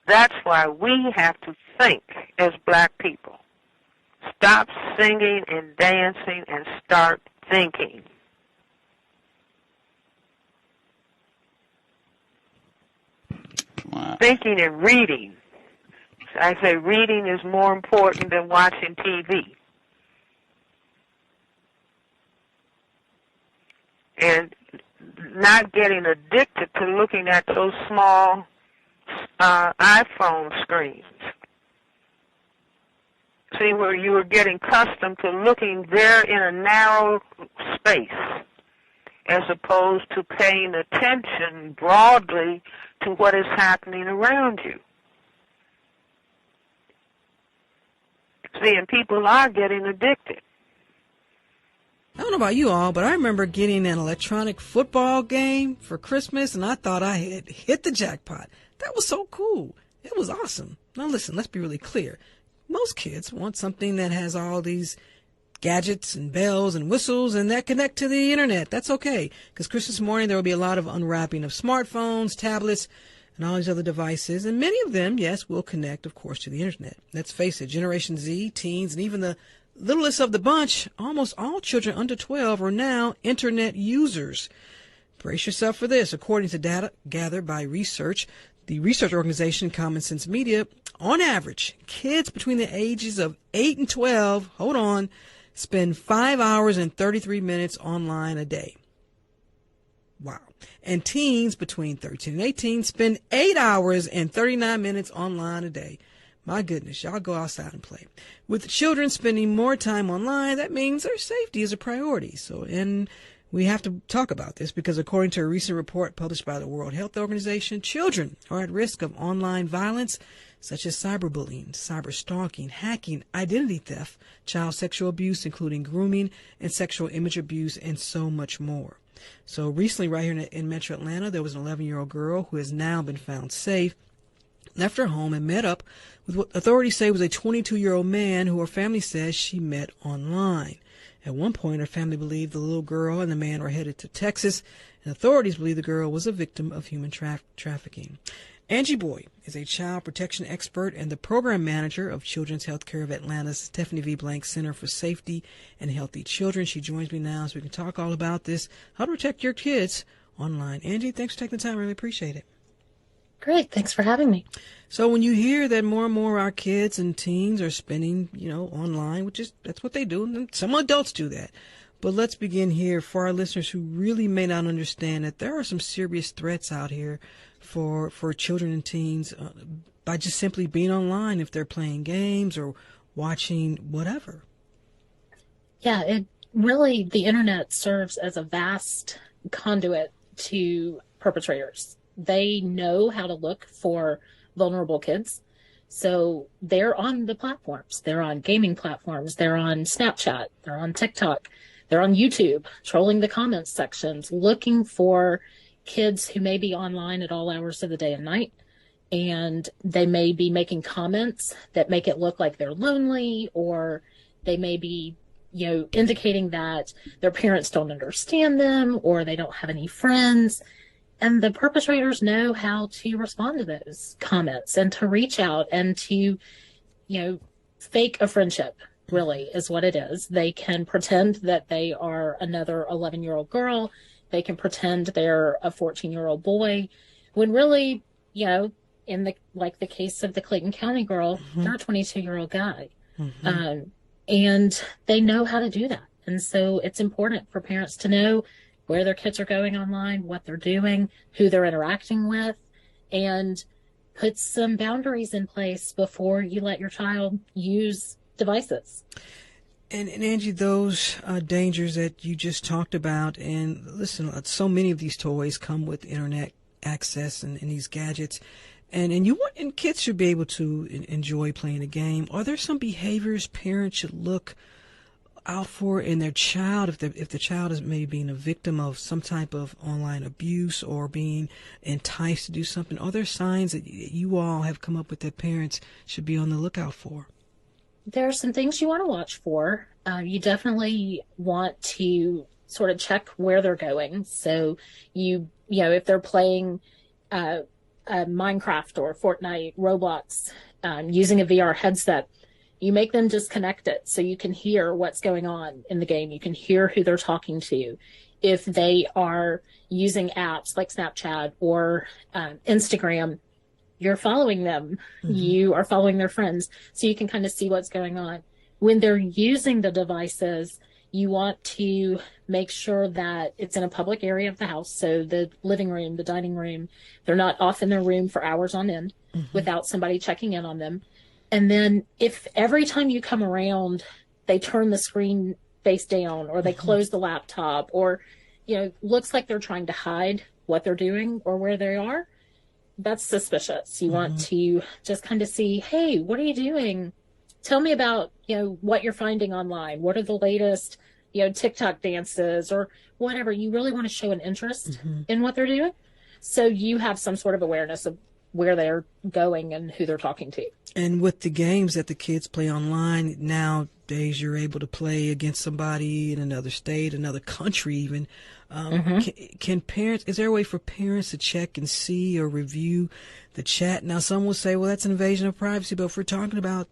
That's why we have to think as black people. Stop singing and dancing and start thinking. Wow. Thinking and reading. I say reading is more important than watching TV. And not getting addicted to looking at those small iPhone screens. See, where you were getting accustomed to looking there in a narrow space as opposed to paying attention broadly to what is happening around you. See, and people are getting addicted. I don't know about you all, but I remember getting an electronic football game for Christmas, and I thought I had hit the jackpot. That was so cool. It was awesome. Now listen, let's be really clear. Most kids want something that has all these gadgets and bells and whistles and that connect to the internet. That's okay, because Christmas morning there will be a lot of unwrapping of smartphones, tablets, and all these other devices, and many of them, yes, will connect, of course, to the internet. Let's face it, Generation Z, teens, and even the littlest of the bunch, almost all children under 12 are now internet users. Brace yourself for this. According to data gathered by the research organization Common Sense Media, on average, kids between the ages of 8 and 12, spend 5 hours and 33 minutes online a day. Wow. And teens between 13 and 18 spend 8 hours and 39 minutes online a day. My goodness, y'all go outside and play. With children spending more time online, that means their safety is a priority. And we have to talk about this because according to a recent report published by the World Health Organization, children are at risk of online violence such as cyberbullying, cyberstalking, hacking, identity theft, child sexual abuse, including grooming and sexual image abuse, and so much more. So recently, right here in Metro Atlanta, there was an 11-year-old girl who has now been found safe, left her home and met up with what authorities say was a 22-year-old man who her family says she met online. At one point, her family believed the little girl and the man were headed to Texas, and authorities believe the girl was a victim of human trafficking. Angie Boyd is a child protection expert and the program manager of Children's Healthcare of Atlanta's Stephanie V. Blank Center for Safety and Healthy Children. She joins me now so we can talk all about this, how to protect your kids online. Angie, thanks for taking the time. I really appreciate it. Great. Thanks for having me. So when you hear that more and more of our kids and teens are spending, online, that's what they do, and some adults do that. But let's begin here for our listeners who really may not understand that there are some serious threats out here for children and teens by just simply being online if they're playing games or watching whatever. Yeah, the internet serves as a vast conduit to perpetrators. They know how to look for vulnerable kids. So they're on the platforms. They're on gaming platforms. They're on Snapchat. They're on TikTok. They're on YouTube, trolling the comments sections, looking for kids who may be online at all hours of the day and night. And they may be making comments that make it look like they're lonely, or they may be, indicating that their parents don't understand them or they don't have any friends. And the perpetrators know how to respond to those comments and to reach out and to, fake a friendship, really, is what it is. They can pretend that they are another 11-year-old girl. They can pretend they're a 14-year-old boy, when really, in the case of the Clayton County girl, they're a 22-year-old guy. And they know how to do that. And so it's important for parents to know where their kids are going online, what they're doing, who they're interacting with, and put some boundaries in place before you let your child use devices. And Angie, those dangers that you just talked about, and listen, so many of these toys come with internet access and these gadgets, and kids should be able to enjoy playing a game. Are there some behaviors parents should look out for in their child if the child is maybe being a victim of some type of online abuse or being enticed to do something? Are there signs that you all have come up with that parents should be on the lookout for? There are some things you want to watch for. You definitely want to sort of check where they're going. So if they're playing Minecraft or Fortnite, Roblox, using a VR headset, you make them disconnect it so you can hear what's going on in the game. You can hear who they're talking to. If they are using apps like Snapchat or Instagram, you're following them. Mm-hmm. You are following their friends, so you can kind of see what's going on. When they're using the devices, you want to make sure that it's in a public area of the house. So the living room, the dining room, they're not off in their room for hours on end without somebody checking in on them. And then if every time you come around, they turn the screen face down or they close the laptop or, looks like they're trying to hide what they're doing or where they are, that's suspicious. You want to just kind of see, hey, what are you doing? Tell me about, what you're finding online. What are the latest, TikTok dances or whatever. You really want to show an interest in what they're doing. So you have some sort of awareness of where they're going and who they're talking to. And with the games that the kids play online, nowadays you're able to play against somebody in another state, another country even. Can parents, is there a way for parents to check and see or review the chat? Now, some will say, well, that's an invasion of privacy. But if we're talking about,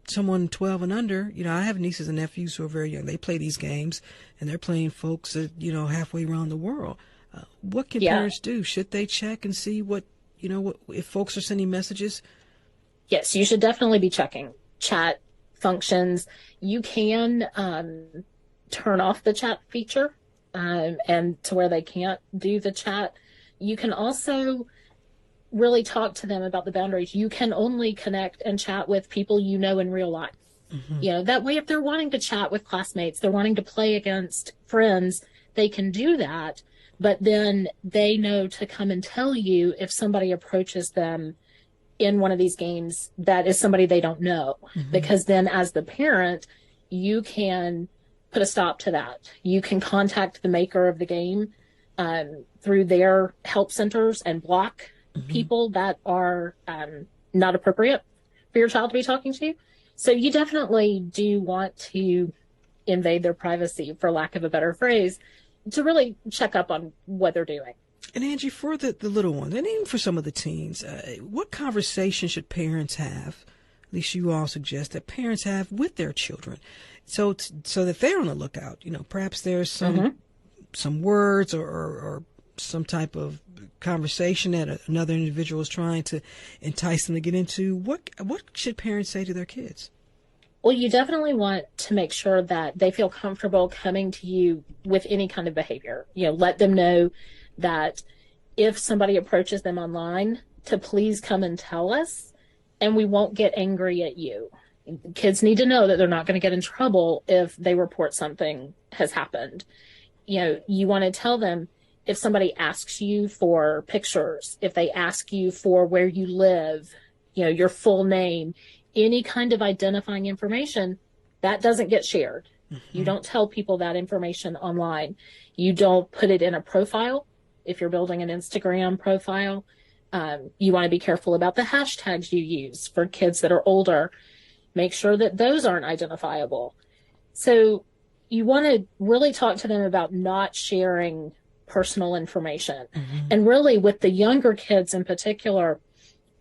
someone 12 and under, I have nieces and nephews who are very young. They play these games and they're playing folks that, halfway around the world. What can parents do? Should they check and see what if folks are sending messages? Yes, you should definitely be checking chat functions. You can turn off the chat feature and to where they can't do the chat. You can also really talk to them about the boundaries. You can only connect and chat with people in real life. That way, if they're wanting to chat with classmates, they're wanting to play against friends, they can do that. But then they know to come and tell you if somebody approaches them in one of these games that is somebody they don't know. Because then as the parent, you can put a stop to that. You can contact the maker of the game through their help centers and block people that are not appropriate for your child to be talking to. So you definitely do want to invade their privacy, for lack of a better phrase, to really check up on what they're doing. And Angie, for the little ones, and even for some of the teens, what conversation should parents have, at least you all suggest, that parents have with their children, so that they're on the lookout? Perhaps there's some words or some type of conversation that another individual is trying to entice them to get into. What should parents say to their kids? Well, you definitely want to make sure that they feel comfortable coming to you with any kind of behavior. Let them know that if somebody approaches them online, to please come and tell us, and we won't get angry at you. Kids need to know that they're not going to get in trouble if they report something has happened. You want to tell them if somebody asks you for pictures, if they ask you for where you live, your full name, any kind of identifying information, that doesn't get shared. You don't tell people that information online. You don't put it in a profile. If you're building an Instagram profile, you want to be careful about the hashtags you use for kids that are older. Make sure that those aren't identifiable. So you want to really talk to them about not sharing personal information. And really with the younger kids in particular,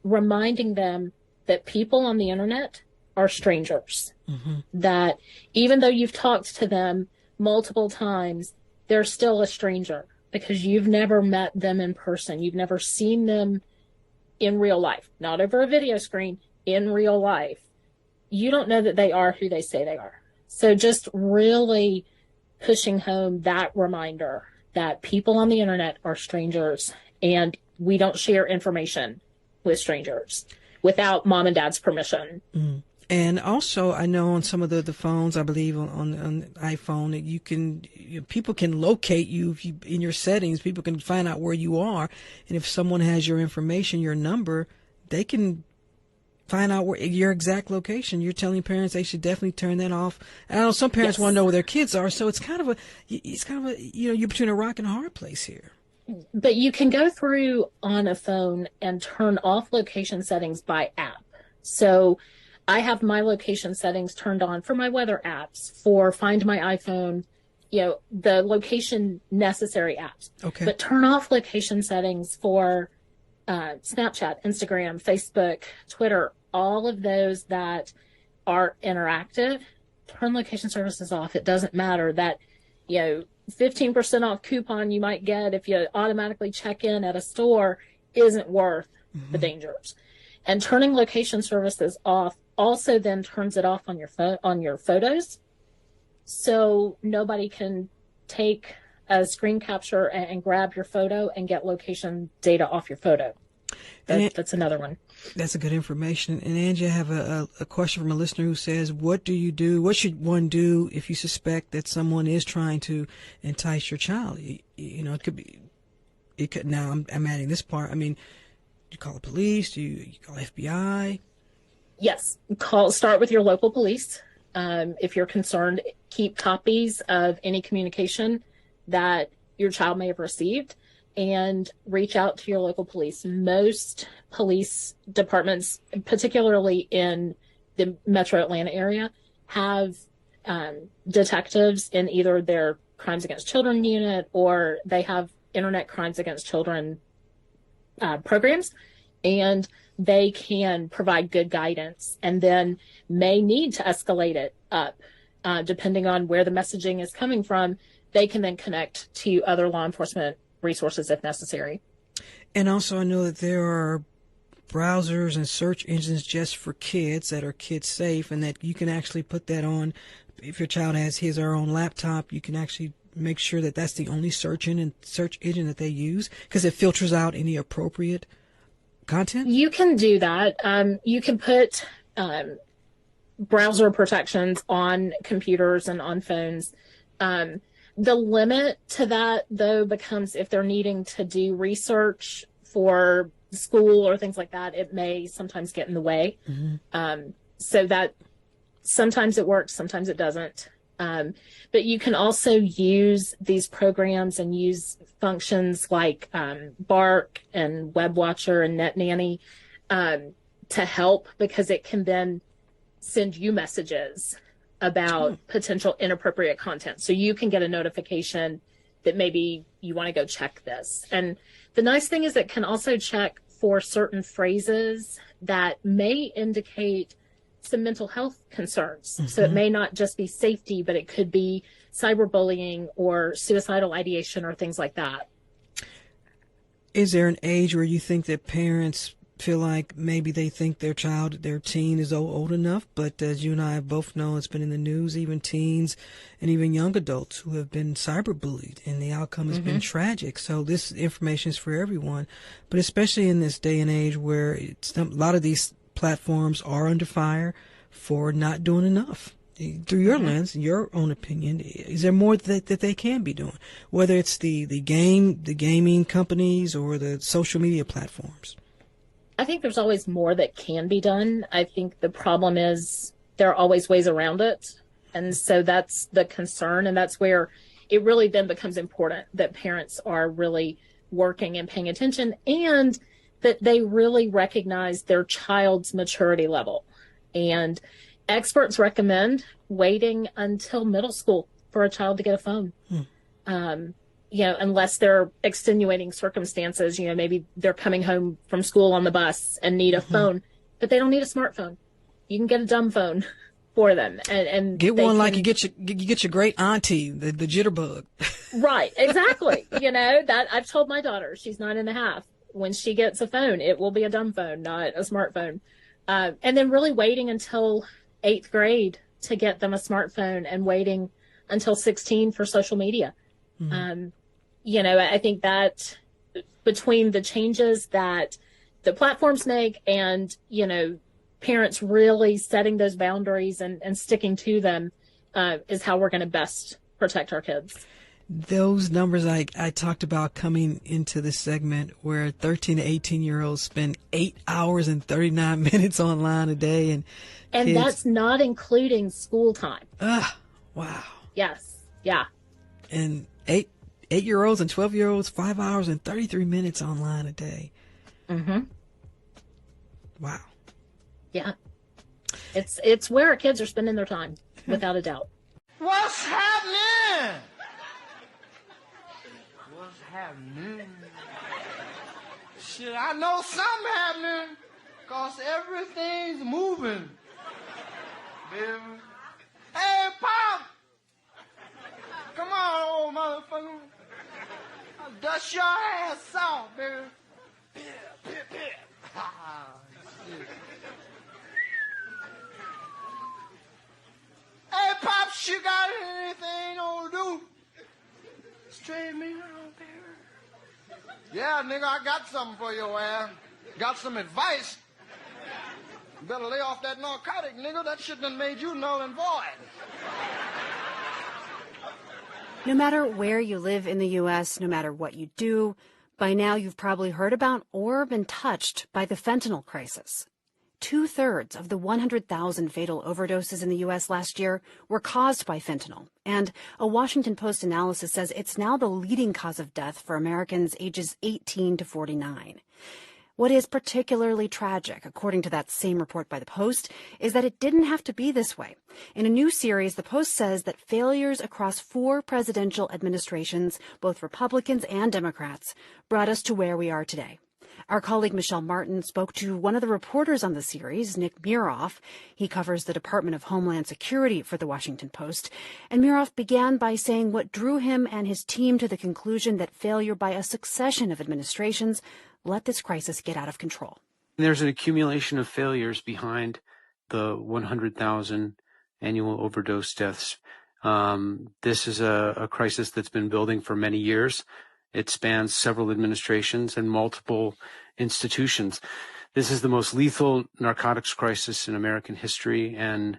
reminding them that people on the internet are strangers, that even though you've talked to them multiple times, they're still a stranger because you've never met them in person. You've never seen them in real life, not over a video screen, in real life. You don't know that they are who they say they are. So just really pushing home that reminder that people on the internet are strangers and we don't share information with strangers without mom and dad's permission. And also, I know on some of the phones, I believe on iPhone, that people can locate you if you in your settings. People can find out where you are, and if someone has your information, your number, they can find out where your exact location. You're telling parents they should definitely turn that off. And I know some parents want to know where their kids are, so it's kind of a you're between a rock and a hard place here. But you can go through on a phone and turn off location settings by app. So I have my location settings turned on for my weather apps, for Find My iPhone, the location necessary apps. Okay. But turn off location settings for Snapchat, Instagram, Facebook, Twitter, all of those that are interactive, turn location services off. It doesn't matter that, 15% off coupon you might get if you automatically check in at a store isn't worth the dangers. And turning location services off also then turns it off on your photos. So nobody can take a screen capture and grab your photo and get location data off your photo. That's another one. That's a good information. And Angie, I have a question from a listener who says, what should one do if you suspect that someone is trying to entice your child? It could, now I'm adding this part. I mean, do you call the police? Do you call FBI? Yes. Start with your local police. If you're concerned, keep copies of any communication that your child may have received and reach out to your local police. Most police departments, particularly in the metro Atlanta area, have detectives in either their crimes against children unit or they have internet crimes against children programs, and they can provide good guidance and then may need to escalate it up depending on where the messaging is coming from. They can then connect to other law enforcement resources if necessary. And also, I know that there are browsers and search engines just for kids that are kid safe, and that you can actually put that on. If your child has his or her own laptop, you can actually make sure that that's the only search engine that they use, because it filters out any appropriate content. You can do that. You can put browser protections on computers and on phones. The limit to that, though, becomes if they're needing to do research for school or things like that, it may sometimes get in the way. So that sometimes it works, sometimes it doesn't. But you can also use these programs and use functions like Bark and Web Watcher and Net Nanny to help, because it can then send you messages about potential inappropriate content. So you can get a notification that maybe you want to go check this. And the nice thing is it can also check for certain phrases that may indicate some mental health concerns. So it may not just be safety, but it could be cyberbullying or suicidal ideation or things like that. Is there an age where you think that parents feel like maybe they think their child, their teen is old enough, but as you and I both know, it's been in the news, even teens and even young adults who have been cyberbullied, and the outcome has been tragic. So this information is for everyone, but especially in this day and age where a lot of these platforms are under fire for not doing enough. Through your lens, your own opinion, is there more that they can be doing, whether it's the gaming companies or the social media platforms? I think there's always more that can be done. I think the problem is there are always ways around it. And so that's the concern. And that's where it really then becomes important that parents are really working and paying attention, and that they really recognize their child's maturity level. And experts recommend waiting until middle school for a child to get a phone. Unless they're extenuating circumstances, maybe they're coming home from school on the bus and need a phone, but they don't need a smartphone. You can get a dumb phone for them, and get one like you get your great auntie, the jitterbug. Right, exactly. That I've told my daughter, she's 9.5. When she gets a phone, it will be a dumb phone, not a smartphone. And then really waiting until 8th grade to get them a smartphone, and waiting until 16 for social media. I think that between the changes that the platforms make and, parents really setting those boundaries and sticking to them is how we're going to best protect our kids. Those numbers I talked about coming into this segment, where 13 to 18-year-olds spend 8 hours and 39 minutes online a day. And kids, that's not including school time. Wow. Yes. Yeah. And 8-year-olds and 12-year-olds, 5 hours and 33 minutes online a day. Wow. Yeah. It's where our kids are spending their time, without a doubt. What's happening? What's happening? Shit, I know something happening, cause everything's moving. Baby. Hey, Pop! Come on, old motherfucker. I'll dust your ass off, baby. Shit. Hey, Pops, you got anything to do? Straighten me out, baby. Yeah, nigga, I got something for your ass. Got some advice. You better lay off that narcotic, nigga. That shit done made you null and void. No matter where you live in the U.S., no matter what you do, by now you've probably heard about or been touched by the fentanyl crisis. 2/3 of the 100,000 fatal overdoses in the U.S. last year were caused by fentanyl, and a Washington Post analysis says it's now the leading cause of death for Americans ages 18 to 49. What is particularly tragic, according to that same report by the Post, is that it didn't have to be this way. In a new series, the Post says that failures across 4 presidential administrations, both Republicans and Democrats, brought us to where we are today. Our colleague Michelle Martin spoke to one of the reporters on the series, Nick Muroff. He covers the Department of Homeland Security for the Washington Post. And Muroff began by saying what drew him and his team to the conclusion that failure by a succession of administrations let this crisis get out of control. There's an accumulation of failures behind the 100,000 annual overdose deaths. This is a crisis that's been building for many years. It spans several administrations and multiple institutions. This is the most lethal narcotics crisis in American history, and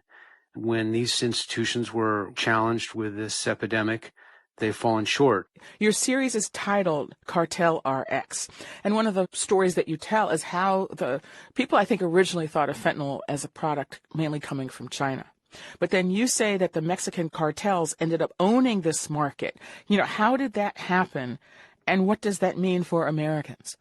when these institutions were challenged with this epidemic, they've fallen short. Your series is titled Cartel RX, and one of the stories that you tell is how the people, I think, originally thought of fentanyl as a product mainly coming from China. But then you say that the Mexican cartels ended up owning this market. You know, how did that happen, and what does that mean for Americans?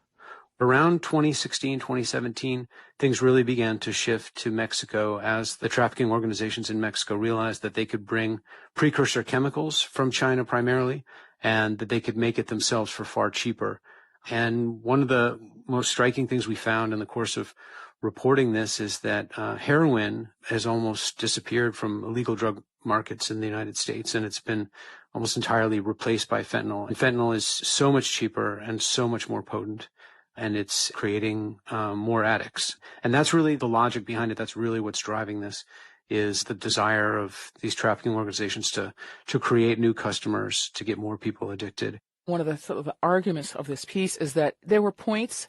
Around 2016, 2017, things really began to shift to Mexico as the trafficking organizations in Mexico realized that they could bring precursor chemicals from China primarily, and that they could make it themselves for far cheaper. And one of the most striking things we found in the course of reporting this is that heroin has almost disappeared from illegal drug markets in the United States, and it's been almost entirely replaced by fentanyl. And fentanyl is so much cheaper and so much more potent, and it's creating more addicts. And that's really the logic behind it. That's really what's driving this, is the desire of these trafficking organizations to create new customers, to get more people addicted. One of the sort of arguments of this piece is that there were points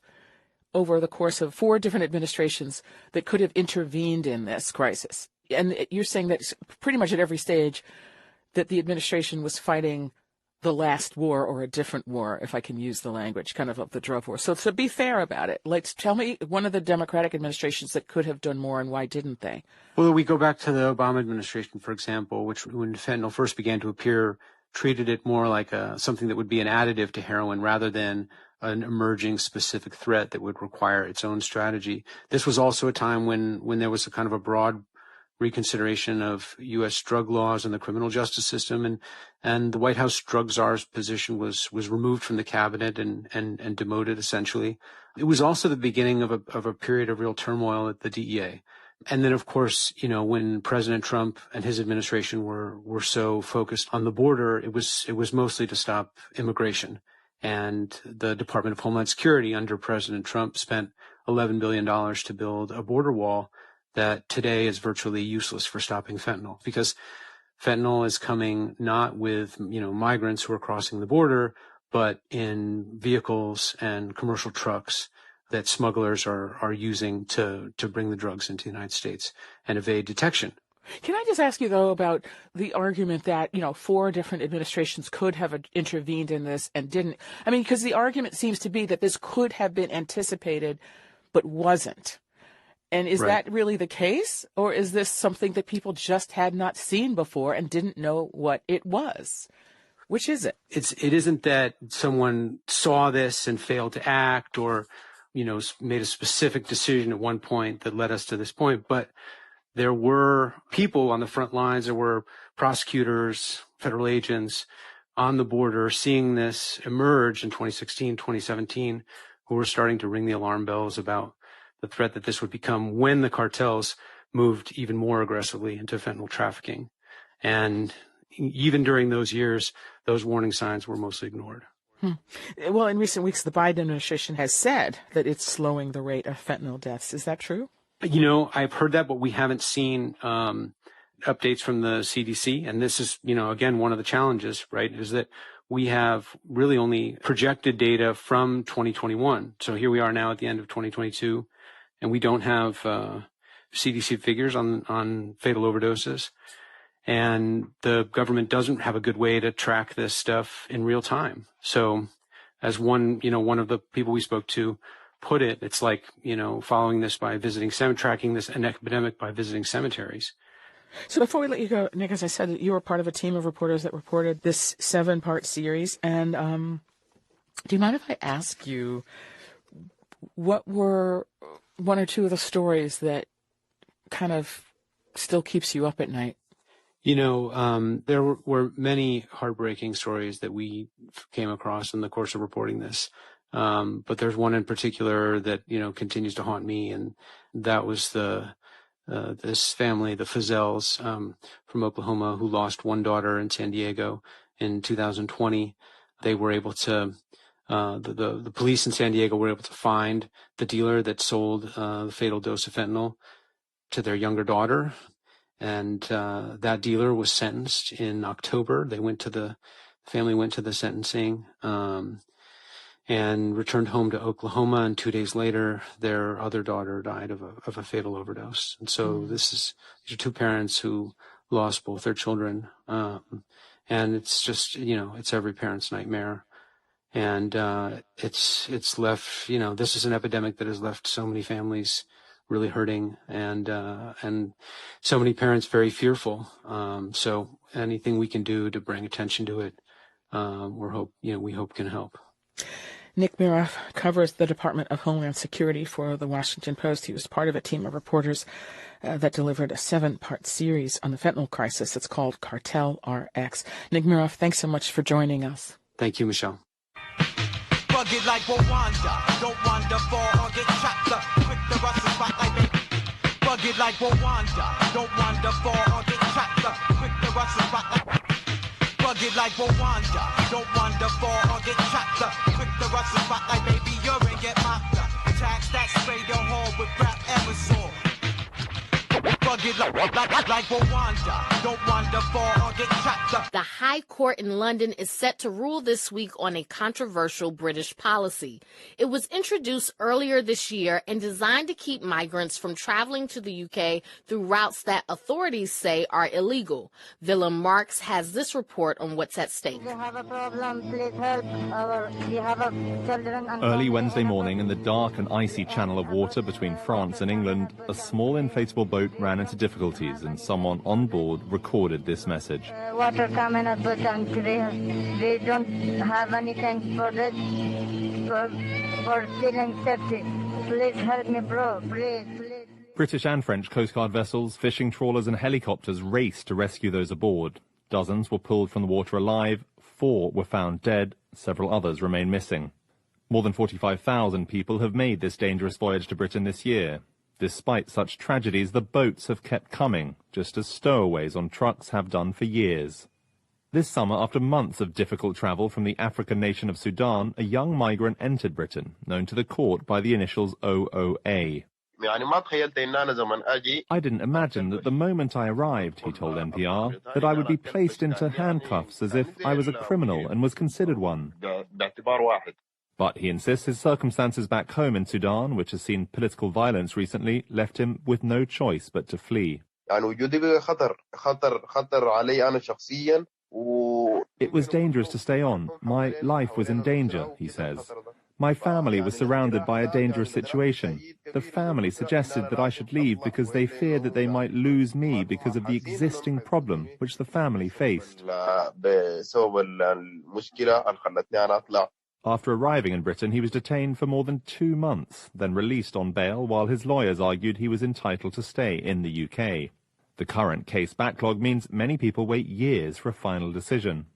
over the course of 4 different administrations that could have intervened in this crisis. And you're saying that pretty much at every stage that the administration was fighting the last war or a different war, if I can use the language, kind of the drug war. So to be fair about it, tell me one of the Democratic administrations that could have done more and why didn't they? Well, we go back to the Obama administration, for example, which when fentanyl first began to appear, treated it more like something that would be an additive to heroin rather than an emerging specific threat that would require its own strategy. This was also a time when there was a kind of a broad reconsideration of U.S. drug laws and the criminal justice system, and the White House drug czar's position was removed from the cabinet and demoted essentially. It was also the beginning of a period of real turmoil at the DEA. And then, of course, you know, when President Trump and his administration were so focused on the border, it was mostly to stop immigration. And the Department of Homeland Security under President Trump spent $11 billion to build a border wall that today is virtually useless for stopping fentanyl, because fentanyl is coming not with, you know, migrants who are crossing the border, but in vehicles and commercial trucks that smugglers are using to bring the drugs into the United States and evade detection. Can I just ask you, though, about the argument that, you know, 4 different administrations could have intervened in this and didn't? I mean, because the argument seems to be that this could have been anticipated but wasn't. And is that really the case? Or is this something that people just had not seen before and didn't know what it was? Which is it? It isn't that someone saw this and failed to act or, you know, made a specific decision at one point that led us to this point, but there were people on the front lines. There were prosecutors, federal agents on the border seeing this emerge in 2016, 2017, who were starting to ring the alarm bells about the threat that this would become when the cartels moved even more aggressively into fentanyl trafficking. And even during those years, those warning signs were mostly ignored. Well, in recent weeks, the Biden administration has said that it's slowing the rate of fentanyl deaths. Is that true? You know, I've heard that, but we haven't seen updates from the CDC. And this is, you know, again, one of the challenges, right, is that we have really only projected data from 2021. So here we are now at the end of 2022, and we don't have CDC figures on fatal overdoses. And the government doesn't have a good way to track this stuff in real time. So as one of the people we spoke to put it, it's like, you know, following this by visiting tracking this an epidemic by visiting cemeteries. So before we let you go, Nick, as I said, you were part of a team of reporters that reported this 7-part series. And do you mind if I ask you, what were one or two of the stories that kind of still keeps you up at night? You know, there were many heartbreaking stories that we came across in the course of reporting this. But there's one in particular that, you know, continues to haunt me. And that was this family, the Fazels, from Oklahoma, who lost one daughter in San Diego in 2020. They were able to, the police in San Diego were able to find the dealer that sold the fatal dose of fentanyl to their younger daughter. And that dealer was sentenced in October. The family went to the sentencing and returned home to Oklahoma. And 2 days later, their other daughter died of a fatal overdose. And so these are two parents who lost both their children. And it's just, you know, it's every parent's nightmare. And it's left, you know, this is an epidemic that has left so many families really hurting and so many parents very fearful. So anything we can do to bring attention to it, we hope can help. Nick Miroff covers the Department of Homeland Security for the Washington Post. He was part of a team of reporters that delivered a 7-part series on the fentanyl crisis. It's called Cartel RX. Nick Miroff, thanks so much for joining us. Thank you, Michelle. Rugged like Rwanda, don't wander far or get trapped up. Quick to rush the spotlight, baby. Rugged like Rwanda, don't wander far or get trapped up. Quick to rush the spotlight. Rugged like Rwanda, don't wander far or get trapped up. Quick to rush the spotlight, baby. You're in, get mopped up. Tax that spray your hall with rap aerosol. Rugged like Rwanda, don't wander far or get trapped up. The High Court in London is set to rule this week on a controversial British policy. It was introduced earlier this year and designed to keep migrants from traveling to the UK through routes that authorities say are illegal. Willem Marks has this report on what's at stake. Early Wednesday morning in the dark and icy channel of water between France and England, a small inflatable boat ran into difficulties and someone on board recorded this message. Water coming up, but they don't have anything for this, for feeling safety. Please help me, bro, please. British and French Coast Guard vessels, fishing trawlers and helicopters raced to rescue those aboard. Dozens were pulled from the water alive, 4 were found dead, several others remain missing. More than 45,000 people have made this dangerous voyage to Britain this year. Despite such tragedies, the boats have kept coming, just as stowaways on trucks have done for years. This summer, after months of difficult travel from the African nation of Sudan, a young migrant entered Britain, known to the court by the initials OOA. I didn't imagine that the moment I arrived, he told NPR, that I would be placed into handcuffs as if I was a criminal and was considered one. But he insists his circumstances back home in Sudan, which has seen political violence recently, left him with no choice but to flee. It was dangerous to stay on. My life was in danger, he says. My family was surrounded by a dangerous situation. The family suggested that I should leave because they feared that they might lose me because of the existing problem which the family faced. After arriving in Britain, he was detained for more than 2 months, then released on bail while his lawyers argued he was entitled to stay in the UK. The current case backlog means many people wait years for a final decision.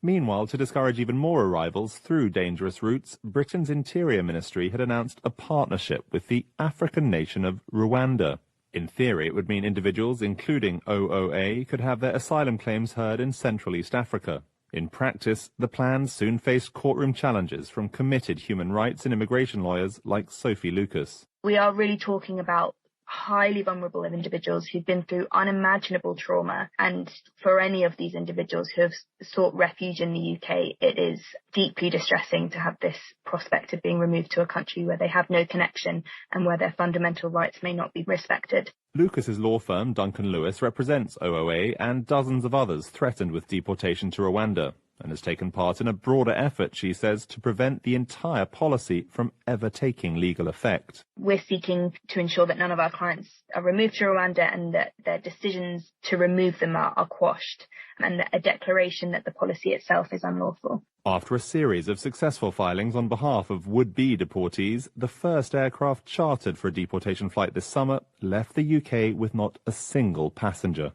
Meanwhile, to discourage even more arrivals through dangerous routes, Britain's Interior Ministry had announced a partnership with the African nation of Rwanda. In theory, it would mean individuals, including OOA, could have their asylum claims heard in Central East Africa. In practice, the plans soon faced courtroom challenges from committed human rights and immigration lawyers like Sophie Lucas. We are really talking about highly vulnerable individuals who've been through unimaginable trauma, and for any of these individuals who have sought refuge in the UK, it is deeply distressing to have this prospect of being removed to a country where they have no connection and where their fundamental rights may not be respected. Lucas's law firm, Duncan Lewis, represents OOA and dozens of others threatened with deportation to Rwanda, and has taken part in a broader effort, she says, to prevent the entire policy from ever taking legal effect. We're seeking to ensure that none of our clients are removed to Rwanda and that their decisions to remove them are quashed, and a declaration that the policy itself is unlawful. After a series of successful filings on behalf of would-be deportees, the first aircraft chartered for a deportation flight this summer left the UK with not a single passenger.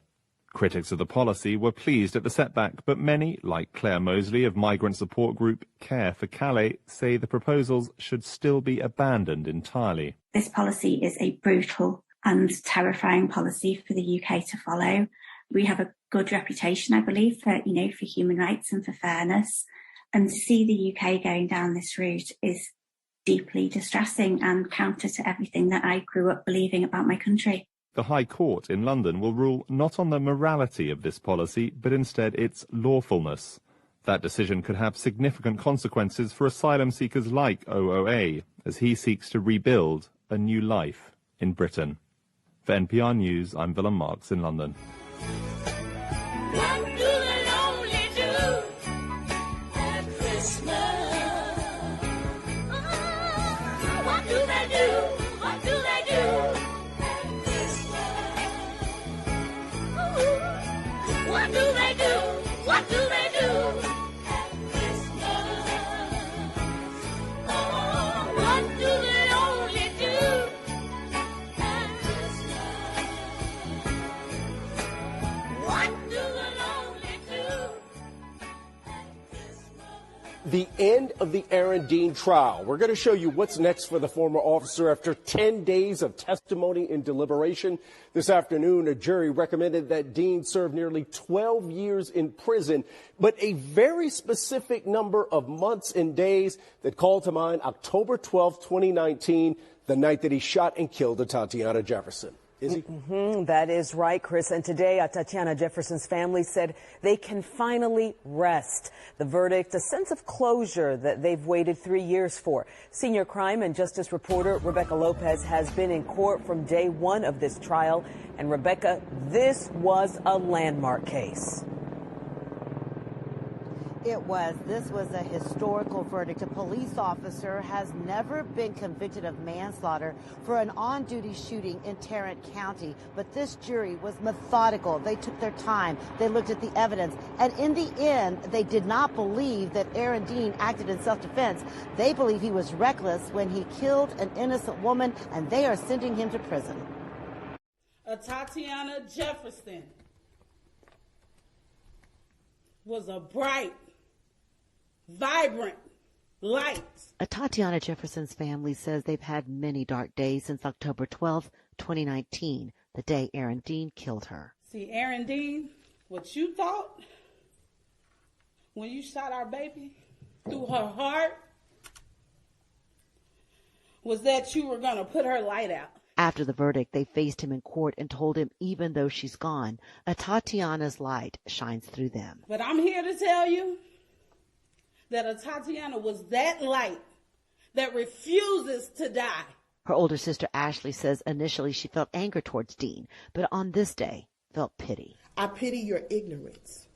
Critics of the policy were pleased at the setback, but many, like Claire Mosley of migrant support group Care for Calais, say the proposals should still be abandoned entirely. This policy is a brutal and terrifying policy for the UK to follow. We have a good reputation, I believe, for human rights and for fairness. And to see the UK going down this route is deeply distressing and counter to everything that I grew up believing about my country. The High Court in London will rule not on the morality of this policy, but instead its lawfulness. That decision could have significant consequences for asylum seekers like OOA, as he seeks to rebuild a new life in Britain. For NPR News, I'm Willem Marks in London. What do the lonely do at Christmas? What do they do? What do they do? What do they do? What do they do at Christmas? Oh, what do they only do at Christmas? What do they only do at Christmas? The end of the Aaron Dean trial. We're going to show you what's next for the former officer after 10 days of testimony and deliberation. This afternoon, a jury recommended that Dean serve nearly 12 years in prison, but a very specific number of months and days that called to mind October 12, 2019, the night that he shot and killed Atatiana Jefferson. Izzy? That is right, Chris. And today, Atatiana Jefferson's family said they can finally rest. The verdict, a sense of closure that they've waited 3 years for. Senior crime and justice reporter Rebecca Lopez has been in court from day one of this trial. And Rebecca, this was a landmark case. It was. This was a historical verdict. A police officer has never been convicted of manslaughter for an on-duty shooting in Tarrant County. But this jury was methodical. They took their time. They looked at the evidence. And in the end, they did not believe that Aaron Dean acted in self-defense. They believe he was reckless when he killed an innocent woman, and they are sending him to prison. Atatiana Jefferson was a bright, vibrant light. Atatiana Jefferson's family says they've had many dark days since October 12, 2019, the day Aaron Dean killed her. See, Aaron Dean, what you thought when you shot our baby through her heart was that you were going to put her light out. After the verdict, they faced him in court and told him even though she's gone, Atatiana's light shines through them. But I'm here to tell you that Atatiana was that light that refuses to die. Her older sister Ashley says initially she felt anger towards Dean, but on this day felt pity. I pity your ignorance.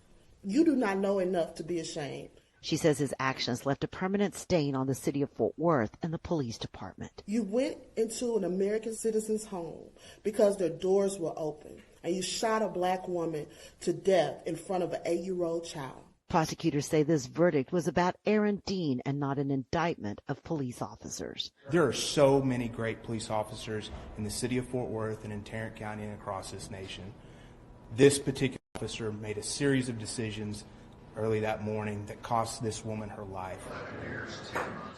You do not know enough to be ashamed. She says his actions left a permanent stain on the city of Fort Worth and the police department. You went into an American citizen's home because their doors were open, and you shot a black woman to death in front of an 8-year-old child. Prosecutors say this verdict was about Aaron Dean and not an indictment of police officers. There are so many great police officers in the city of Fort Worth and in Tarrant County and across this nation. This particular officer made a series of decisions early that morning that cost this woman her life.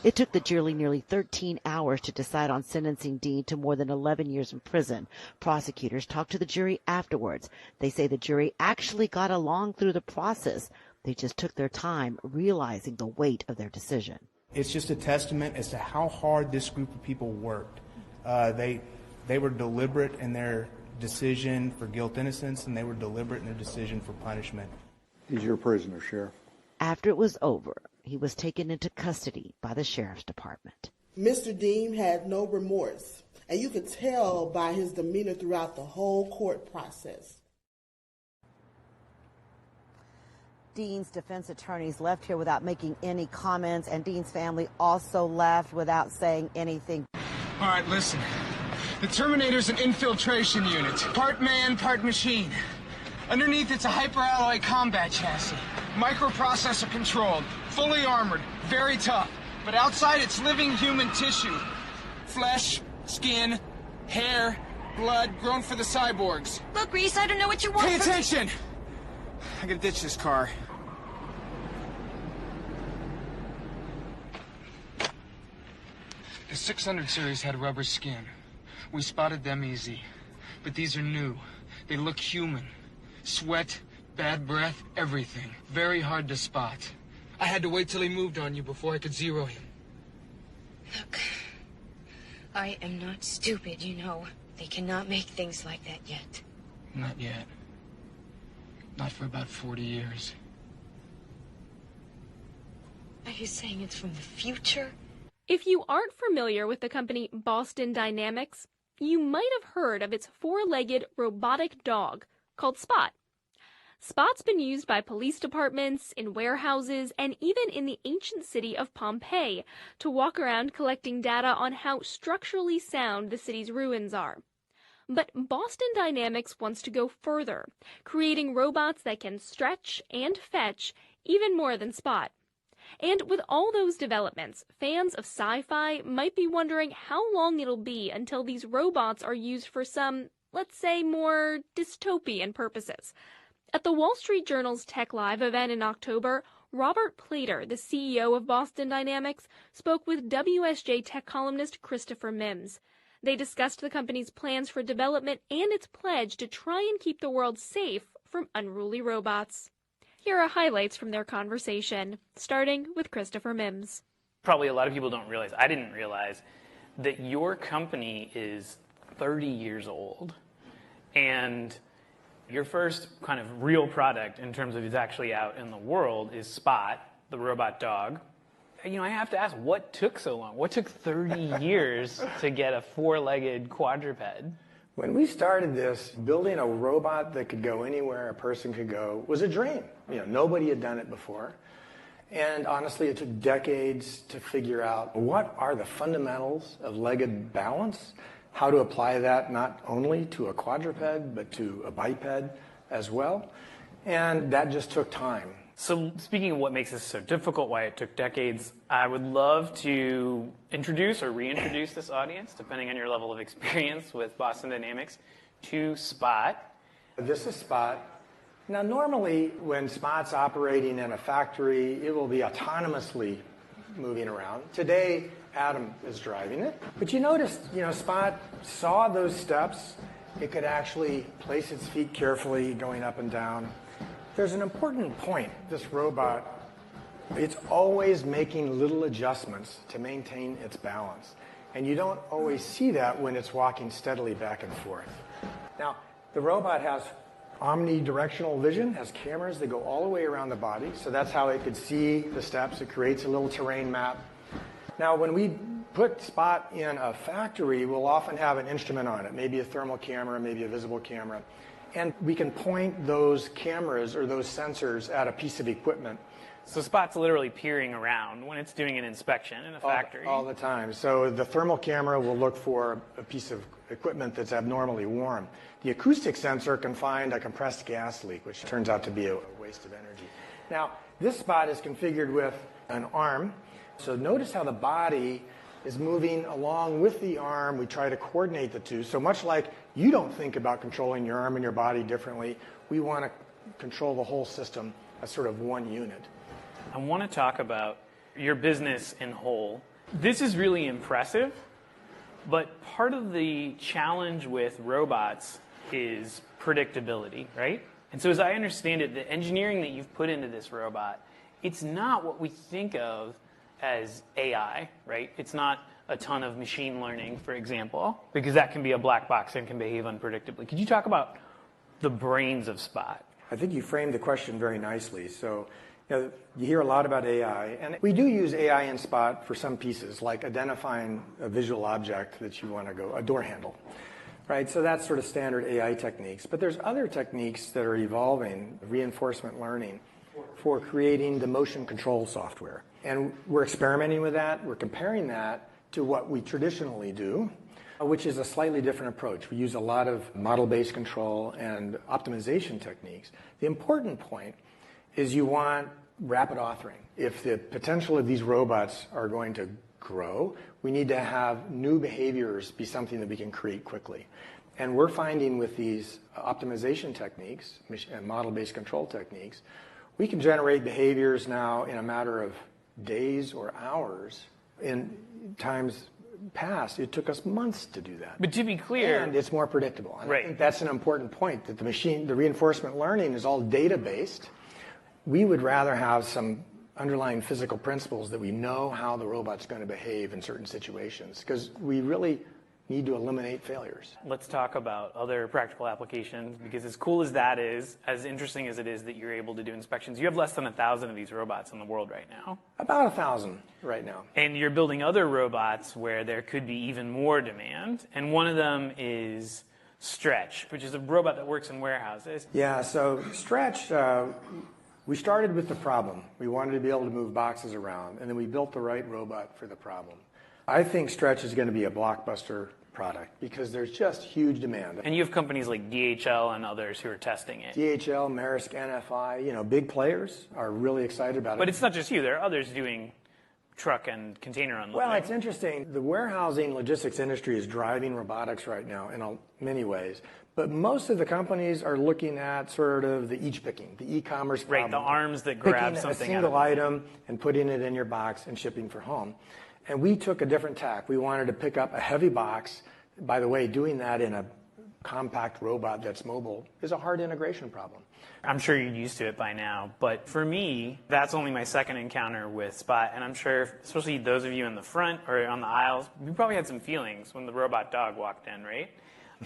It took the jury nearly 13 hours to decide on sentencing Dean to more than 11 years in prison. Prosecutors talked to the jury afterwards. They say the jury actually got along through the process. They just took their time realizing the weight of their decision. It's just a testament as to how hard this group of people worked. They were deliberate in their decision for guilt innocence, and they were deliberate in their decision for punishment. He's your prisoner, Sheriff. After it was over, he was taken into custody by the Sheriff's Department. Mr. Dean had no remorse, and you could tell by his demeanor throughout the whole court process. Dean's defense attorneys left here without making any comments, and Dean's family also left without saying anything. All right, listen. The Terminator's an infiltration unit. Part man, part machine. Underneath, it's a hyperalloy combat chassis. Microprocessor controlled, fully armored, very tough. But outside, it's living human tissue. Flesh, skin, hair, blood, grown for the cyborgs. Look, Reese, I don't know what you want. Pay attention! I gotta ditch this car. The 600 series had rubber skin. We spotted them easy. But these are new. They look human. Sweat, bad breath, everything. Very hard to spot. I had to wait till he moved on you before I could zero him. Look, I am not stupid, you know. They cannot make things like that yet. Not yet. Not for about 40 years. Are you saying it's from the future? If you aren't familiar with the company Boston Dynamics, you might have heard of its four-legged robotic dog called Spot. Spot's been used by police departments, in warehouses, and even in the ancient city of Pompeii to walk around collecting data on how structurally sound the city's ruins are. But Boston Dynamics wants to go further, creating robots that can stretch and fetch even more than Spot. And with all those developments, fans of sci-fi might be wondering how long it'll be until these robots are used for some, let's say, more dystopian purposes. At the Wall Street Journal's Tech Live event in October, Robert Plater, the CEO of Boston Dynamics, spoke with WSJ tech columnist Christopher Mims. They discussed the company's plans for development and its pledge to try and keep the world safe from unruly robots. Here are highlights from their conversation, starting with Christopher Mims. Probably a lot of people don't realize, I didn't realize, that your company is 30 years old. And your first kind of real product in terms of it's actually out in the world is Spot, the robot dog. You know, I have to ask, what took so long? What took 30 years to get a four-legged quadruped? When we started this, building a robot that could go anywhere a person could go was a dream. You know, nobody had done it before. And honestly, it took decades to figure out what are the fundamentals of legged balance, how to apply that not only to a quadruped, but to a biped as well. And that just took time. So speaking of what makes this so difficult, why it took decades, I would love to introduce or reintroduce this audience, depending on your level of experience with Boston Dynamics, to Spot. This is Spot. Now, normally when Spot's operating in a factory, it will be autonomously moving around. Today, Adam is driving it. But you notice, Spot saw those steps. It could actually place its feet carefully going up and down. There's an important point. This robot, it's always making little adjustments to maintain its balance. And you don't always see that when it's walking steadily back and forth. Now, the robot has omnidirectional vision, has cameras that go all the way around the body. So that's how it could see the steps. It creates a little terrain map. Now, when we put Spot in a factory, we'll often have an instrument on it, maybe a thermal camera, maybe a visible camera. And we can point those cameras or those sensors at a piece of equipment. So Spot's literally peering around when it's doing an inspection in a factory. All the time. So the thermal camera will look for a piece of equipment that's abnormally warm. The acoustic sensor can find a compressed gas leak, which turns out to be a waste of energy. Now, this Spot is configured with an arm. So notice how the body is moving along with the arm. We try to coordinate the two. So much like you don't think about controlling your arm and your body differently, we want to control the whole system as sort of one unit. I want to talk about your business in whole. This is really impressive, but part of the challenge with robots is predictability, right? And so as I understand it, the engineering that you've put into this robot, it's not what we think of as AI, right? It's not a ton of machine learning, for example, because that can be a black box and can behave unpredictably. Could you talk about the brains of Spot? I think you framed the question very nicely. So, you hear a lot about AI, and we do use AI in Spot for some pieces, like identifying a visual object that you want to go, a door handle, right? So that's sort of standard AI techniques. But there's other techniques that are evolving, reinforcement learning, for creating the motion control software. And we're experimenting with that. We're comparing that to what we traditionally do, which is a slightly different approach. We use a lot of model-based control and optimization techniques. The important point is you want rapid authoring. If the potential of these robots are going to grow, we need to have new behaviors be something that we can create quickly. And we're finding with these optimization techniques and model-based control techniques, we can generate behaviors now in a matter of days or hours. In times past, it took us months to do that. But to be clear, and it's more predictable. And right. I think that's an important point, that the reinforcement learning is all data-based. We would rather have some underlying physical principles that we know how the robot's going to behave in certain situations, because we really need to eliminate failures. Let's talk about other practical applications, because as cool as that is, as interesting as it is that you're able to do inspections, you have less than 1,000 of these robots in the world right now. About 1,000 right now. And you're building other robots where there could be even more demand, and one of them is Stretch, which is a robot that works in warehouses. Yeah, so Stretch, we started with the problem. We wanted to be able to move boxes around, and then we built the right robot for the problem. I think Stretch is going to be a blockbuster product because there's just huge demand. And you have companies like DHL and others who are testing it. DHL, Maersk, NFI, big players are really excited about it. But it's not just you. There are others doing truck and container unloading. Well, it's interesting. The warehousing logistics industry is driving robotics right now in many ways. But most of the companies are looking at sort of the each picking, the e-commerce problem. Right, the arms that grab picking something a single item and putting it in your box and shipping for home. And we took a different tack. We wanted to pick up a heavy box. By the way, doing that in a compact robot that's mobile is a hard integration problem. I'm sure you're used to it by now, but for me, that's only my second encounter with Spot, and I'm sure, especially those of you in the front or on the aisles, you probably had some feelings when the robot dog walked in, right?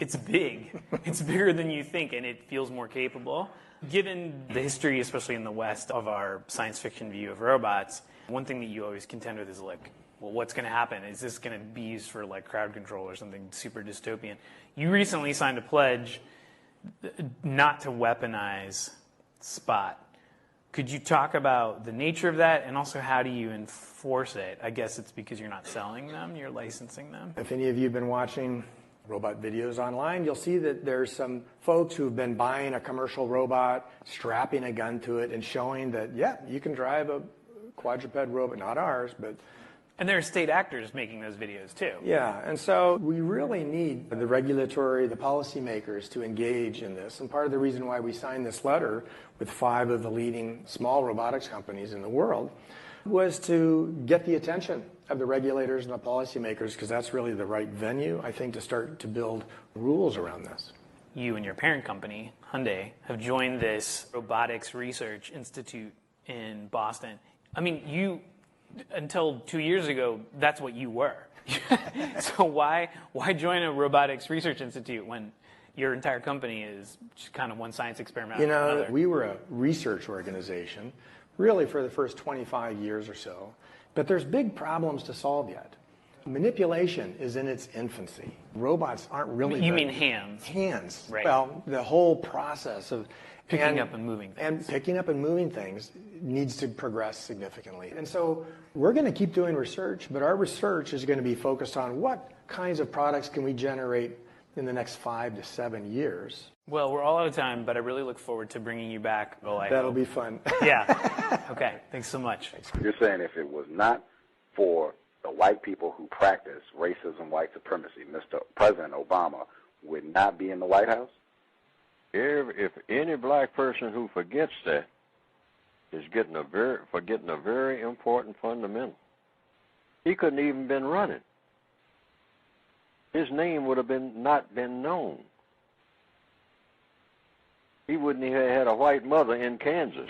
It's big. It's bigger than you think, and it feels more capable. Given the history, especially in the West, of our science fiction view of robots, one thing that you always contend with is like, well, what's going to happen? Is this going to be used for like crowd control or something super dystopian? You recently signed a pledge not to weaponize Spot. Could you talk about the nature of that, and also how do you enforce it? I guess it's because you're not selling them, you're licensing them. If any of you have been watching robot videos online, you'll see that there's some folks who've been buying a commercial robot, strapping a gun to it, and showing that, yeah, you can drive a quadruped robot, not ours, but... And there are state actors making those videos, too. Yeah, and so we really need the regulatory, the policymakers to engage in this. And part of the reason why we signed this letter with 5 of the leading small robotics companies in the world was to get the attention of the regulators and the policymakers, because that's really the right venue, I think, to start to build rules around this. You and your parent company, Hyundai, have joined this Robotics Research Institute in Boston. I mean, you... Until 2 years ago, that's what you were. So why join a robotics research institute when your entire company is just kind of one science experiment after another? We were a research organization, really for the first 25 years or so. But there's big problems to solve yet. Manipulation is in its infancy. Robots aren't really... You mean hands? Hands. Right. Well, the whole process of... Picking up and moving things. And picking up and moving things needs to progress significantly. And so we're going to keep doing research, but our research is going to be focused on what kinds of products can we generate in the next 5 to 7 years. Well, we're all out of time, but I really look forward to bringing you back. That'll be fun. Yeah. Okay. Thanks so much. You're saying if it was not for the white people who practice racism, white supremacy, Mr. President Obama would not be in the White House? If any black person who forgets that is getting a very important fundamental. He couldn't even been running. His name would have not been known. He wouldn't have had a white mother in Kansas.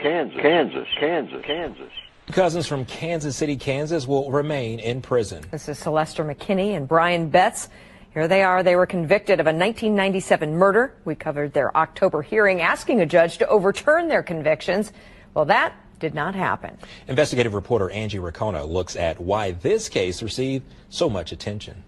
Cousins from Kansas City, Kansas will remain in prison. This is Celester McKinney and Brian Betts. Here they are. They were convicted of a 1997 murder. We covered their October hearing asking a judge to overturn their convictions. Well, that did not happen. Investigative reporter Angie Raccona looks at why this case received so much attention.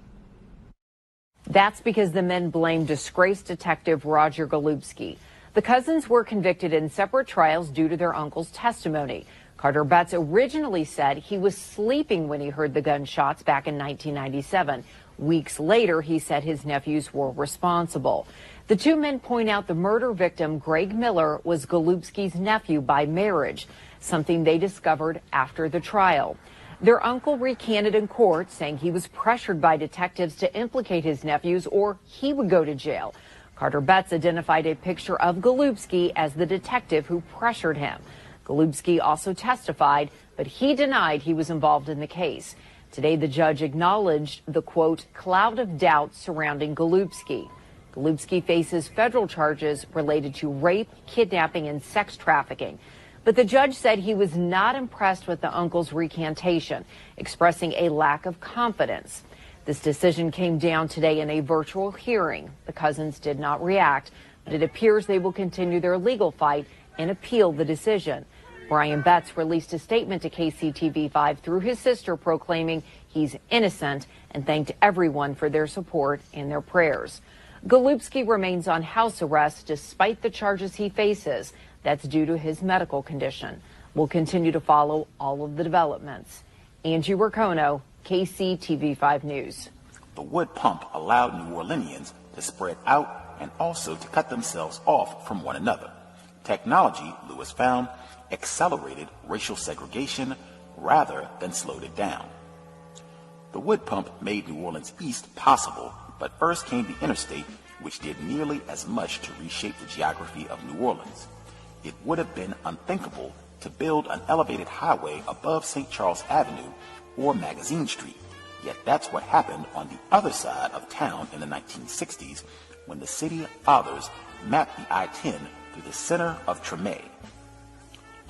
That's because the men blamed disgraced detective Roger Golubski. The cousins were convicted in separate trials due to their uncle's testimony. Carter Betts originally said he was sleeping when he heard the gunshots back in 1997. Weeks later, he said his nephews were responsible. The two men point out the murder victim, Greg Miller, was Golubski's nephew by marriage, something they discovered after the trial. Their uncle recanted in court, saying he was pressured by detectives to implicate his nephews or he would go to jail. Carter Betts identified a picture of Golubski as the detective who pressured him. Golubski also testified, but he denied he was involved in the case. Today, the judge acknowledged the, quote, cloud of doubt surrounding Golubski. Golubski faces federal charges related to rape, kidnapping, and sex trafficking. But the judge said he was not impressed with the uncle's recantation, expressing a lack of confidence. This decision came down today in a virtual hearing. The cousins did not react, but it appears they will continue their legal fight and appeal the decision. Brian Betts released a statement to KCTV5 through his sister proclaiming he's innocent and thanked everyone for their support and their prayers. Golubski remains on house arrest despite the charges he faces. That's due to his medical condition. We'll continue to follow all of the developments. Angie Raccona, KCTV5 News. The wood pump allowed New Orleanians to spread out and also to cut themselves off from one another. Technology, Lewis found, accelerated racial segregation rather than slowed it down. The wood pump made New Orleans East possible, but first came the interstate, which did nearly as much to reshape the geography of New Orleans. It would have been unthinkable to build an elevated highway above St. Charles Avenue or Magazine Street, yet that's what happened on the other side of town in the 1960s when the city fathers mapped the I-10 through the center of Treme,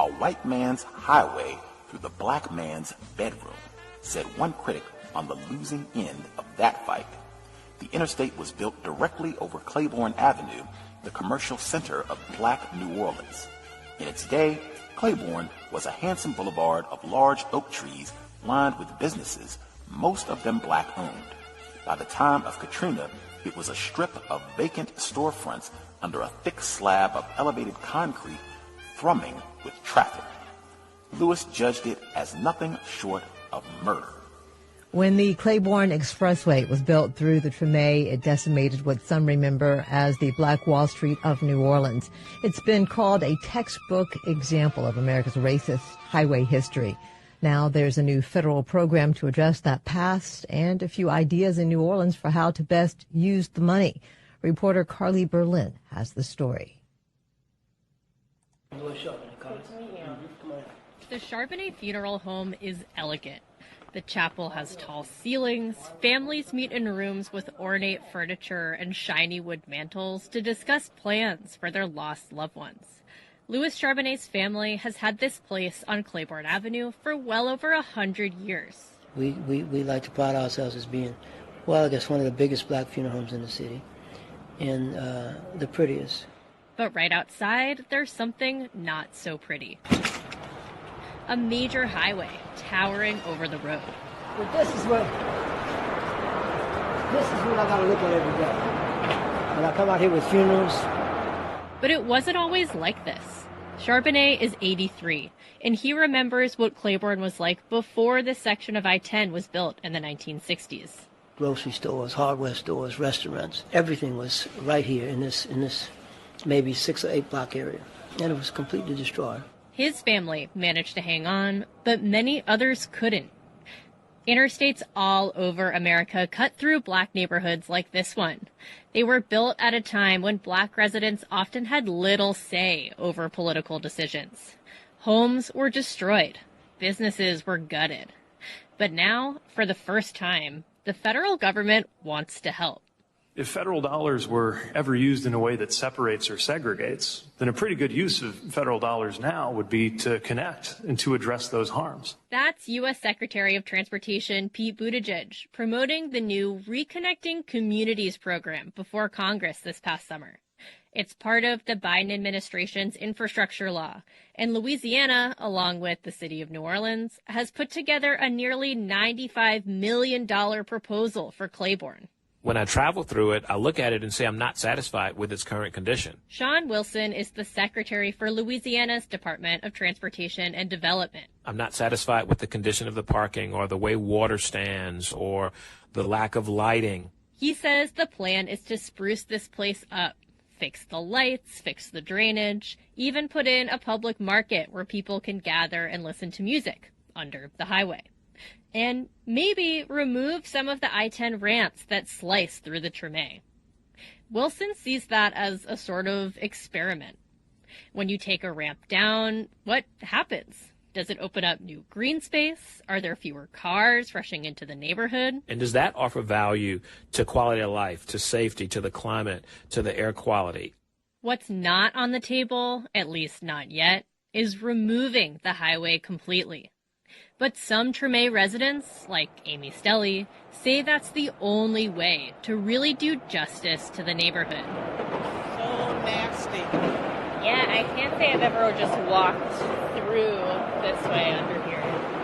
a white man's highway through the black man's bedroom, said one critic on the losing end of that fight. The interstate was built directly over Claiborne Avenue, the commercial center of black New Orleans. In its day, Claiborne was a handsome boulevard of large oak trees lined with businesses, most of them black-owned. By the time of Katrina, it was a strip of vacant storefronts under a thick slab of elevated concrete thrumming with traffic. Lewis judged it as nothing short of murder. When the Claiborne Expressway was built through the Treme, it decimated what some remember as the Black Wall Street of New Orleans. It's been called a textbook example of America's racist highway history. Now there's a new federal program to address that past and a few ideas in New Orleans for how to best use the money. Reporter Carly Berlin has the story. The Charbonnet Funeral Home is elegant. The chapel has tall ceilings. Families meet in rooms with ornate furniture and shiny wood mantels to discuss plans for their lost loved ones. Louis Charbonnet's family has had this place on Claiborne Avenue for well over 100 years. We like to pride ourselves as being, well, I guess one of the biggest black funeral homes in the city and the prettiest. But right outside, there's something not so pretty. A major highway towering over the road. But this is what I gotta look at every day. When I come out here with funerals. But it wasn't always like this. Charbonnet is 83, and he remembers what Claiborne was like before this section of I-10 was built in the 1960s. Grocery stores, hardware stores, restaurants, everything was right here in this maybe 6 or 8 block area, and it was completely destroyed. His family managed to hang on, but many others couldn't. Interstates all over America cut through black neighborhoods like this one. They were built at a time when black residents often had little say over political decisions. Homes were destroyed. Businesses were gutted. But now, for the first time, the federal government wants to help. If federal dollars were ever used in a way that separates or segregates, then a pretty good use of federal dollars now would be to connect and to address those harms. That's U.S. Secretary of Transportation Pete Buttigieg promoting the new Reconnecting Communities program before Congress this past summer. It's part of the Biden administration's infrastructure law, and Louisiana, along with the city of New Orleans, has put together a nearly $95 million proposal for Claiborne. When I travel through it, I look at it and say I'm not satisfied with its current condition. Sean Wilson is the secretary for Louisiana's Department of Transportation and Development. I'm not satisfied with the condition of the parking or the way water stands or the lack of lighting. He says the plan is to spruce this place up, fix the lights, fix the drainage, even put in a public market where people can gather and listen to music under the highway. And maybe remove some of the I-10 ramps that slice through the Treme. Wilson sees that as a sort of experiment. When you take a ramp down, what happens? Does it open up new green space? Are there fewer cars rushing into the neighborhood? And does that offer value to quality of life, to safety, to the climate, to the air quality? What's not on the table, at least not yet, is removing the highway completely. But some Treme residents, like Amy Stelly, say that's the only way to really do justice to the neighborhood. So nasty. Yeah, I can't say I've ever just walked through this way under here.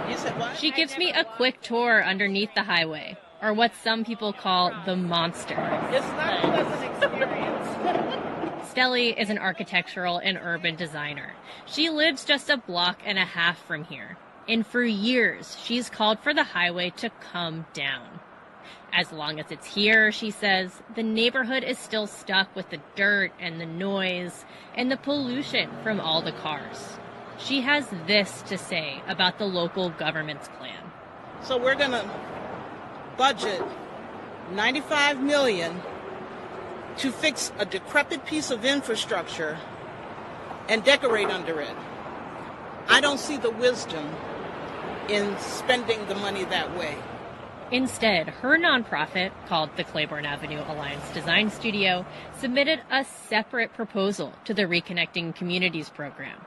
You said what? She gives me a quick tour underneath the highway, or what some people call the monster. It's not a pleasant experience. Stelly is an architectural and urban designer. She lives just a block and a half from here. And for years, she's called for the highway to come down. As long as it's here, she says, the neighborhood is still stuck with the dirt and the noise and the pollution from all the cars. She has this to say about the local government's plan. So we're going to budget $95 million to fix a decrepit piece of infrastructure and decorate under it. I don't see the wisdom in spending the money that way. Instead, her nonprofit, called the Claiborne Avenue Alliance Design Studio, submitted a separate proposal to the Reconnecting Communities program.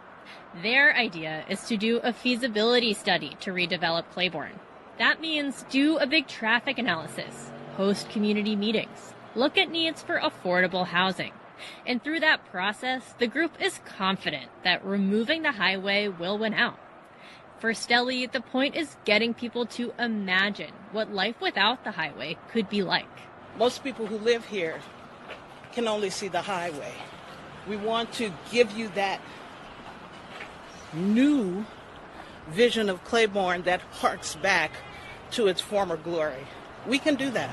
Their idea is to do a feasibility study to redevelop Claiborne. That means do a big traffic analysis, host community meetings, look at needs for affordable housing. And through that process, the group is confident that removing the highway will win out. For Stelly, the point is getting people to imagine what life without the highway could be like. Most people who live here can only see the highway. We want to give you that new vision of Claiborne that harks back to its former glory. We can do that.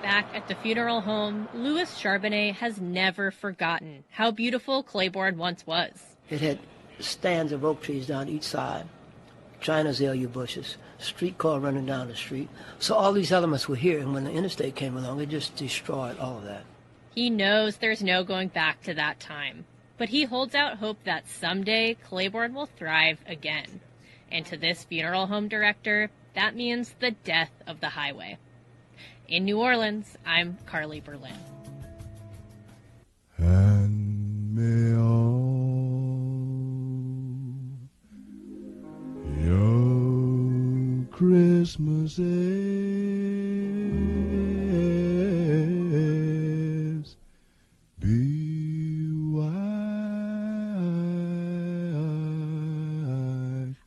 Back at the funeral home, Louis Charbonnet has never forgotten how beautiful Claiborne once was. It had stands of oak trees down each side, giant azalea bushes, streetcar running down the street. So all these elements were here, and when the interstate came along, it just destroyed all of that. He knows there's no going back to that time, but he holds out hope that someday Claiborne will thrive again. And to this funeral home director, that means the death of the highway. In New Orleans, I'm Carly Berlin. And may all your Christmases be white.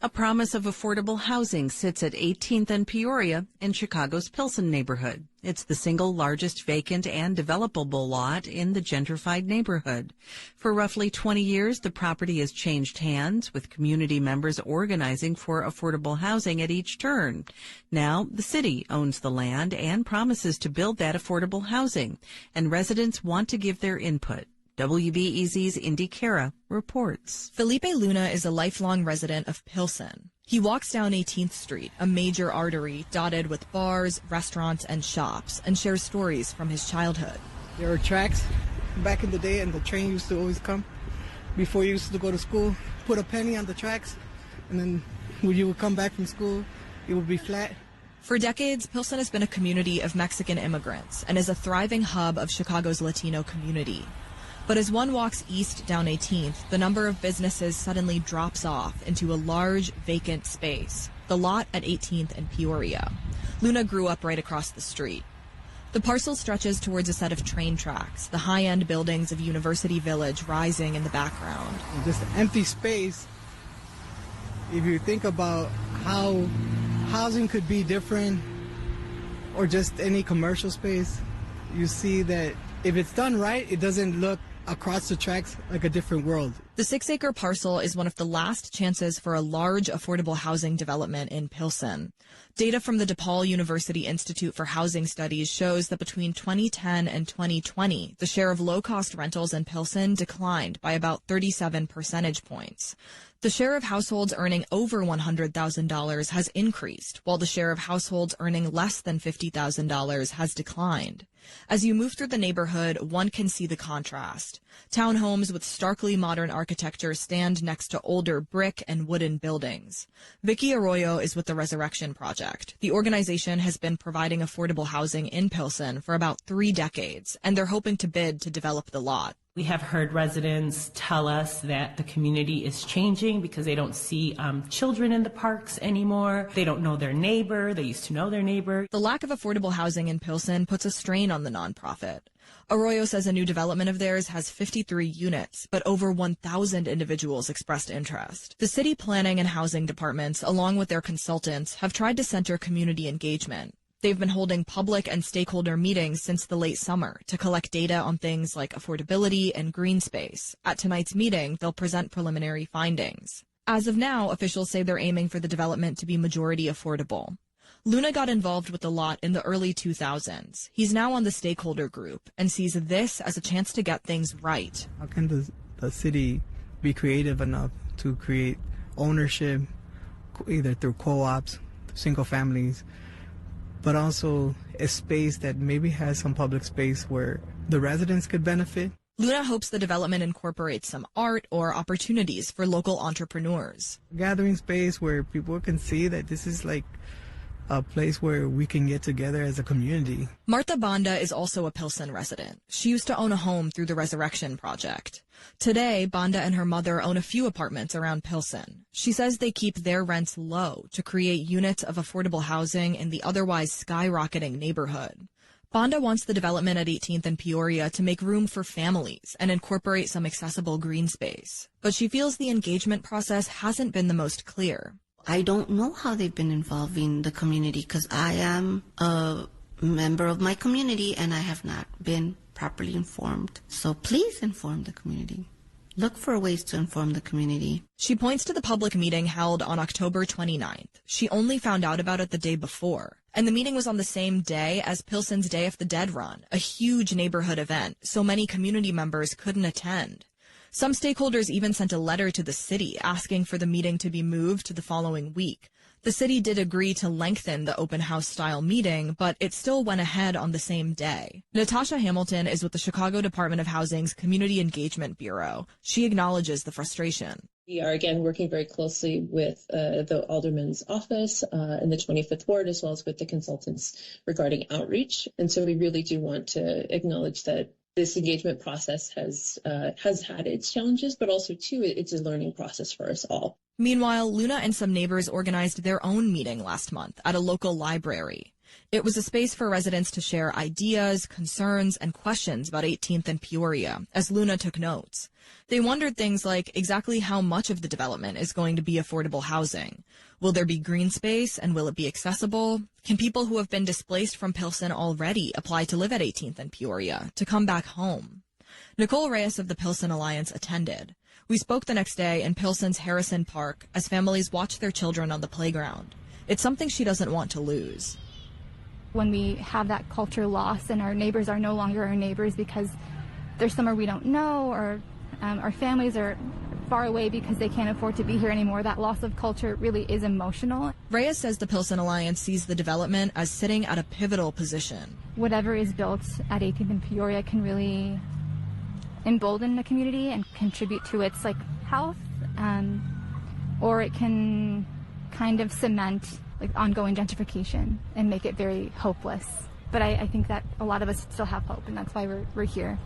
A promise of affordable housing sits at 18th and Peoria in Chicago's Pilsen neighborhood. It's the single largest vacant and developable lot in the gentrified neighborhood. For roughly 20 years, the property has changed hands, with community members organizing for affordable housing at each turn. Now, the city owns the land and promises to build that affordable housing, and residents want to give their input. WBEZ's Indy Cara reports. Felipe Luna is a lifelong resident of Pilsen. He walks down 18th Street, a major artery dotted with bars, restaurants, and shops, and shares stories from his childhood. There were tracks back in the day, and the train used to always come. before you used to go to school, put a penny on the tracks, and then when you would come back from school, it would be flat. For decades, Pilsen has been a community of Mexican immigrants and is a thriving hub of Chicago's Latino community. But as one walks east down 18th, the number of businesses suddenly drops off into a large, vacant space, the lot at 18th and Peoria. Luna grew up right across the street. The parcel stretches towards a set of train tracks, the high-end buildings of University Village rising in the background. This empty space, if you think about how housing could be different, or just any commercial space, you see that if it's done right, it doesn't look across the tracks like a different world. The 6-acre parcel is one of the last chances for a large affordable housing development in Pilsen. Data from the DePaul University Institute for Housing Studies shows that between 2010 and 2020, the share of low-cost rentals in Pilsen declined by about 37 percentage points. The share of households earning over $100,000 has increased, while the share of households earning less than $50,000 has declined. As you move through the neighborhood, one can see the contrast. Townhomes with starkly modern architecture stand next to older brick and wooden buildings. Vicky Arroyo is with the Resurrection Project. The organization has been providing affordable housing in Pilsen for about 3 decades, and they're hoping to bid to develop the lot. We have heard residents tell us that the community is changing because they don't see children in the parks anymore. They don't know their neighbor. They used to know their neighbor. The lack of affordable housing in Pilsen puts a strain on the nonprofit. Arroyo says a new development of theirs has 53 units, but over 1,000 individuals expressed interest. The city planning and housing departments, along with their consultants, have tried to center community engagement. They've been holding public and stakeholder meetings since the late summer to collect data on things like affordability and green space. At tonight's meeting, they'll present preliminary findings. As of now, officials say they're aiming for the development to be majority affordable. Luna got involved with the lot in the early 2000s. He's now on the stakeholder group and sees this as a chance to get things right. How can the city be creative enough to create ownership, either through co-ops, single families, but also a space that maybe has some public space where the residents could benefit? Luna hopes the development incorporates some art or opportunities for local entrepreneurs. Gathering space where people can see that this is like a place where we can get together as a community. Martha Banda is also a Pilsen resident. She used to own a home through the Resurrection Project. Today, Banda and her mother own a few apartments around Pilsen. She says they keep their rents low to create units of affordable housing in the otherwise skyrocketing neighborhood. Banda wants the development at 18th and Peoria to make room for families and incorporate some accessible green space. But she feels the engagement process hasn't been the most clear. I don't know how they've been involving the community because I am a member of my community and I have not been properly informed. So please inform the community. Look for ways to inform the community. She points to the public meeting held on October 29th. She only found out about it the day before. And the meeting was on the same day as Pilsen's Day of the Dead run, a huge neighborhood event, so many community members couldn't attend. Some stakeholders even sent a letter to the city asking for the meeting to be moved to the following week. The city did agree to lengthen the open house style meeting, but it still went ahead on the same day. Natasha Hamilton is with the Chicago Department of Housing's Community Engagement Bureau. She acknowledges the frustration. We are, again, working very closely with the Alderman's office in the 25th Ward, as well as with the consultants regarding outreach. And so we really do want to acknowledge that this engagement process has had its challenges, but also, too, it's a learning process for us all. Meanwhile, Luna and some neighbors organized their own meeting last month at a local library. It was a space for residents to share ideas, concerns, and questions about 18th and Peoria, as Luna took notes. They wondered things like exactly how much of the development is going to be affordable housing. Will there be green space, and will it be accessible? Can people who have been displaced from Pilsen already apply to live at 18th and Peoria, to come back home? Nicole Reyes of the Pilsen Alliance attended. We spoke the next day in Pilsen's Harrison Park as families watch their children on the playground. It's something she doesn't want to lose. When we have that culture loss and our neighbors are no longer our neighbors because they're somewhere we don't know, or our families are far away because they can't afford to be here anymore, that loss of culture really is emotional. Reyes says the Pilsen Alliance sees the development as sitting at a pivotal position. Whatever is built at 18th and Peoria can really embolden the community and contribute to its like health, or it can kind of cement like ongoing gentrification and make it very hopeless. But I think that a lot of us still have hope, and that's why we're here.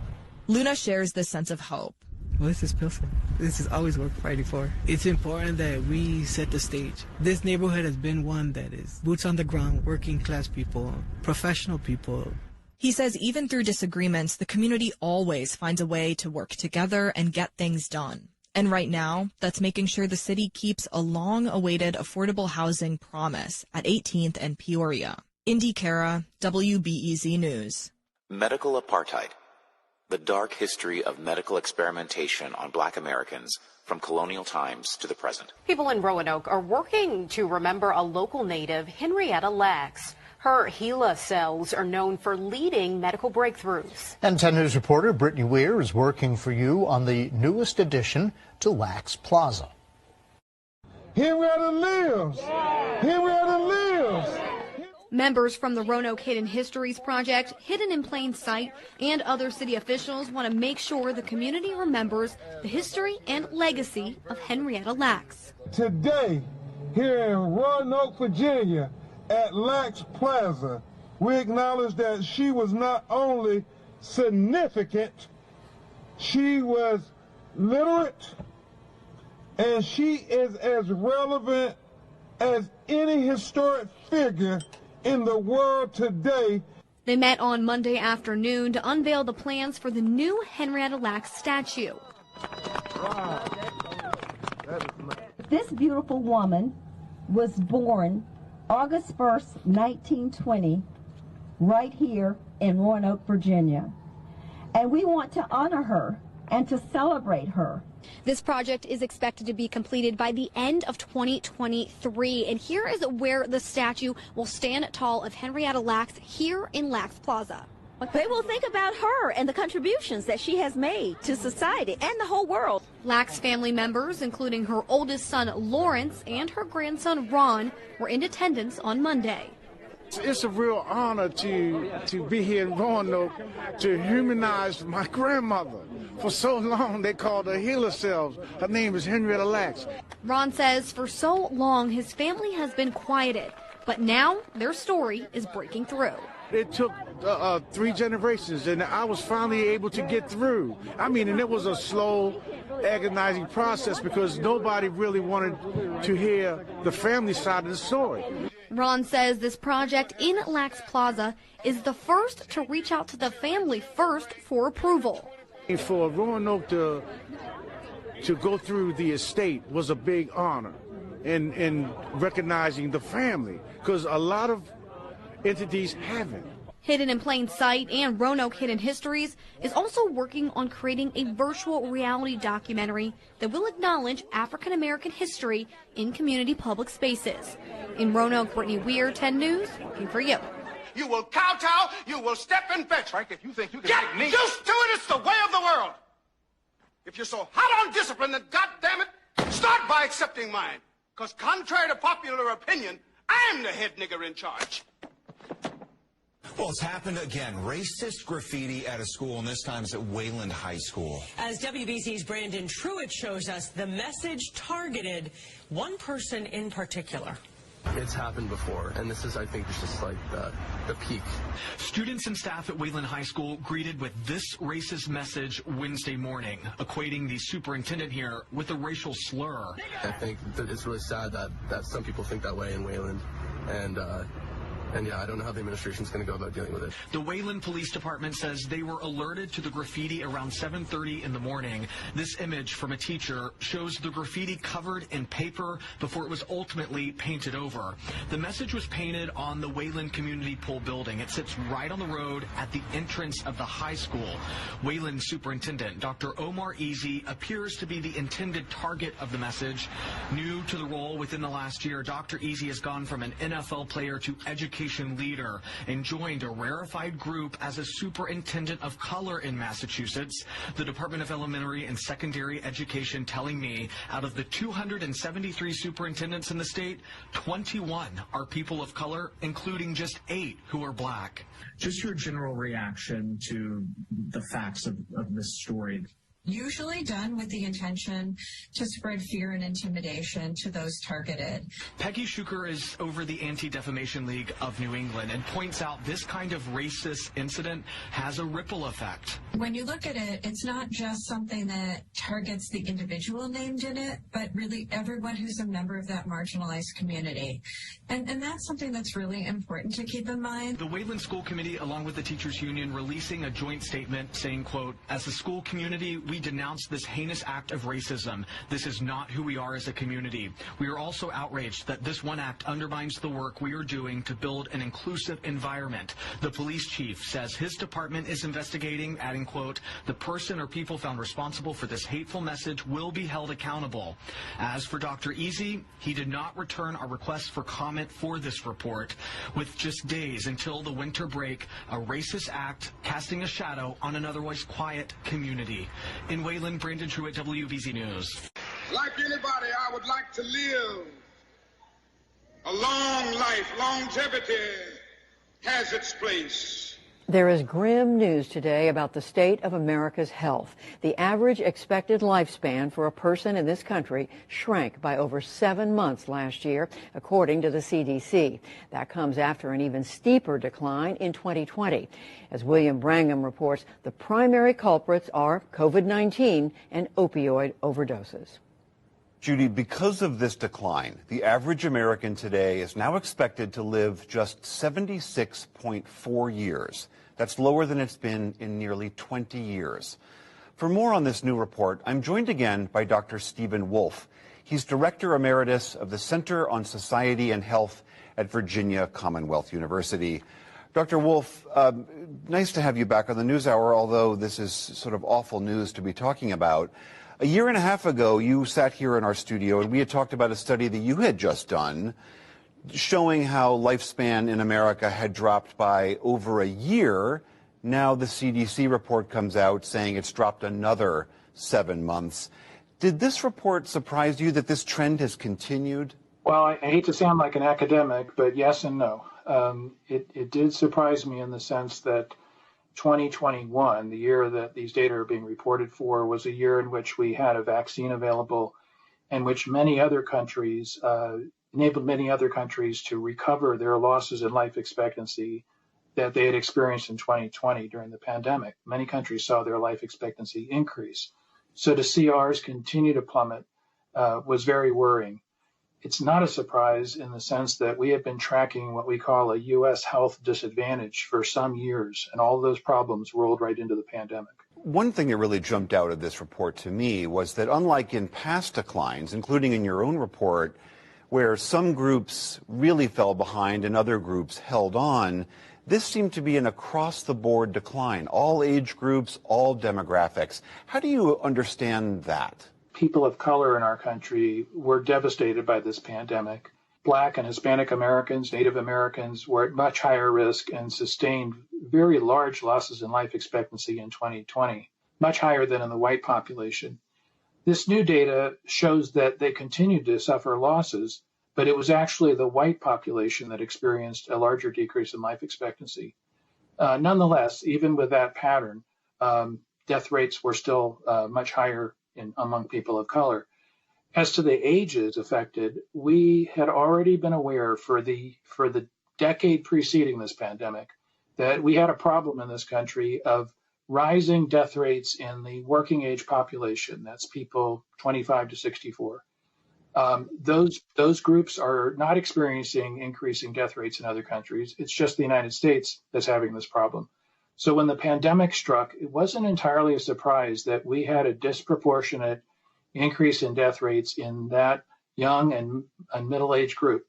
Luna shares this sense of hope. Well, this is Pilsen. This is always worth fighting for. It's important that we set the stage. This neighborhood has been one that is boots on the ground, working class people, professional people. He says even through disagreements, the community always finds a way to work together and get things done. And right now, that's making sure the city keeps a long-awaited affordable housing promise at 18th and Peoria. Indy Cara, WBEZ News. Medical apartheid. The dark history of medical experimentation on Black Americans from colonial times to the present. People in Roanoke are working to remember a local native, Henrietta Lacks. Her HeLa cells are known for leading medical breakthroughs. And 10 News reporter Brittany Weir is working for you on the newest addition to Lacks Plaza. Henrietta lives! Henrietta lives! Members from the Roanoke Hidden Histories Project, Hidden in Plain Sight, and other city officials want to make sure the community remembers the history and legacy of Henrietta Lacks. Today, here in Roanoke, Virginia, at Lacks Plaza, we acknowledge that she was not only significant, she was literate, and she is as relevant as any historic figure in the world today. They met on Monday afternoon to unveil the plans for the new Henrietta Lacks statue. This beautiful woman was born August 1st, 1920, right here in Roanoke, Virginia. And we want to honor her and to celebrate her. This project is expected to be completed by the end of 2023. And here is where the statue will stand tall of Henrietta Lacks here in Lacks Plaza. They will think about her and the contributions that she has made to society and the whole world. Lacks family members, including her oldest son Lawrence and her grandson Ron, were in attendance on Monday. It's a real honor to be here in Roanoke to humanize my grandmother. For so long, they called her HeLa cells. Her name is Henrietta Lacks. Ron says for so long, his family has been quieted, but now their story is breaking through. It took 3 generations, and I was finally able to get through. I mean, and it was a slow, agonizing process because nobody really wanted to hear the family side of the story. Ron says this project in Lacks Plaza is the first to reach out to the family first for approval. For Roanoke to go through the estate was a big honor in recognizing the family, because a lot of entities haven't. Hidden in Plain Sight and Roanoke Hidden Histories is also working on creating a virtual reality documentary that will acknowledge African American history in community public spaces. In Roanoke, Brittany Weir, 10 News, working for you. You will kowtow, you will step and fetch. Frank, if you think you can get me used to it, it's the way of the world. If you're so hot on discipline, then goddammit, start by accepting mine. Because contrary to popular opinion, I'm the head nigger in charge. Well, it's happened again. Racist graffiti at a school, and this time it's at Wayland High School. As WBC's Brandon Truitt shows us, the message targeted one person in particular. It's happened before, and this is, I think, just like the peak. Students and staff at Wayland High School greeted with this racist message Wednesday morning, equating the superintendent here with a racial slur. I think that it's really sad that some people think that way in Wayland, and yeah, I don't know how the administration's going to go about dealing with it. The Wayland Police Department says they were alerted to the graffiti around 7:30 in the morning. This image from a teacher shows the graffiti covered in paper before it was ultimately painted over. The message was painted on the Wayland Community Pool building. It sits right on the road at the entrance of the high school. Wayland Superintendent Dr. Omar Easy appears to be the intended target of the message. New to the role within the last year, Dr. Easy has gone from an NFL player to educator education leader and joined a rarefied group as a superintendent of color in Massachusetts. The Department of Elementary and Secondary Education telling me out of the 273 superintendents in the state, 21 are people of color, including just 8 who are black. Just your general reaction to the facts of this story. Usually done with the intention to spread fear and intimidation to those targeted. Peggy Schuker is over the Anti-Defamation League of New England and points out this kind of racist incident has a ripple effect. When you look at it, it's not just something that targets the individual named in it, but really everyone who's a member of that marginalized community. And that's something that's really important to keep in mind. The Wayland School Committee, along with the Teachers Union, releasing a joint statement saying, quote, "As a school community, we denounce this heinous act of racism. This is not who we are as a community. We are also outraged that this one act undermines the work we are doing to build an inclusive environment." The police chief says his department is investigating, adding, quote, "The person or people found responsible for this hateful message will be held accountable." As for Dr. Easy, he did not return our request for comment for this report. With just days until the winter break, a racist act casting a shadow on an otherwise quiet community. In Wayland, Brandon Truitt, WBZ News. Like anybody, I would like to live a long life. Longevity has its place. There is grim news today about the state of America's health. The average expected lifespan for a person in this country shrank by over 7 months last year, according to the CDC. That comes after an even steeper decline in 2020. As William Brangham reports, the primary culprits are COVID-19 and opioid overdoses. Judy, because of this decline, the average American today is now expected to live just 76.4 years. That's lower than it's been in nearly 20 years. For more on this new report, I'm joined again by Dr. Stephen Wolfe. He's Director Emeritus of the Center on Society and Health at Virginia Commonwealth University. Dr. Wolfe, nice to have you back on the NewsHour, although this is sort of awful news to be talking about. A year and a half ago, you sat here in our studio and we had talked about a study that you had just done showing how lifespan in America had dropped by over a year. Now the CDC report comes out saying it's dropped another 7 months. Did this report surprise you that this trend has continued? Well, I hate to sound like an academic, but yes and no. It did surprise me in the sense that 2021, the year that these data are being reported for, was a year in which we had a vaccine available and which many other countries enabled many other countries to recover their losses in life expectancy that they had experienced in 2020 during the pandemic. Many countries saw their life expectancy increase. So to see ours continue to plummet was very worrying. It's not a surprise in the sense that we have been tracking what we call a U.S. health disadvantage for some years, and all those problems rolled right into the pandemic. One thing that really jumped out of this report to me was that unlike in past declines, including in your own report, where some groups really fell behind and other groups held on, this seemed to be an across-the-board decline, all age groups, all demographics. How do you understand that? People of color in our country were devastated by this pandemic. Black and Hispanic Americans, Native Americans were at much higher risk and sustained very large losses in life expectancy in 2020, much higher than in the white population. This new data shows that they continued to suffer losses, but it was actually the white population that experienced a larger decrease in life expectancy. Nonetheless, even with that pattern, death rates were still much higher among people of color. As to the ages affected, we had already been aware for the decade preceding this pandemic that we had a problem in this country of rising death rates in the working age population. That's people 25 to 64. Those groups are not experiencing increasing death rates in other countries. It's just the United States that's having this problem. So when the pandemic struck, it wasn't entirely a surprise that we had a disproportionate increase in death rates in that young and middle-aged group.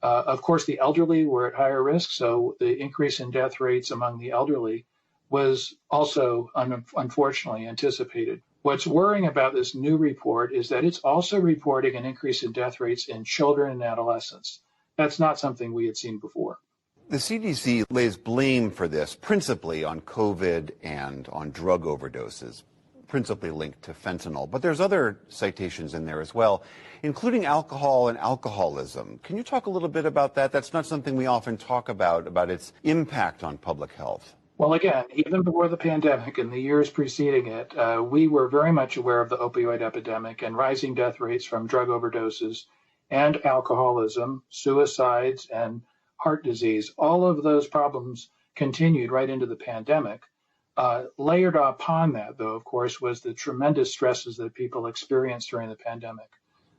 Of course, the elderly were at higher risk, so the increase in death rates among the elderly was also unfortunately anticipated. What's worrying about this new report is that it's also reporting an increase in death rates in children and adolescents. That's not something we had seen before. The CDC lays blame for this principally on COVID and on drug overdoses, principally linked to fentanyl. But there's other citations in there as well, including alcohol and alcoholism. Can you talk a little bit about that? That's not something we often talk about its impact on public health. Well, again, even before the pandemic and the years preceding it, we were very much aware of the opioid epidemic and rising death rates from drug overdoses and alcoholism, suicides, and heart disease. All of those problems continued right into the pandemic. Layered upon that, though, of course, was the tremendous stresses that people experienced during the pandemic.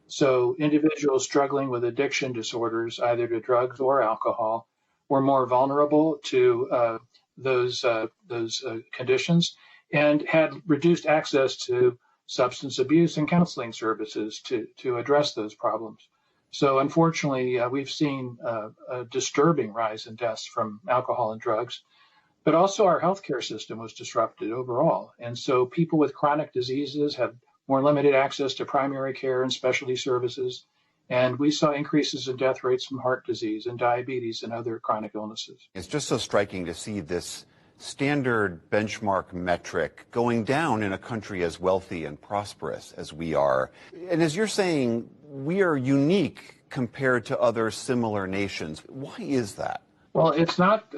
So individuals struggling with addiction disorders, either to drugs or alcohol, were more vulnerable to those conditions and had reduced access to substance abuse and counseling services to address those problems. So unfortunately, we've seen a disturbing rise in deaths from alcohol and drugs, but also our healthcare system was disrupted overall. And so people with chronic diseases have more limited access to primary care and specialty services. And we saw increases in death rates from heart disease and diabetes and other chronic illnesses. It's just so striking to see this standard benchmark metric going down in a country as wealthy and prosperous as we are. And as you're saying, we are unique compared to other similar nations. Why is that? Well, it's not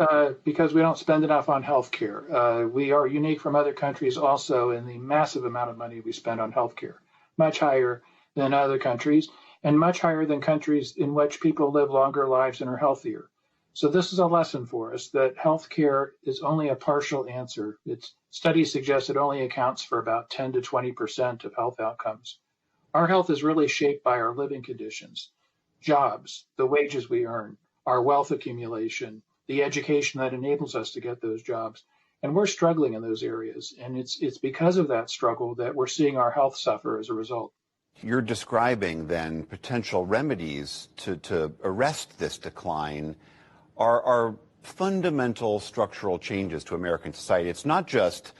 because we don't spend enough on health care. We are unique from other countries also in the massive amount of money we spend on health care, much higher than other countries and much higher than countries in which people live longer lives and are healthier. So this is a lesson for us that health care is only a partial answer. Studies suggest it only accounts for about 10 to 20% of health outcomes. Our health is really shaped by our living conditions, jobs, the wages we earn, our wealth accumulation, the education that enables us to get those jobs. And we're struggling in those areas. And it's because of that struggle that we're seeing our health suffer as a result. You're describing then potential remedies to arrest this decline are fundamental structural changes to American society. It's not just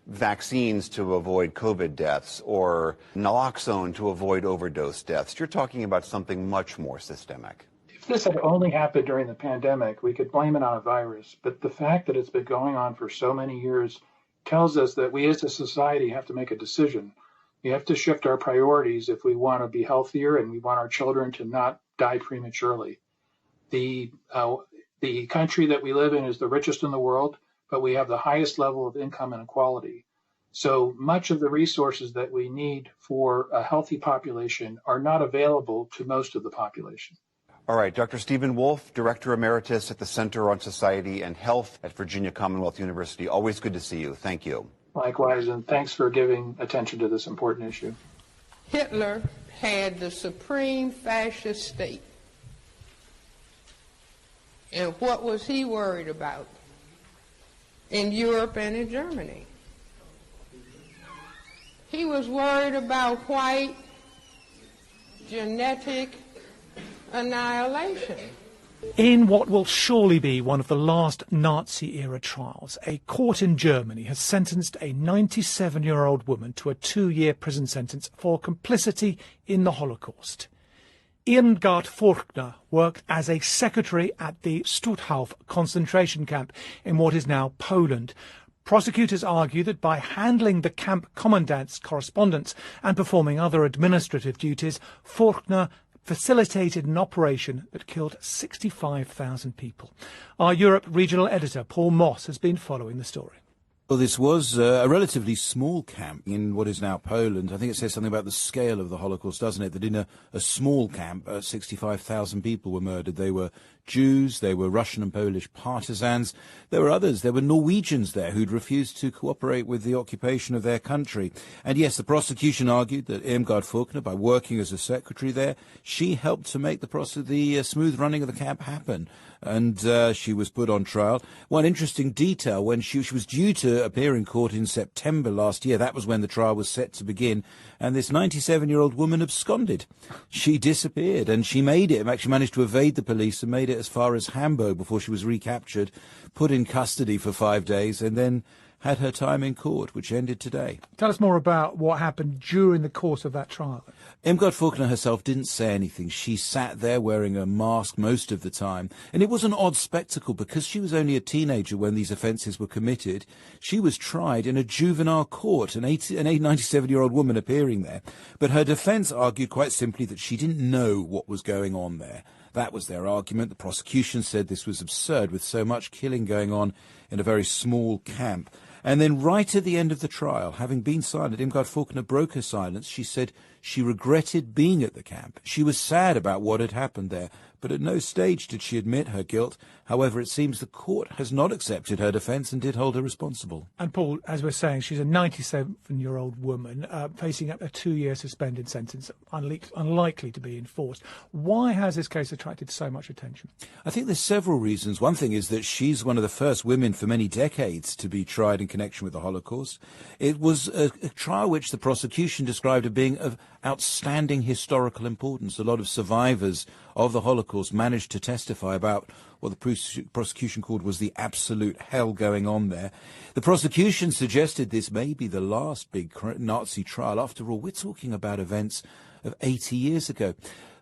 vaccines to avoid COVID deaths or naloxone to avoid overdose deaths. You're talking about something much more systemic. If this had only happened during the pandemic, we could blame it on a virus. But the fact that it's been going on for so many years tells us that we as a society have to make a decision. We have to shift our priorities if we want to be healthier and we want our children to not die prematurely. The country that we live in is the richest in the world, but we have the highest level of income inequality. So much of the resources that we need for a healthy population are not available to most of the population. All right, Dr. Stephen Wolf, Director Emeritus at the Center on Society and Health at Virginia Commonwealth University. Always good to see you. Thank you. Likewise, and thanks for giving attention to this important issue. Hitler had the supreme fascist state. And what was he worried about in Europe and in Germany? He was worried about white genetic annihilation. In what will surely be one of the last Nazi-era trials, a court in Germany has sentenced a 97-year-old woman to a 2-year prison sentence for complicity in the Holocaust. Irmgard Furchner worked as a secretary at the Stutthof concentration camp in what is now Poland. Prosecutors argue that by handling the camp commandant's correspondence and performing other administrative duties, Furchner facilitated an operation that killed 65,000 people. Our Europe regional editor, Paul Moss, has been following the story. Well, this was a relatively small camp in what is now Poland. I think it says something about the scale of the Holocaust, doesn't it? That in a small camp, 65,000 people were murdered. They were Jews, they were Russian and Polish partisans. There were others. There were Norwegians there who'd refused to cooperate with the occupation of their country. And yes, the prosecution argued that Irmgard Furchner, by working as a secretary there, she helped to make the smooth running of the camp happen. And she was put on trial. One interesting detail, when she was due to appear in court in September last year, that was when the trial was set to begin, and this 97-year-old woman absconded. She disappeared, and she actually managed to evade the police and made it as far as Hamburg before she was recaptured, put in custody for 5 days, and then had her time in court, which ended today. Tell us more about what happened during the course of that trial. Irmgard Furchner herself didn't say anything. She sat there wearing a mask most of the time. And it was an odd spectacle because she was only a teenager when these offences were committed. She was tried in a juvenile court, an 97-year-old woman appearing there. But her defence argued quite simply that she didn't know what was going on there. That was their argument. The prosecution said this was absurd with so much killing going on in a very small camp. And then right at the end of the trial, having been silent, Irmgard Furchner broke her silence. She said she regretted being at the camp. She was sad about what had happened there, but at no stage did she admit her guilt. However, it seems the court has not accepted her defence and did hold her responsible. And Paul, as we're saying, she's a 97-year-old woman facing up a 2-year suspended sentence, unlikely to be enforced. Why has this case attracted so much attention? I think there's several reasons. One thing is that she's one of the first women for many decades to be tried in connection with the Holocaust. It was a trial which the prosecution described as being of outstanding historical importance. A lot of survivors of the Holocaust managed to testify about what the prosecution called was the absolute hell going on there. The prosecution suggested this may be the last big Nazi trial. After all, we're talking about events of 80 years ago.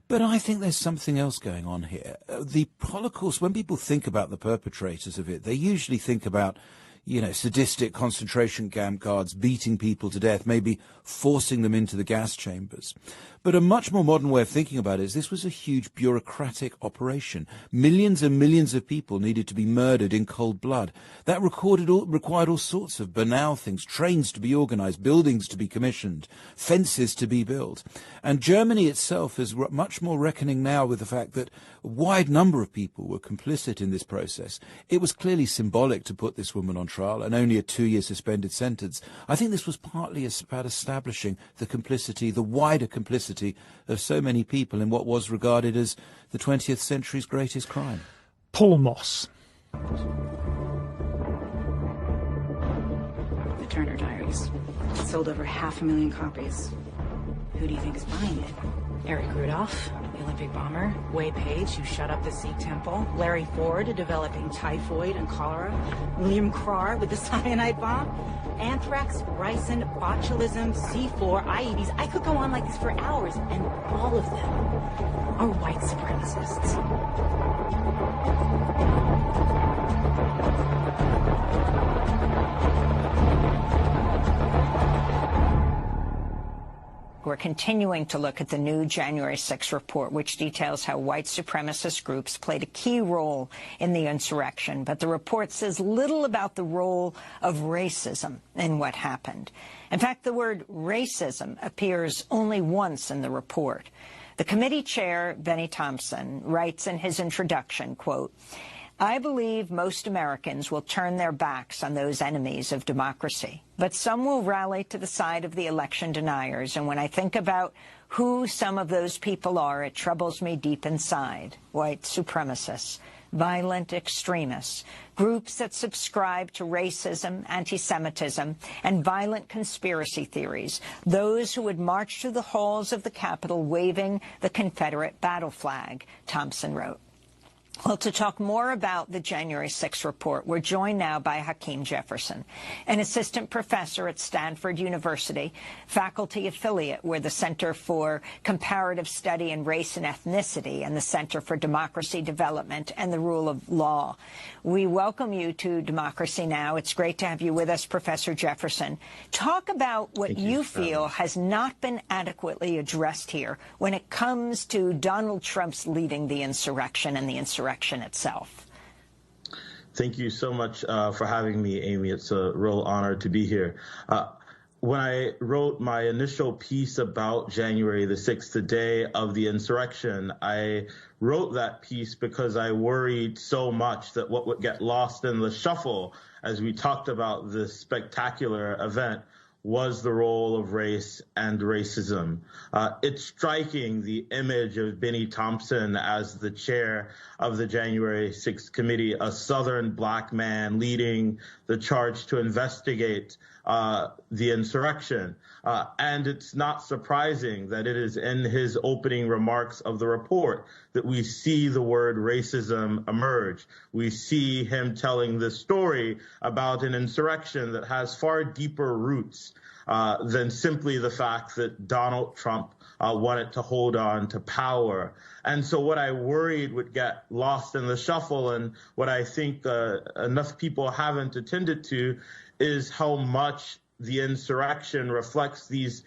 But I think there's something else going on here. The Holocaust, when people think about the perpetrators of it, they usually think about, sadistic concentration camp guards beating people to death, maybe forcing them into the gas chambers. But a much more modern way of thinking about it is this was a huge bureaucratic operation. Millions and millions of people needed to be murdered in cold blood. That required all sorts of banal things, trains to be organised, buildings to be commissioned, fences to be built. And Germany itself is much more reckoning now with the fact that a wide number of people were complicit in this process. It was clearly symbolic to put this woman on trial and only a 2-year suspended sentence. I think this was partly about establishing the complicity, the wider complicity of so many people in what was regarded as the 20th century's greatest crime. Paul Moss. The Turner Diaries. It sold over 500,000 copies. Who do you think is buying it? Eric Rudolph, the Olympic bomber, Wei Page, who shut up the Sikh temple, Larry Ford, developing typhoid and cholera, William Carr with the cyanide bomb, anthrax, ricin, botulism, C4, IEDs. I could go on like this for hours, and all of them are white supremacists. We're continuing to look at the new January 6th report, which details how white supremacist groups played a key role in the insurrection. But the report says little about the role of racism in what happened. In fact, the word racism appears only once in the report. The committee chair, Benny Thompson, writes in his introduction, quote, I believe most Americans will turn their backs on those enemies of democracy, but some will rally to the side of the election deniers. And when I think about who some of those people are, it troubles me deep inside. White supremacists, violent extremists, groups that subscribe to racism, anti-Semitism, and violent conspiracy theories, those who would march through the halls of the Capitol waving the Confederate battle flag, Thompson wrote. Well, to talk more about the January 6th report, we're joined now by Hakeem Jefferson, an assistant professor at Stanford University, faculty affiliate with the Center for Comparative Study in Race and Ethnicity and the Center for Democracy Development and the Rule of Law. We welcome you to Democracy Now! It's great to have you with us, Professor Jefferson. Talk about what you feel has not been adequately addressed here when it comes to Donald Trump's leading the insurrection and the insurrection itself. Thank you so much for having me, Amy. It's a real honor to be here. When I wrote my initial piece about January the 6th, the day of the insurrection, I wrote that piece because I worried so much that what would get lost in the shuffle as we talked about this spectacular event was the role of race and racism. It's striking, the image of Benny Thompson as the chair of the January 6th committee, a Southern black man leading the charge to investigate the insurrection. And it's not surprising that it is in his opening remarks of the report that we see the word racism emerge. We see him telling this story about an insurrection that has far deeper roots than simply the fact that Donald Trump wanted to hold on to power. And so what I worried would get lost in the shuffle, and what I think enough people haven't attended to, is how much the insurrection reflects these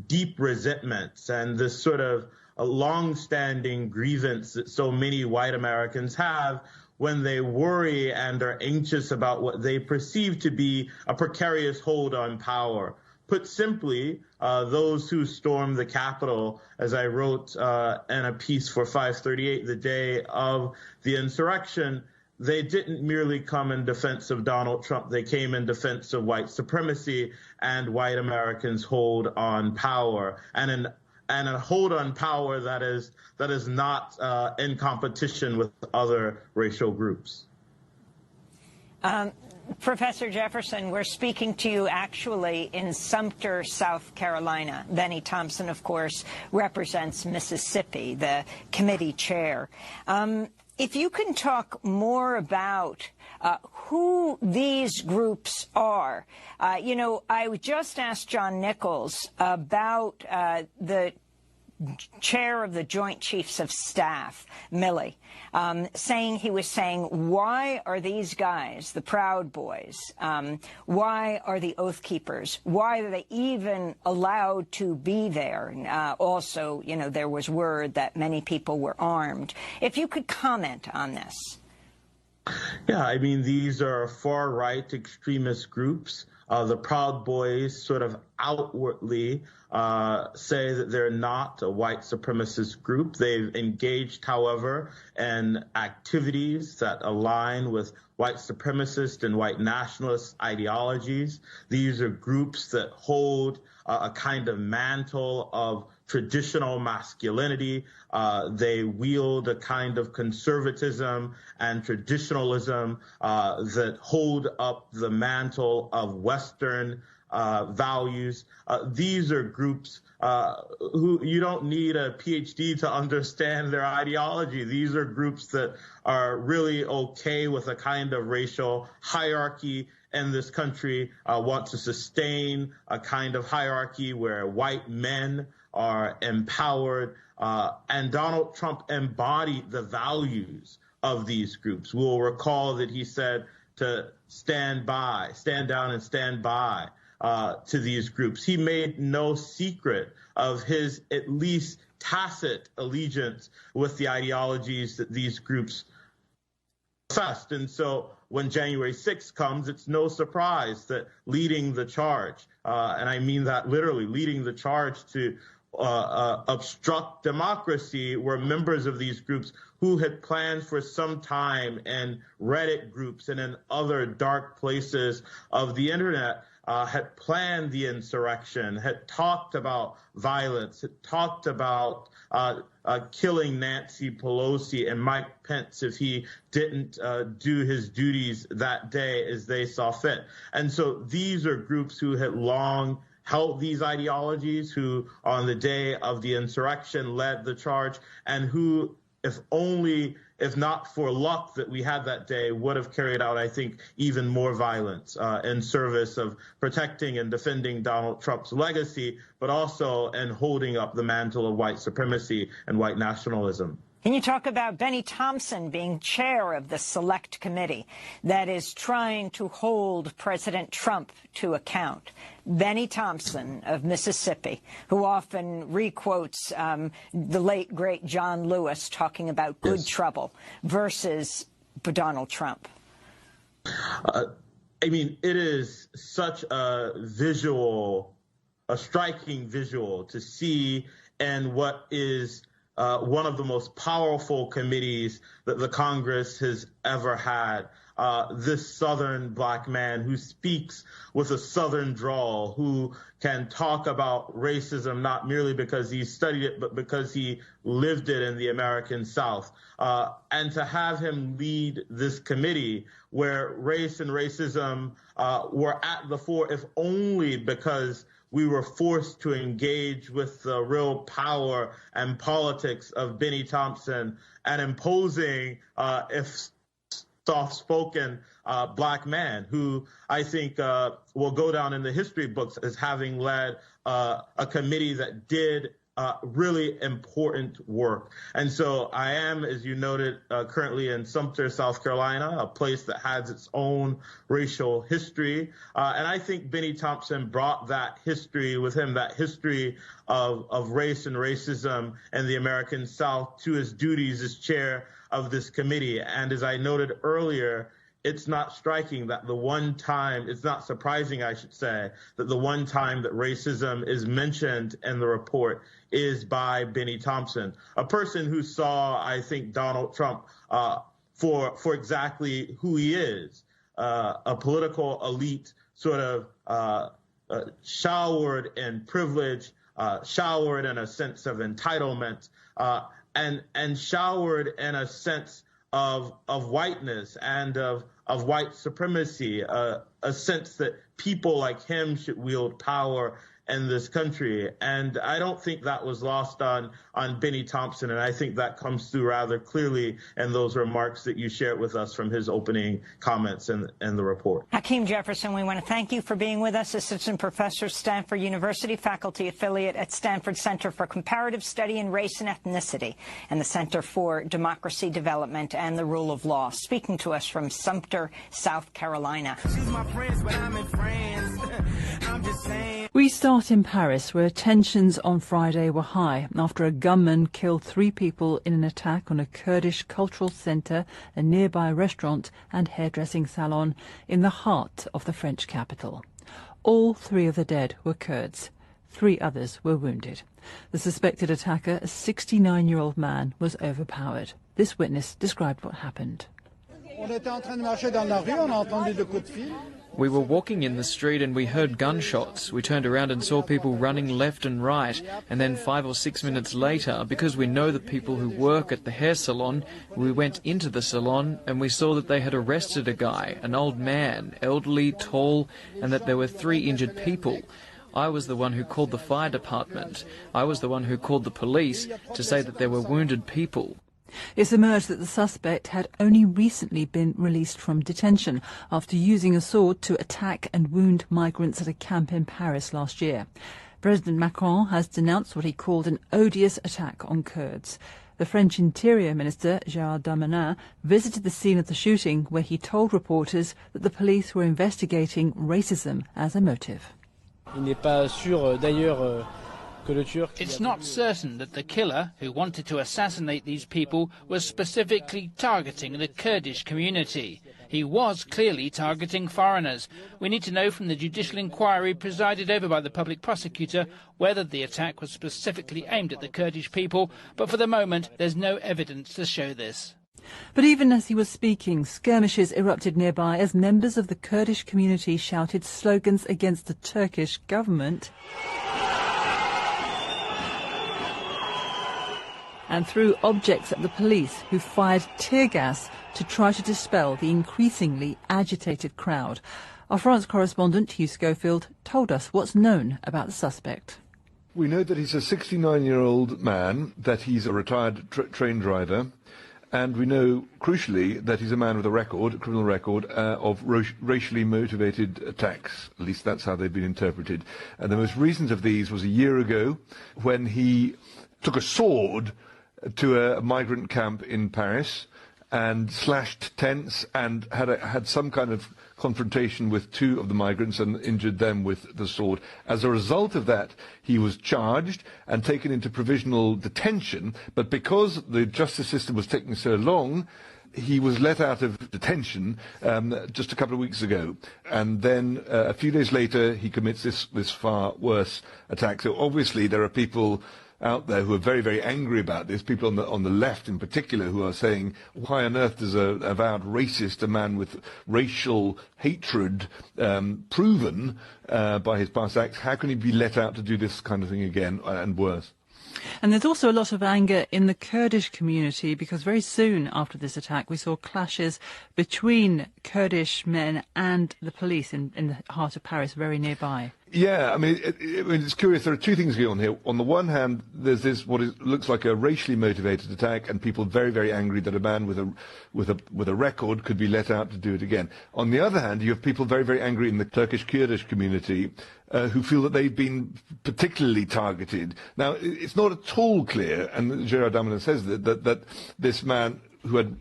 deep resentments and this sort of a long-standing grievance that so many white Americans have when they worry and are anxious about what they perceive to be a precarious hold on power. Put simply, those who stormed the Capitol, as I wrote in a piece for 538 the day of the insurrection, they didn't merely come in defense of Donald Trump. They came in defense of white supremacy and white Americans' hold on power, and a hold on power that is not in competition with other racial groups. Professor Jefferson, we're speaking to you actually in Sumter, South Carolina. Benny Thompson, of course, represents Mississippi, the committee chair. If you can talk more about who these groups are. You know, I just asked John Nichols about the chair of the Joint Chiefs of Staff, Milley, he was saying, why are these guys, the Proud Boys, why are the Oath Keepers, why are they even allowed to be there? And, also, you know, there was word that many people were armed. If you could comment on this. Yeah, I mean, these are far-right extremist groups. The Proud Boys sort of outwardly say that they're not a white supremacist group. They've engaged, however, in activities that align with white supremacist and white nationalist ideologies. These are groups that hold a kind of mantle of traditional masculinity. They wield a kind of conservatism and traditionalism that hold up the mantle of Western values. These are groups who you don't need a PhD to understand their ideology. These are groups that are really okay with a kind of racial hierarchy in this country, want to sustain a kind of hierarchy where white men are empowered, and Donald Trump embodied the values of these groups. We'll recall that he said to stand down and stand by to these groups. He made no secret of his at least tacit allegiance with the ideologies that these groups professed. And so when January 6th comes, it's no surprise that leading the charge, and I mean that literally, leading the charge to obstruct democracy were members of these groups who had planned for some time in Reddit groups and in other dark places of the internet, had planned the insurrection, had talked about violence, had talked about killing Nancy Pelosi and Mike Pence if he didn't do his duties that day as they saw fit. And so these are groups who had long held these ideologies, who on the day of the insurrection led the charge, and who, if not for luck that we had that day, would have carried out, I think, even more violence in service of protecting and defending Donald Trump's legacy, but also in holding up the mantle of white supremacy and white nationalism. Can you talk about Benny Thompson being chair of the select committee that is trying to hold President Trump to account? Benny Thompson of Mississippi, who often requotes the late, great John Lewis talking about good trouble versus Donald Trump. I mean, it is such a striking visual to see, and what is one of the most powerful committees that the Congress has ever had. This Southern black man who speaks with a Southern drawl, who can talk about racism not merely because he studied it, but because he lived it in the American South. And to have him lead this committee where race and racism were at the fore, if only because we were forced to engage with the real power and politics of Benny Thompson and imposing, if soft-spoken, black man who I think will go down in the history books as having led a committee that did really important work. And so I am, as you noted, currently in Sumter, South Carolina, a place that has its own racial history. And I think Benny Thompson brought that history with him, that history of race and racism in the American South, to his duties as chair of this committee. And as I noted earlier, it's not striking that it's not surprising, I should say, that the one time that racism is mentioned in the report is by Benny Thompson, a person who saw, I think, Donald Trump for exactly who he is, a political elite sort of showered in privilege, showered in a sense of entitlement, and showered in a sense of whiteness and of white supremacy, a sense that people like him should wield power in this country. And I don't think that was lost on Benny Thompson, and I think that comes through rather clearly in those remarks that you shared with us from his opening comments in the report. Hakeem Jefferson, we want to thank you for being with us, Assistant Professor, Stanford University, Faculty Affiliate at Stanford Center for Comparative Study in Race and Ethnicity, and the Center for Democracy Development and the Rule of Law, speaking to us from Sumter, South Carolina. She's my friends, but I'm in France. I'm just saying. We start in Paris, where tensions on Friday were high after a gunman killed 3 people in an attack on a Kurdish cultural centre, a nearby restaurant and hairdressing salon in the heart of the French capital. All 3 of the dead were Kurds. 3 others were wounded. The suspected attacker, a 69-year-old man, was overpowered. This witness described what happened. We were walking in the street and we heard gunshots. We turned around and saw people running left and right. And then 5 or 6 minutes later, because we know the people who work at the hair salon, we went into the salon and we saw that they had arrested a guy, an old man, elderly, tall, and that there were 3 injured people. I was the one who called the fire department. I was the one who called the police to say that there were wounded people. It's emerged that the suspect had only recently been released from detention after using a sword to attack and wound migrants at a camp in Paris last year. President Macron has denounced what he called an odious attack on Kurds. The French Interior Minister, Gérald Darmanin, visited the scene of the shooting, where he told reporters that the police were investigating racism as a motive. It's not certain that the killer, who wanted to assassinate these people, was specifically targeting the Kurdish community. He was clearly targeting foreigners. We need to know from the judicial inquiry presided over by the public prosecutor whether the attack was specifically aimed at the Kurdish people, but for the moment there's no evidence to show this. But even as he was speaking, skirmishes erupted nearby as members of the Kurdish community shouted slogans against the Turkish government and threw objects at the police, who fired tear gas to try to dispel the increasingly agitated crowd. Our France correspondent, Hugh Schofield, told us what's known about the suspect. We know that he's a 69-year-old man, that he's a retired train driver, and we know, crucially, that he's a man with a criminal record, of racially motivated attacks. At least that's how they've been interpreted. And the most recent of these was a year ago, when he took a sword to a migrant camp in Paris and slashed tents and had some kind of confrontation with 2 of the migrants and injured them with the sword. As a result of that, he was charged and taken into provisional detention, but because the justice system was taking so long, he was let out of detention just a couple of weeks ago. And then a few days later, he commits this far worse attack. So obviously there are people out there who are very, very angry about this, people on the left in particular, who are saying, why on earth does a avowed racist, a man with racial hatred proven by his past acts, how can he be let out to do this kind of thing again and worse? And there's also a lot of anger in the Kurdish community, because very soon after this attack we saw clashes between Kurdish men and the police in the heart of Paris, very nearby. Yeah, I mean, it's curious. There are two things going on here. On the one hand, there's this looks like a racially motivated attack, and people very, very angry that a man with a record could be let out to do it again. On the other hand, you have people very, very angry in the Turkish Kurdish community who feel that they've been particularly targeted. Now, it's not at all clear, and Gerard Darmanin says that this man who had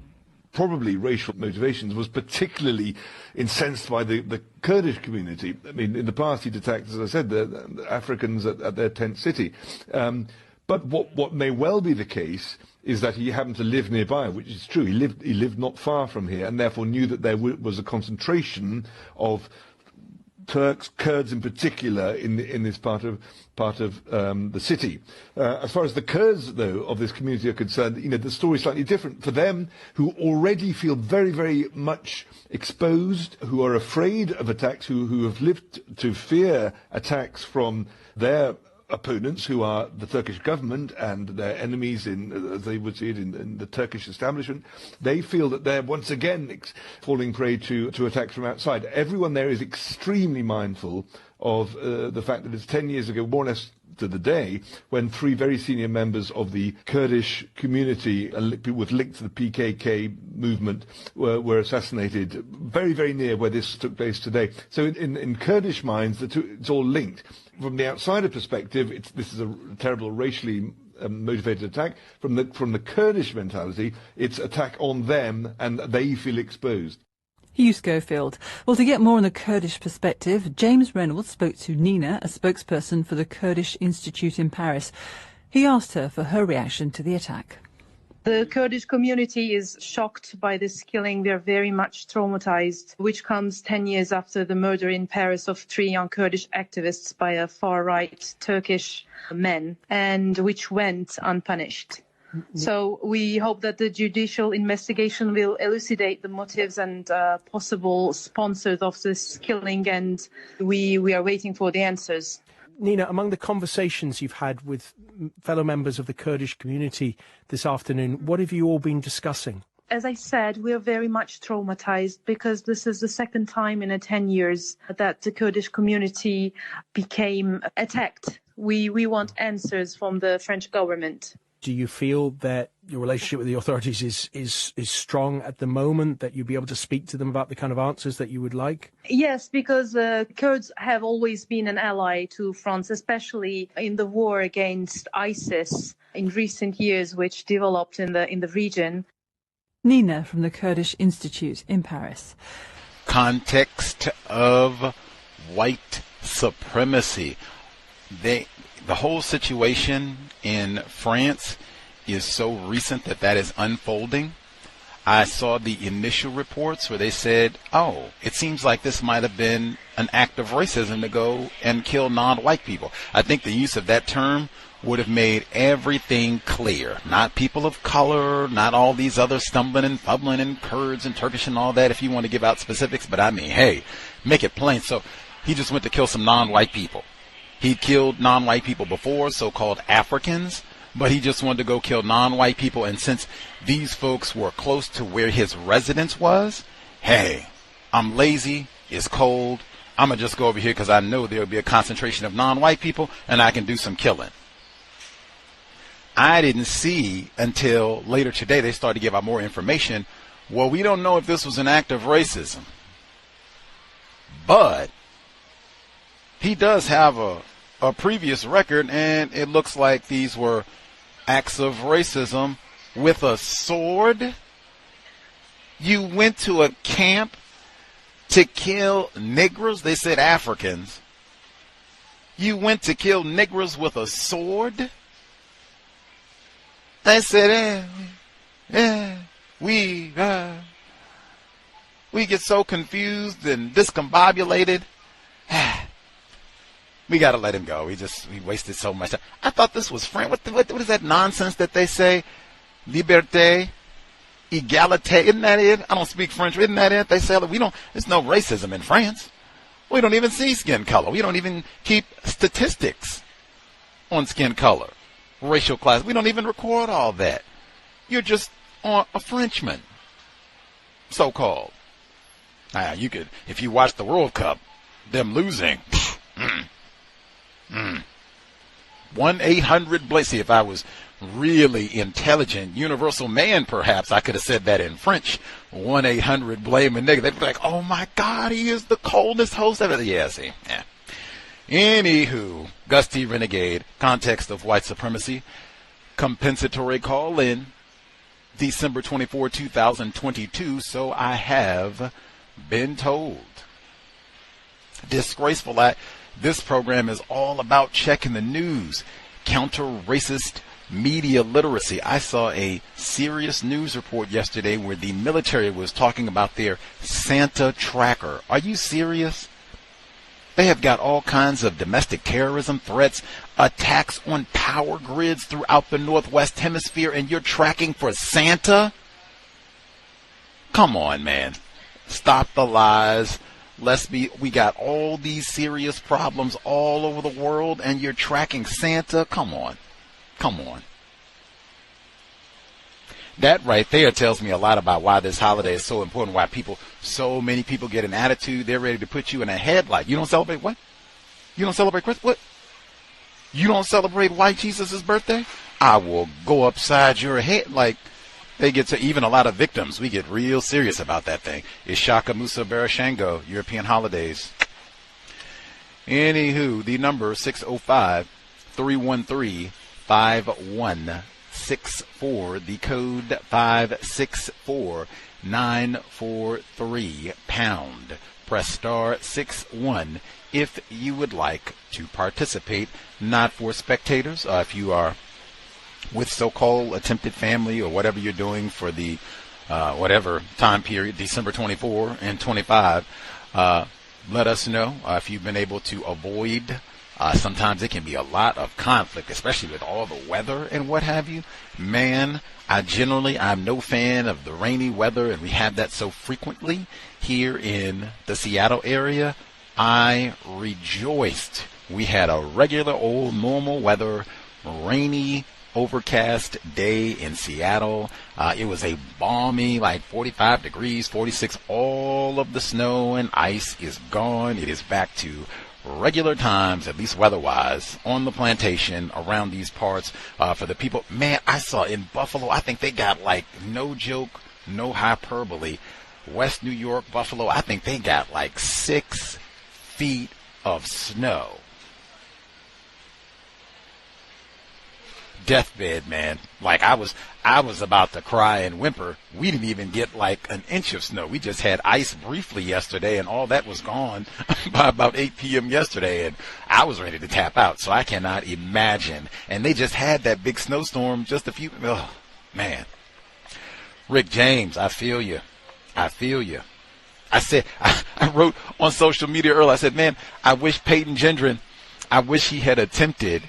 probably racial motivations was particularly incensed by the Kurdish community. I mean, in the past he'd attacked, as I said, the Africans at their tent city. But what may well be the case is that he happened to live nearby, which is true. He lived not far from here, and therefore knew that there was a concentration of Turks, Kurds in particular, in this part of the city. As far as the Kurds, though, of this community are concerned, the story is slightly different. For them, who already feel very, very much exposed, who are afraid of attacks, who have lived to fear attacks from their opponents, who are the Turkish government and their enemies, as they would see it, in the Turkish establishment, they feel that they're once again falling prey to attacks from outside. Everyone there is extremely mindful of the fact that it's 10 years ago, more or less to the day, when three very senior members of the Kurdish community with links to the PKK movement were assassinated very, very near where this took place today. So in Kurdish minds, it's all linked. From the outsider perspective, this is a terrible racially motivated attack. From the Kurdish mentality, it's attack on them, and they feel exposed. Hugh Schofield. Well, to get more on the Kurdish perspective, James Reynolds spoke to Nina, a spokesperson for the Kurdish Institute in Paris. He asked her for her reaction to the attack. The Kurdish community is shocked by this killing. They're very much traumatized, which comes 10 years after the murder in Paris of 3 young Kurdish activists by a far-right Turkish men, and which went unpunished. So we hope that the judicial investigation will elucidate the motives and possible sponsors of this killing, and we are waiting for the answers. Nina, among the conversations you've had with fellow members of the Kurdish community this afternoon, what have you all been discussing? As I said, we are very much traumatized because this is the second time in 10 years that the Kurdish community became attacked. We want answers from the French government. Do you feel that your relationship with the authorities is strong at the moment, that you'll be able to speak to them about the kind of answers that you would like? Yes, because Kurds have always been an ally to France, especially in the war against ISIS in recent years, which developed in the region. Nina from the Kurdish Institute in Paris. Context of White Supremacy. The whole situation in France is so recent that is unfolding. I saw the initial reports where they said, it seems like this might have been an act of racism to go and kill non-white people. I think the use of that term would have made everything clear. Not people of color, not all these other stumbling and fumbling and Kurds and Turkish and all that, if you want to give out specifics. But I mean, hey, make it plain. So he just went to kill some non-white people. He'd killed non-white people before, so-called Africans, but he just wanted to go kill non-white people. And since these folks were close to where his residence was, hey, I'm lazy, it's cold, I'm going to just go over here because I know there'll be a concentration of non-white people and I can do some killing. I didn't see until later today they started to give out more information. Well, we don't know if this was an act of racism, but he does have a previous record, and it looks like these were acts of racism with a sword. You went to a camp to kill Negroes. They said Africans. You went to kill Negroes with a sword. They said, we get so confused and discombobulated. We got to let him go. He wasted so much time. I thought this was French. What is that nonsense that they say? Liberté, égalité. Isn't that it? I don't speak French. Isn't that it? They say there's no racism in France. We don't even see skin color. We don't even keep statistics on skin color, racial class. We don't even record all that. You're just a Frenchman, so-called. You could, if you watch the World Cup, them losing. 1-800 see, if I was really intelligent, universal man, perhaps I could have said that in French. 1-800 blame a nigga. They'd be like, oh my God, he is the coldest host ever. Yeah, see. Yeah. Anywho, Gus T. Renegade, Context of White Supremacy, Compensatory Call-In, December 24, 2022, so I have been told. Disgraceful. This program is all about checking the news, counter-racist media literacy. I saw a serious news report yesterday where the military was talking about their Santa tracker. Are you serious? They have got all kinds of domestic terrorism threats, attacks on power grids throughout the Northwest Hemisphere, and you're tracking for Santa? Come on, man. Stop the lies. We got all these serious problems all over the world, and you're tracking Santa? Come on. Come on. That right there tells me a lot about why this holiday is so important, why so many people get an attitude. They're ready to put you in a headlight. You don't celebrate what? You don't celebrate Christmas? What? You don't celebrate white Jesus' birthday? I will go upside your head. Like, they get to, even a lot of victims, we get real serious about that thing. Ishaka Musa Barashango, European holidays. Anywho, the number 605-313-5164, the code 564943 pound. Press star 61 if you would like to participate. Not for spectators. If you are with so-called attempted family or whatever you're doing for the whatever time period, December 24 and 25, let us know if you've been able to avoid. Sometimes it can be a lot of conflict, especially with all the weather and what have you. Man, I'm no fan of the rainy weather, and we have that so frequently here in the Seattle area. I rejoiced. We had a regular old normal weather, rainy, overcast day in Seattle. It was a balmy, like 45 degrees, 46. All of the snow and ice is gone. It is back to regular times, at least weather-wise, on the plantation around these parts. For the people, man, I saw in Buffalo, I think they got, like, no joke, no hyperbole, West New York, Buffalo, I think they got like 6 feet of snow. Deathbed, man. Like, I was about to cry and whimper. We didn't even get like an inch of snow. We just had ice briefly yesterday, and all that was gone by about 8 p.m. yesterday, and I was ready to tap out. So I cannot imagine. And they just had that big snowstorm just a few. Oh, man. Rick James, I feel you. I feel you. I said, I wrote on social media earlier, I said, man, I wish Peyton Gendron, I wish he had attempted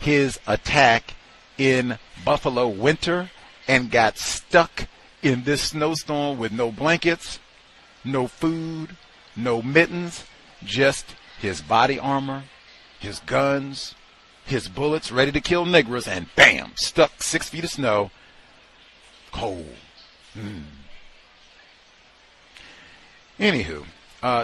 his attack in Buffalo winter and got stuck in this snowstorm with no blankets, no food, no mittens, just his body armor, his guns, his bullets ready to kill niggers, and bam, stuck 6 feet of snow. Cold. Anywho,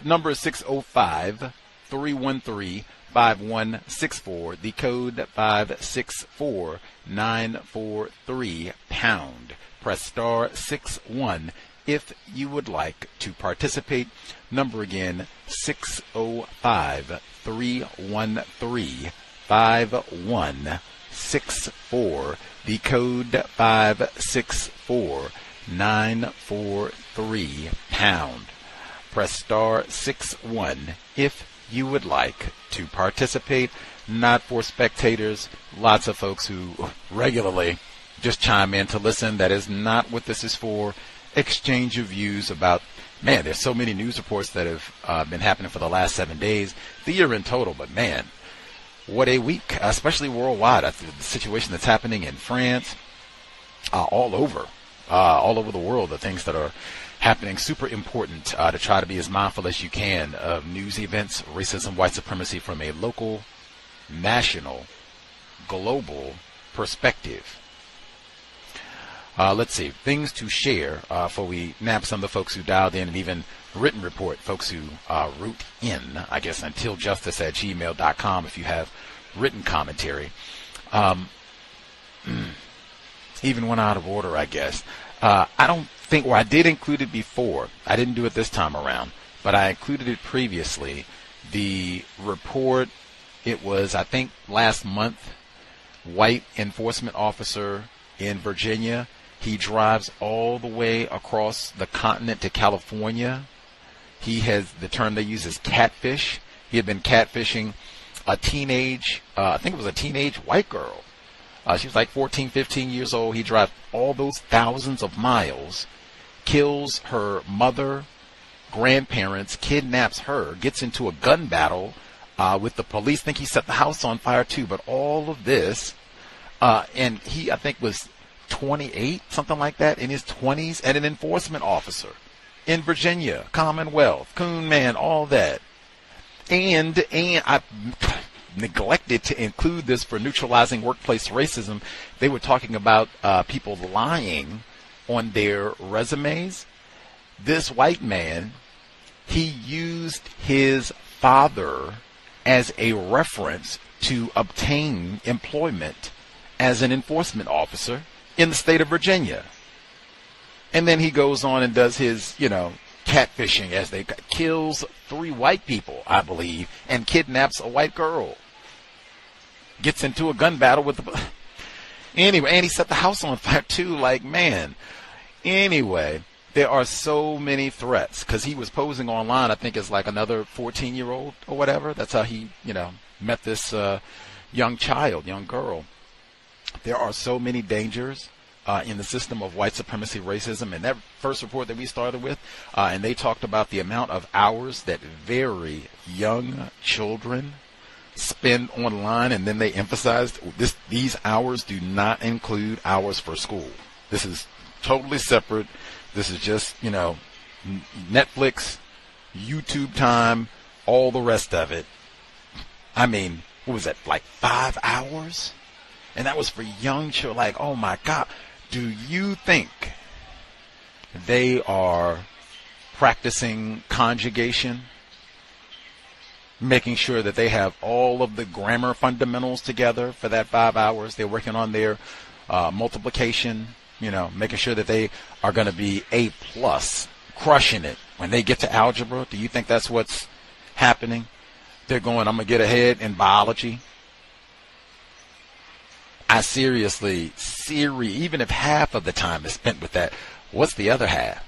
number is 605-313-5164, the code 564943 pound. Press star 61 if you would like to participate. Number again, 605-313-5164, the code 564943 pound. Press star 61 if you would like to participate. Not for spectators. Lots of folks who regularly just chime in to listen. That is not what this is for. Exchange of views about, man, there's so many news reports that have been happening for the last 7 days, the year in total, but man, What a week, especially worldwide. The situation that's happening in France, all over the world, the things that are happening. Super important to try to be as mindful as you can of news events, racism, white supremacy from a local, national, global perspective. Let's see, things to share before we nab some of the folks who dialed in, and even written report, folks who wrote in, I guess, untiljustice@gmail.com if you have written commentary. Even went out of order, I guess. I don't think, or I did include it before. I didn't do it this time around, but I included it previously. The report, it was, I think, last month, white enforcement officer in Virginia. He drives all the way across the continent to California. He has, the term they use is catfish. He had been catfishing a teenage, I think it was a teenage white girl. She was like 14, 15 years old. He drives all those thousands of miles, kills her mother, grandparents, kidnaps her, gets into a gun battle with the police. Think he set the house on fire too, but all of this, and he, I think, was 28, something like that, in his 20s, and an enforcement officer in Virginia, Commonwealth, Coon Man, all that. And I neglected to include this for neutralizing workplace racism. They were talking about people lying on their resumes. This white man, he used his father as a reference to obtain employment as an enforcement officer in the state of Virginia. And then he goes on and does his, catfishing, as they kills 3 white people, I believe, and kidnaps a white girl. Gets into a gun battle with the... Anyway, and he set the house on fire too, like, man. Anyway, there are so many threats, because he was posing online, I think, as like another 14-year-old or whatever. That's how he, met this young girl. There are so many dangers in the system of white supremacy racism. And that first report that we started with, and they talked about the amount of hours that very young children spend online, and then they emphasized these hours do not include hours for school. This is totally separate. This is just, Netflix, YouTube time, all the rest of it. I mean, what was that, like 5 hours? And that was for young children. Like, oh my God. Do you think they are practicing conjugation? Making sure that they have all of the grammar fundamentals together for that 5 hours. They're working on their multiplication, making sure that they are going to be A+, crushing it. When they get to algebra, do you think that's what's happening? They're going, I'm going to get ahead in biology. I seriously, even if half of the time is spent with that, what's the other half?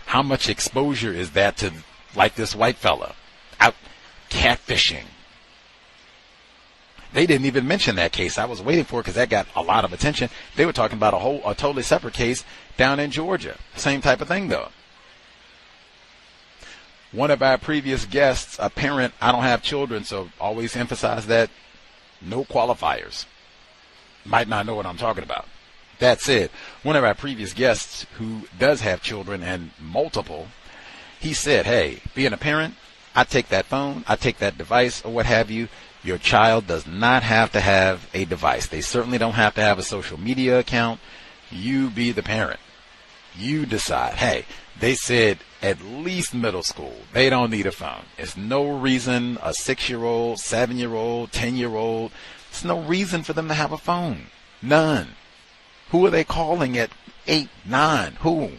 How much exposure is that to, like, this white fella out catfishing? They didn't even mention that case. I was waiting for it because that got a lot of attention. They were talking about a totally separate case down in Georgia. Same type of thing, though. One of our previous guests, a parent, I don't have children, so always emphasize that. No qualifiers. Might not know what I'm talking about. That said, one of our previous guests who does have children, and multiple, he said, hey, being a parent, I take that phone, I take that device, or what have you. Your child does not have to have a device. They certainly don't have to have a social media account. You be the parent. You decide, hey, they said at least middle school, they don't need a phone. It's no reason a 6-year-old, 7-year-old, 10-year-old, it's no reason for them to have a phone. None. Who are they calling at 8, 9? Who?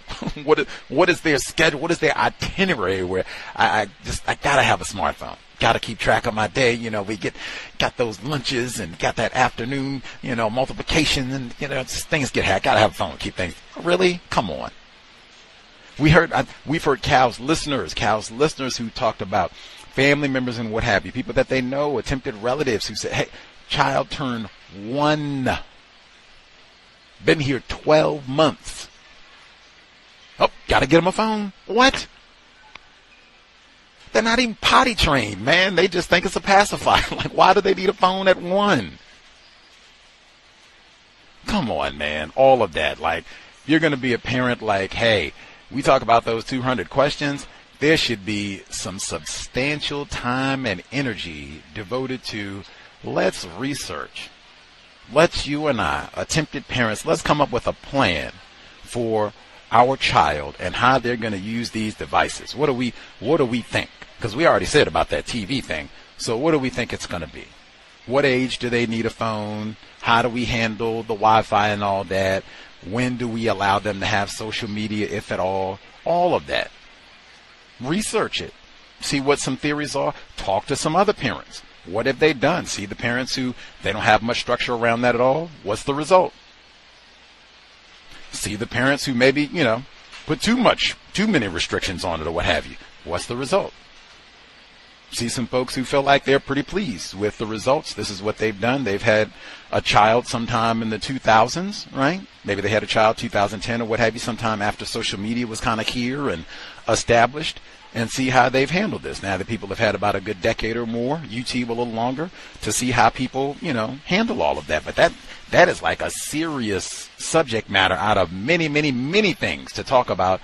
What is their schedule? What is their itinerary where I gotta have a smartphone. Gotta keep track of my day. We got those lunches and got that afternoon, multiplication, and just things get hacked. Gotta have a phone. Keep things. Really? Come on. We've heard Cal's listeners who talked about family members and what have you, people that they know, attempted relatives who said, hey, child turned 1, been here 12 months. Oh, gotta get him a phone. What? They're not even potty trained, man. They just think it's a pacifier. Like, why do they need a phone at 1? Come on, man. All of that. Like, you're going to be a parent like, hey, we talk about those 200 questions. There should be some substantial time and energy devoted to let's research. Let's, you and I, attempted parents, let's come up with a plan for our child and how they're going to use these devices. What do we think? Because we already said about that TV thing. So what do we think it's going to be? What age do they need a phone? How do we handle the Wi-Fi and all that? When do we allow them to have social media, if at all? All of that. Research it. See what some theories are. Talk to some other parents. What have they done? See the parents who they don't have much structure around that at all. What's the result? See the parents who maybe, put too many restrictions on it or what have you. What's the result? See some folks who feel like they're pretty pleased with the results. This is what they've done. They've had a child sometime in the 2000s, right? Maybe they had a child 2010 or what have you, sometime after social media was kind of here and established, and see how they've handled this. Now the people have had about a good decade or more, UT a little longer, to see how people, handle all of that. But that is like a serious subject matter out of many, many, many things to talk about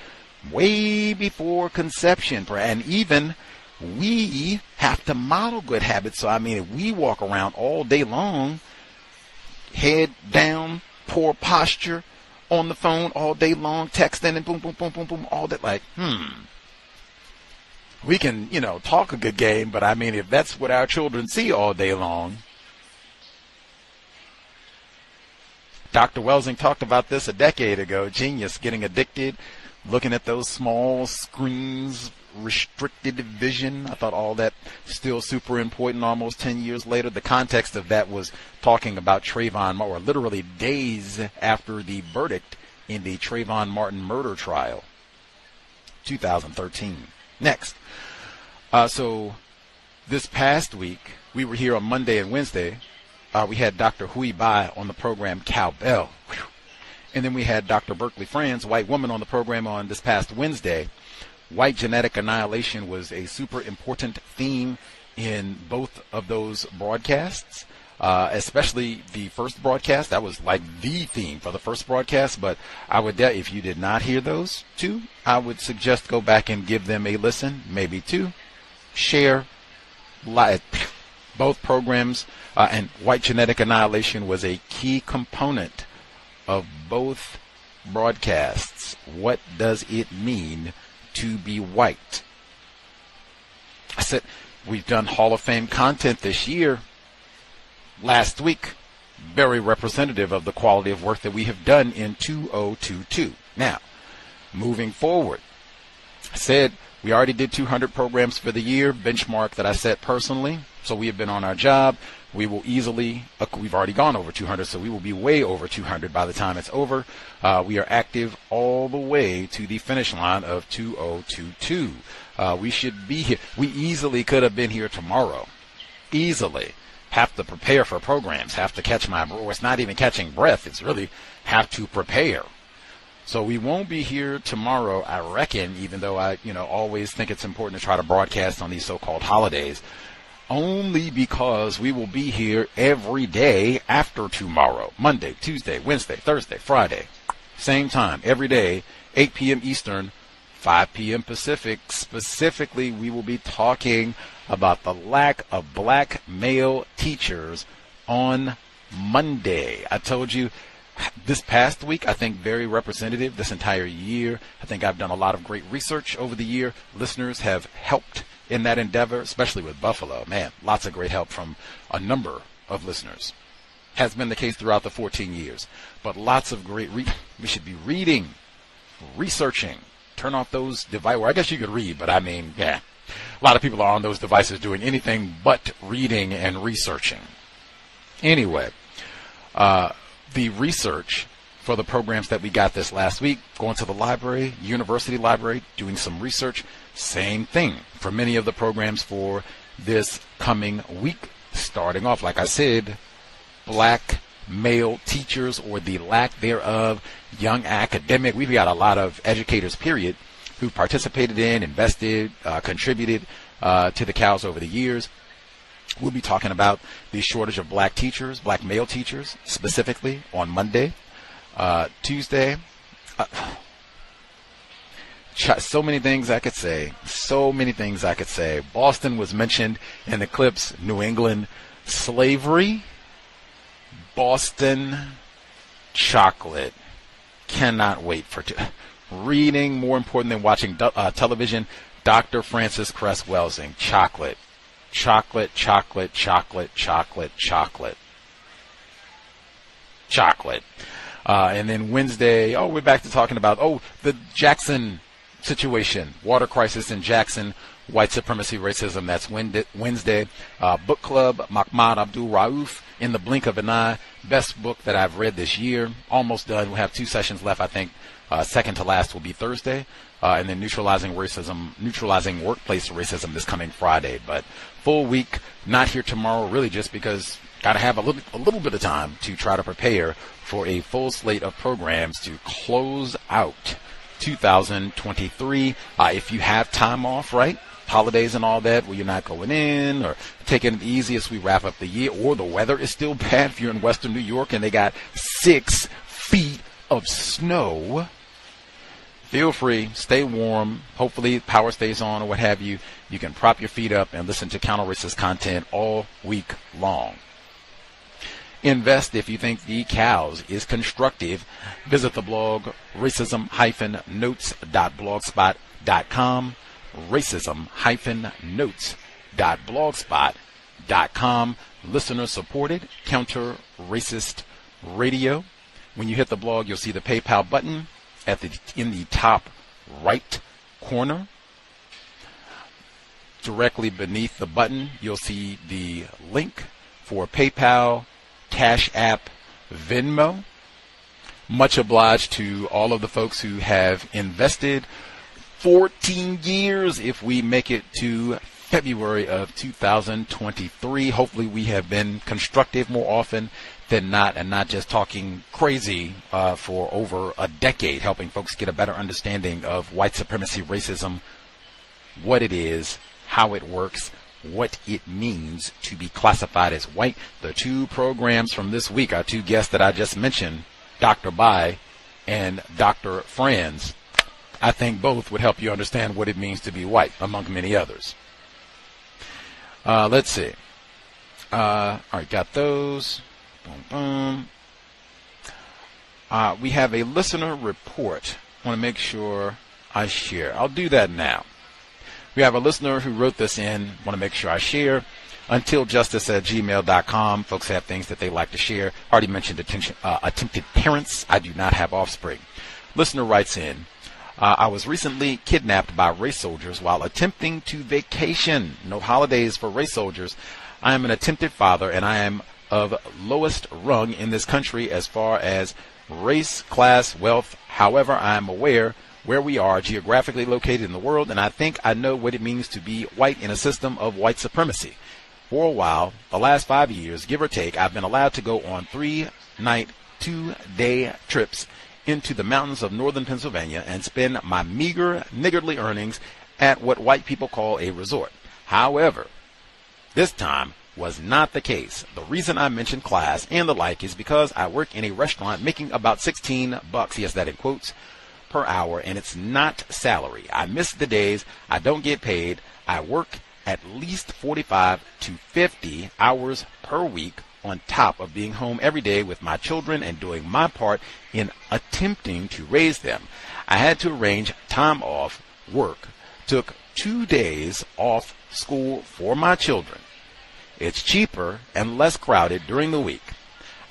way before conception. And even we have to model good habits. So, if we walk around all day long, head down, poor posture, on the phone all day long, texting and boom, boom, boom, boom, boom, all that, like, we can, talk a good game, but if that's what our children see all day long. Dr. Welsing talked about this a decade ago. Genius, getting addicted, looking at those small screens, restricted vision. I thought all that still super important almost 10 years later. The context of that was talking about Trayvon Martin, or literally days after the verdict in the Trayvon Martin murder trial, 2013. Next. So this past week, we were here on Monday and Wednesday. We had Dr. Hui Bai on the program Cowbell. Whew. And then we had Dr. Berkeley Franz, white woman, on the program on this past Wednesday. White genetic annihilation was a super important theme in both of those broadcasts, especially the first broadcast. That was like the theme for the first broadcast. But I would, if you did not hear those two, I would suggest go back and give them a listen, maybe two. Share both programs, and white genetic annihilation was a key component of both broadcasts. What does it mean to be white? I said we've done Hall of Fame content this year. Last week, very representative of the quality of work that we have done in 2022. Now, moving forward, I said we already did 200 programs for the year, benchmark that I set personally. So we have been on our job. We will easily, we've already gone over 200, so we will be way over 200 by the time it's over. We are active all the way to the finish line of 2022. We should be here. We easily could have been here tomorrow. Easily. Have to prepare for programs, have to catch my breath. It's not even catching breath. It's really have to prepare. So we won't be here tomorrow, I reckon, even though I, always think it's important to try to broadcast on these so-called holidays, only because we will be here every day after tomorrow, Monday, Tuesday, Wednesday, Thursday, Friday, same time, every day, 8 p.m. Eastern, 5 p.m. Pacific. Specifically, we will be talking about the lack of black male teachers on Monday. I told you, this past week, I think very representative this entire year. I think I've done a lot of great research over the year. Listeners have helped in that endeavor, especially with Buffalo. Man, lots of great help from a number of listeners. Has been the case throughout the 14 years. But lots of great we should be reading, researching. Turn off those devices. Well, I guess you could read, but a lot of people are on those devices doing anything but reading and researching. Anyway, the research for the programs that we got this last week, going to the library, university library, doing some research, same thing for many of the programs for this coming week. Starting off, like I said, black male teachers or the lack thereof, young academic. We've got a lot of educators, period, who participated in, invested, contributed to the cows over the years. We'll be talking about the shortage of black teachers, black male teachers, specifically on Monday. Tuesday. So many things I could say. So many things I could say. Boston was mentioned in the clips. New England, slavery. Boston, chocolate. Cannot wait for reading. More important than watching television. Dr. Francis Cress Welsing. Chocolate. Chocolate, chocolate, chocolate, chocolate, chocolate. Chocolate. And then Wednesday, we're back to talking about, the Jackson situation. Water crisis in Jackson. White supremacy, racism. That's Wednesday. Book club, Mahmoud Abdul Rauf, In the Blink of an Eye. Best book that I've read this year. Almost done. We'll have 2 sessions left, I think. Second to last will be Thursday. And then neutralizing racism, neutralizing workplace racism this coming Friday. But full week, not here tomorrow, really just because got to have a little bit of time to try to prepare for a full slate of programs to close out 2023. If you have time off, right? Holidays and all that, where you're not going in or taking it easy as we wrap up the year, or the weather is still bad if you're in Western New York and they got 6 feet of snow. Feel free, stay warm. Hopefully power stays on or what have you. You can prop your feet up and listen to counter-racist content all week long. Invest if you think the cows is constructive. Visit the blog racism-notes.blogspot.com. racism-notes.blogspot.com. Listener supported counter-racist radio. When you hit the blog, you'll see the PayPal button in the top right corner. Directly beneath the button, you'll see the link for PayPal, Cash App, Venmo. Much obliged to all of the folks who have invested. 14 years if we make it to February of 2023. Hopefully we have been constructive more often than not, and not just talking crazy for over a decade, helping folks get a better understanding of white supremacy, racism, what it is, how it works, what it means to be classified as white. The 2 programs from this week, our 2 guests that I just mentioned, Dr. Bai and Dr. Franz, I think both would help you understand what it means to be white, among many others. Let's see. All right, got those. Boom, boom. We have a listener report. I want to make sure I share. I'll do that now. We have a listener who wrote this in. Want to make sure I share. Untiljustice@gmail.com. Folks have things that they like to share. Already mentioned attempted parents. I do not have offspring. Listener writes in. I was recently kidnapped by race soldiers while attempting to vacation. No holidays for race soldiers. I am an attempted father, and I am of lowest rung in this country as far as race, class, wealth. However, I am aware where we are geographically located in the world, and I think I know what it means to be white in a system of white supremacy. For a while, the last 5 years, give or take, I've been allowed to go on 3-night, 2-day trips into the mountains of northern Pennsylvania and spend my meager, niggardly earnings at what white people call a resort. However, this time was not the case. The reason I mentioned class and the like is because I work in a restaurant making about $16, yes, that in quotes, per hour, and it's not salary. I miss the days I don't get paid. I work at least 45 to 50 hours per week on top of being home every day with my children and doing my part in attempting to raise them. I had to arrange time off work, took 2 days off school for my children. It's cheaper and less crowded during the week.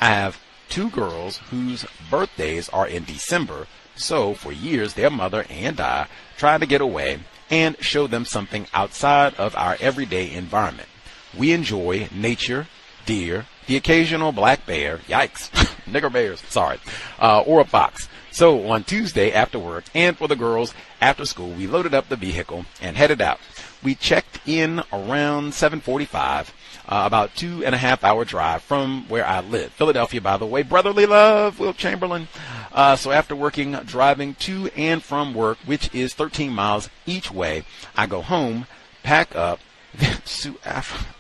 I have 2 girls whose birthdays are in December, so for years their mother and I tried to get away and show them something outside of our everyday environment. We enjoy nature, deer, the occasional black bear, yikes, nigger bears, sorry, or a fox. So on Tuesday after work and for the girls after school, we loaded up the vehicle and headed out. We checked in around 7:45, about 2.5 hour drive from where I live. Philadelphia, by the way. Brotherly love, Will Chamberlain. So after driving to and from work, which is 13 miles each way, I go home, pack up.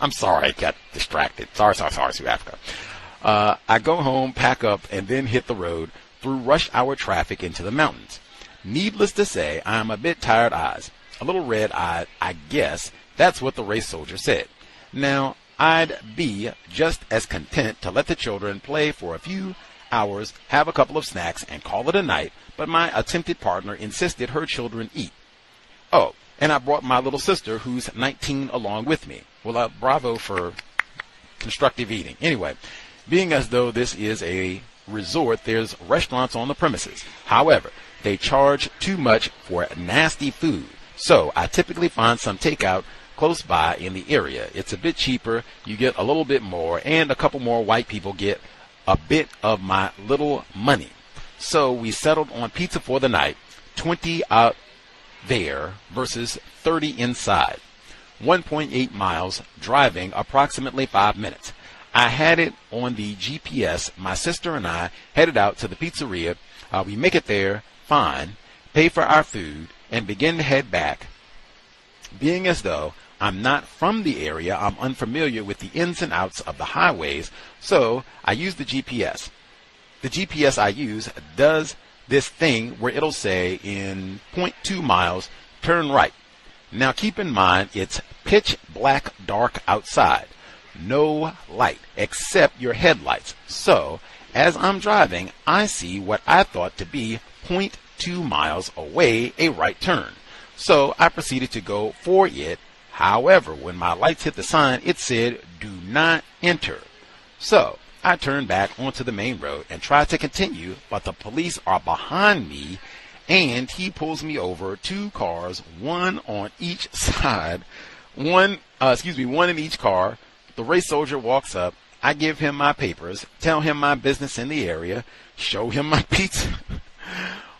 I'm sorry, I got distracted. Sorry, Sue Africa. I go home, pack up, and then hit the road through rush hour traffic into the mountains. Needless to say, I am a bit tired eyes, a little red-eyed, I guess. That's what the race soldier said. Now, I'd be just as content to let the children play for a few hours, have a couple of snacks, and call it a night, but my attempted partner insisted her children eat. Oh, and I brought my little sister, who's 19, along with me. Well, bravo for constructive eating. Anyway, being as though this is a resort, there's restaurants on the premises. However, they charge too much for nasty food, so I typically find some takeout close by in the area. It's a bit cheaper, you get a little bit more, and a couple more white people get a bit of my little money. So we settled on pizza for the night, 20 out there versus 30 inside. 1.8 miles, driving approximately 5 minutes. I had it on the GPS. My sister and I headed out to the pizzeria. We make it there, fine, pay for our food, and begin to head back. Being as though I'm not from the area, I'm unfamiliar with the ins and outs of the highways, so I use the GPS. The GPS I use does this thing where it'll say in 0.2 miles, turn right. Now keep in mind it's pitch black dark outside. No light except your headlights. So as I'm driving, I see what I thought to be 0.2 miles away a right turn. So I proceeded to go for it. However, when my lights hit the sign, it said, do not enter. So I turned back onto the main road and tried to continue, but the police are behind me, and he pulls me over. 2 cars, one on each side, one in each car. The race soldier walks up. I give him my papers, tell him my business in the area, show him my pizza.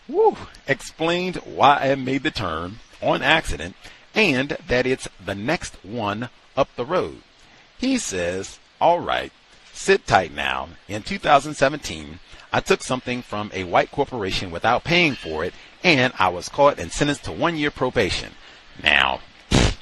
Woo! Explained why I made the turn on accident, and that it's the next one up the road. He says, all right, sit tight now. In 2017, I took something from a white corporation without paying for it, and I was caught and sentenced to 1 year probation. Now,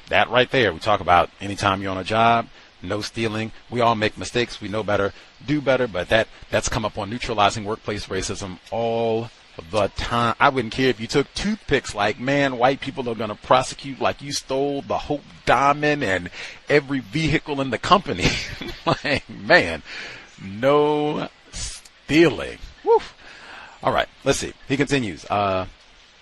that right there, we talk about anytime you're on a job, no stealing. We all make mistakes. We know better, do better, but that's come up on neutralizing workplace racism all the time. I wouldn't care if you took toothpicks, like, man, white people are going to prosecute like you stole the Hope Diamond and every vehicle in the company. Like, man, no stealing. Woo. All right, let's see. He continues. I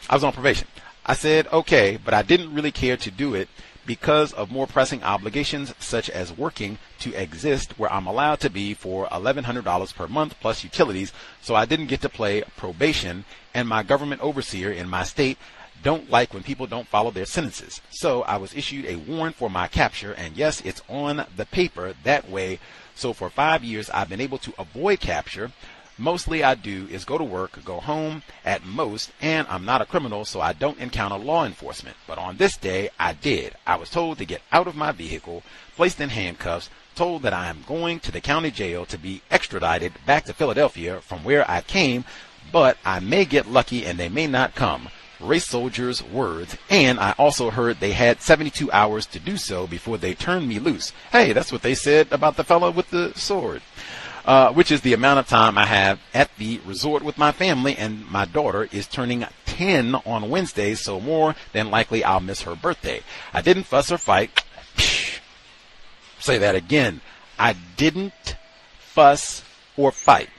was on probation. I said, okay, but I didn't really care to do it because of more pressing obligations, such as working to exist, where I'm allowed to be for $1,100 per month plus utilities, so I didn't get to play probation, and my government overseer in my state don't like when people don't follow their sentences. So I was issued a warrant for my capture, and yes, it's on the paper that way. So for 5 years, I've been able to avoid capture. Mostly I do is go to work, go home at most, and I'm not a criminal, so I don't encounter law enforcement. But on this day, I did. I was told to get out of my vehicle, placed in handcuffs, told that I am going to the county jail to be extradited back to Philadelphia from where I came, but I may get lucky and they may not come. Race soldiers' words, and I also heard they had 72 hours to do so before they turned me loose. Hey, that's what they said about the fellow with the sword. Which is the amount of time I have at the resort with my family, and my daughter is turning 10 on Wednesday, so more than likely I'll miss her birthday. I didn't fuss or fight. Say that again. I didn't fuss or fight.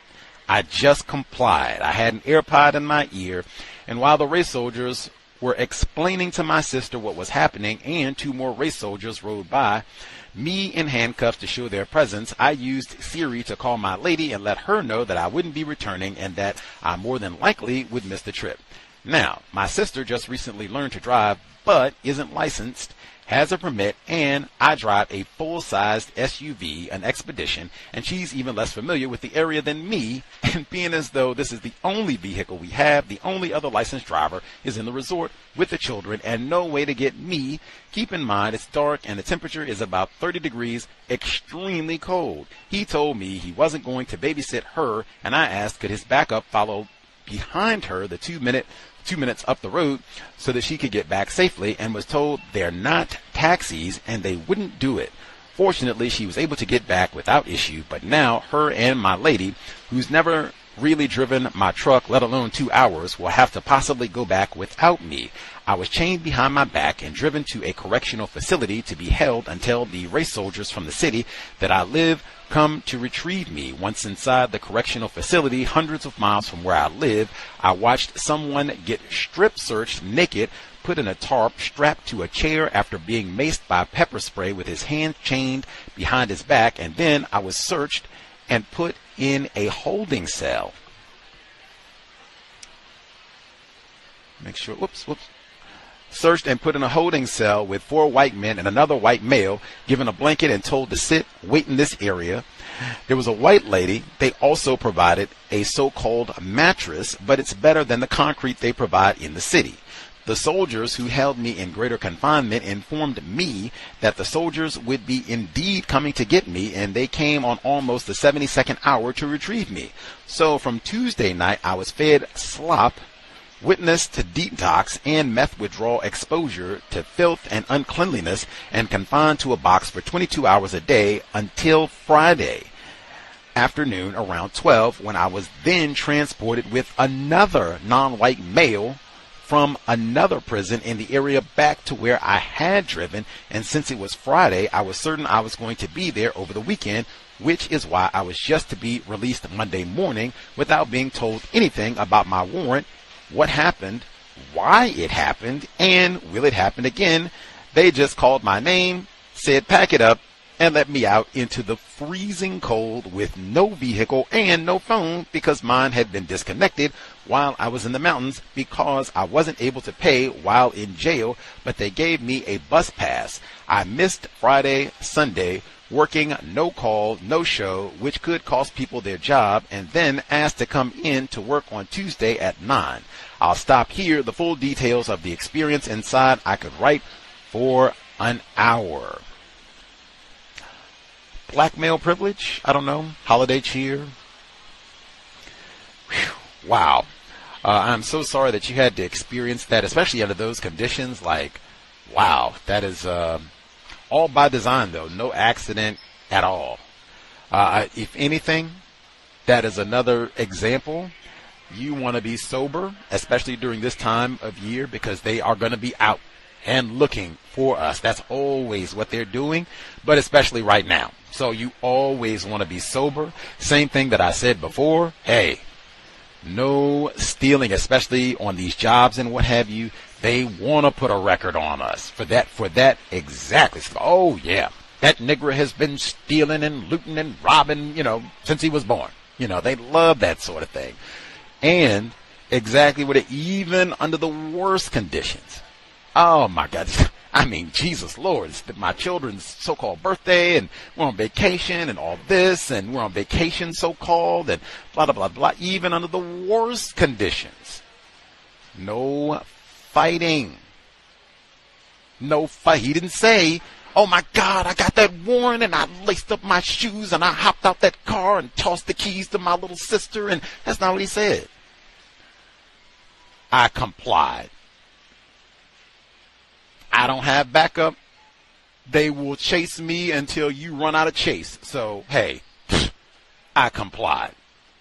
I just complied. I had an AirPod in my ear, and while the race soldiers were explaining to my sister what was happening, and 2 more race soldiers rode by, me in handcuffs to show their presence, I used Siri to call my lady and let her know that I wouldn't be returning and that I more than likely would miss the trip. Now, my sister just recently learned to drive, but isn't licensed, has a permit, and I drive a full-sized SUV, an Expedition, and she's even less familiar with the area than me, and being as though this is the only vehicle we have, the only other licensed driver is in the resort with the children, and no way to get me. Keep in mind, it's dark, and the temperature is about 30 degrees, extremely cold. He told me he wasn't going to babysit her, and I asked could his backup follow behind her the 2-minute 2 minutes up the road so that she could get back safely, and was told they're not taxis and they wouldn't do it. Fortunately, she was able to get back without issue, but now her and my lady, who's never really driven my truck, let alone 2 hours, will have to possibly go back without me. I was chained behind my back and driven to a correctional facility to be held until the race soldiers from the city that I live come to retrieve me. Once inside the correctional facility, hundreds of miles from where I live, I watched someone get strip searched naked, put in a tarp, strapped to a chair after being maced by pepper spray with his hands chained behind his back, and then I was searched and put in a holding cell. Make sure, whoops. Searched and put in a holding cell with 4 white men and another white male, given a blanket and told to sit, wait in this area. There was a white lady. They also provided a so-called mattress, but it's better than the concrete they provide in the city. The soldiers who held me in greater confinement informed me that the soldiers would be indeed coming to get me, and they came on almost the 72nd hour to retrieve me. So from Tuesday night, I was fed slop, witness to detox and meth withdrawal exposure to filth and uncleanliness, and confined to a box for 22 hours a day until Friday afternoon around 12, when I was then transported with another non-white male from another prison in the area back to where I had driven. And since it was Friday, I was certain I was going to be there over the weekend, which is why I was just to be released Monday morning without being told anything about my warrant, what happened, why it happened, and will it happen again. They just called my name, said pack it up, and let me out into the freezing cold with no vehicle and no phone, because mine had been disconnected while I was in the mountains because I wasn't able to pay while in jail, but they gave me a bus pass. I missed Friday, Sunday, working no call, no show, which could cost people their job, and then asked to come in to work on Tuesday at 9. I'll stop here. The full details of the experience inside I could write for an hour. Black male privilege? I don't know. Holiday cheer? Whew. Wow. I'm so sorry that you had to experience that, especially under those conditions. Like, wow, that is all by design, though. No accident at all. If anything, that is another example. You want to be sober, especially during this time of year, because they are going to be out and looking for us. That's always what they're doing, but especially right now. So you always want to be sober. Same thing that I said before. Hey, no stealing, especially on these jobs and what have you. They want to put a record on us for that exactly. Oh yeah, that nigger has been stealing and looting and robbing, since he was born. They love that sort of thing. And exactly what it, even under the worst conditions. Oh my God. I mean, Jesus Lord, it's my children's so-called birthday, and we're on vacation and all this, and we're on vacation so-called, and blah, blah, blah, blah. Even under the worst conditions. No fighting. No fight. He didn't say, oh my God, I got that warrant, and I laced up my shoes, and I hopped out that car and tossed the keys to my little sister, and that's not what he said. I complied. I don't have backup. They will chase me until you run out of chase. So, hey, I complied.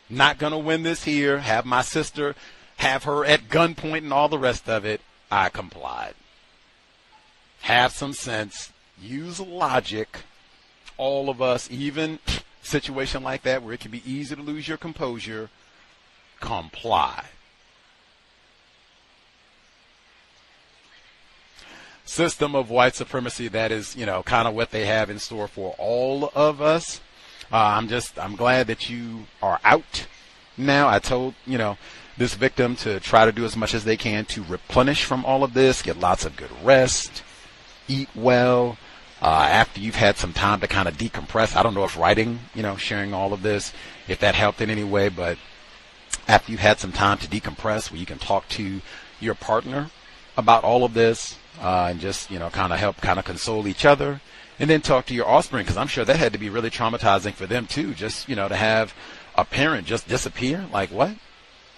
Not going to win this here. Have my sister, have her at gunpoint and all the rest of it. I complied. Have some sense. Use logic. All of us, even situation like that where it can be easy to lose your composure, comply. System of white supremacy, that is, kind of what they have in store for all of us. I'm glad that you are out now. I told, this victim to try to do as much as they can to replenish from all of this, get lots of good rest, eat well, after you've had some time to kind of decompress. I don't know if writing, sharing all of this, if that helped in any way, but after you've had some time to decompress where you can talk to your partner about all of this, and just, kind of help kind of console each other, and then talk to your offspring, because I'm sure that had to be really traumatizing for them too, just, to have a parent just disappear. Like, what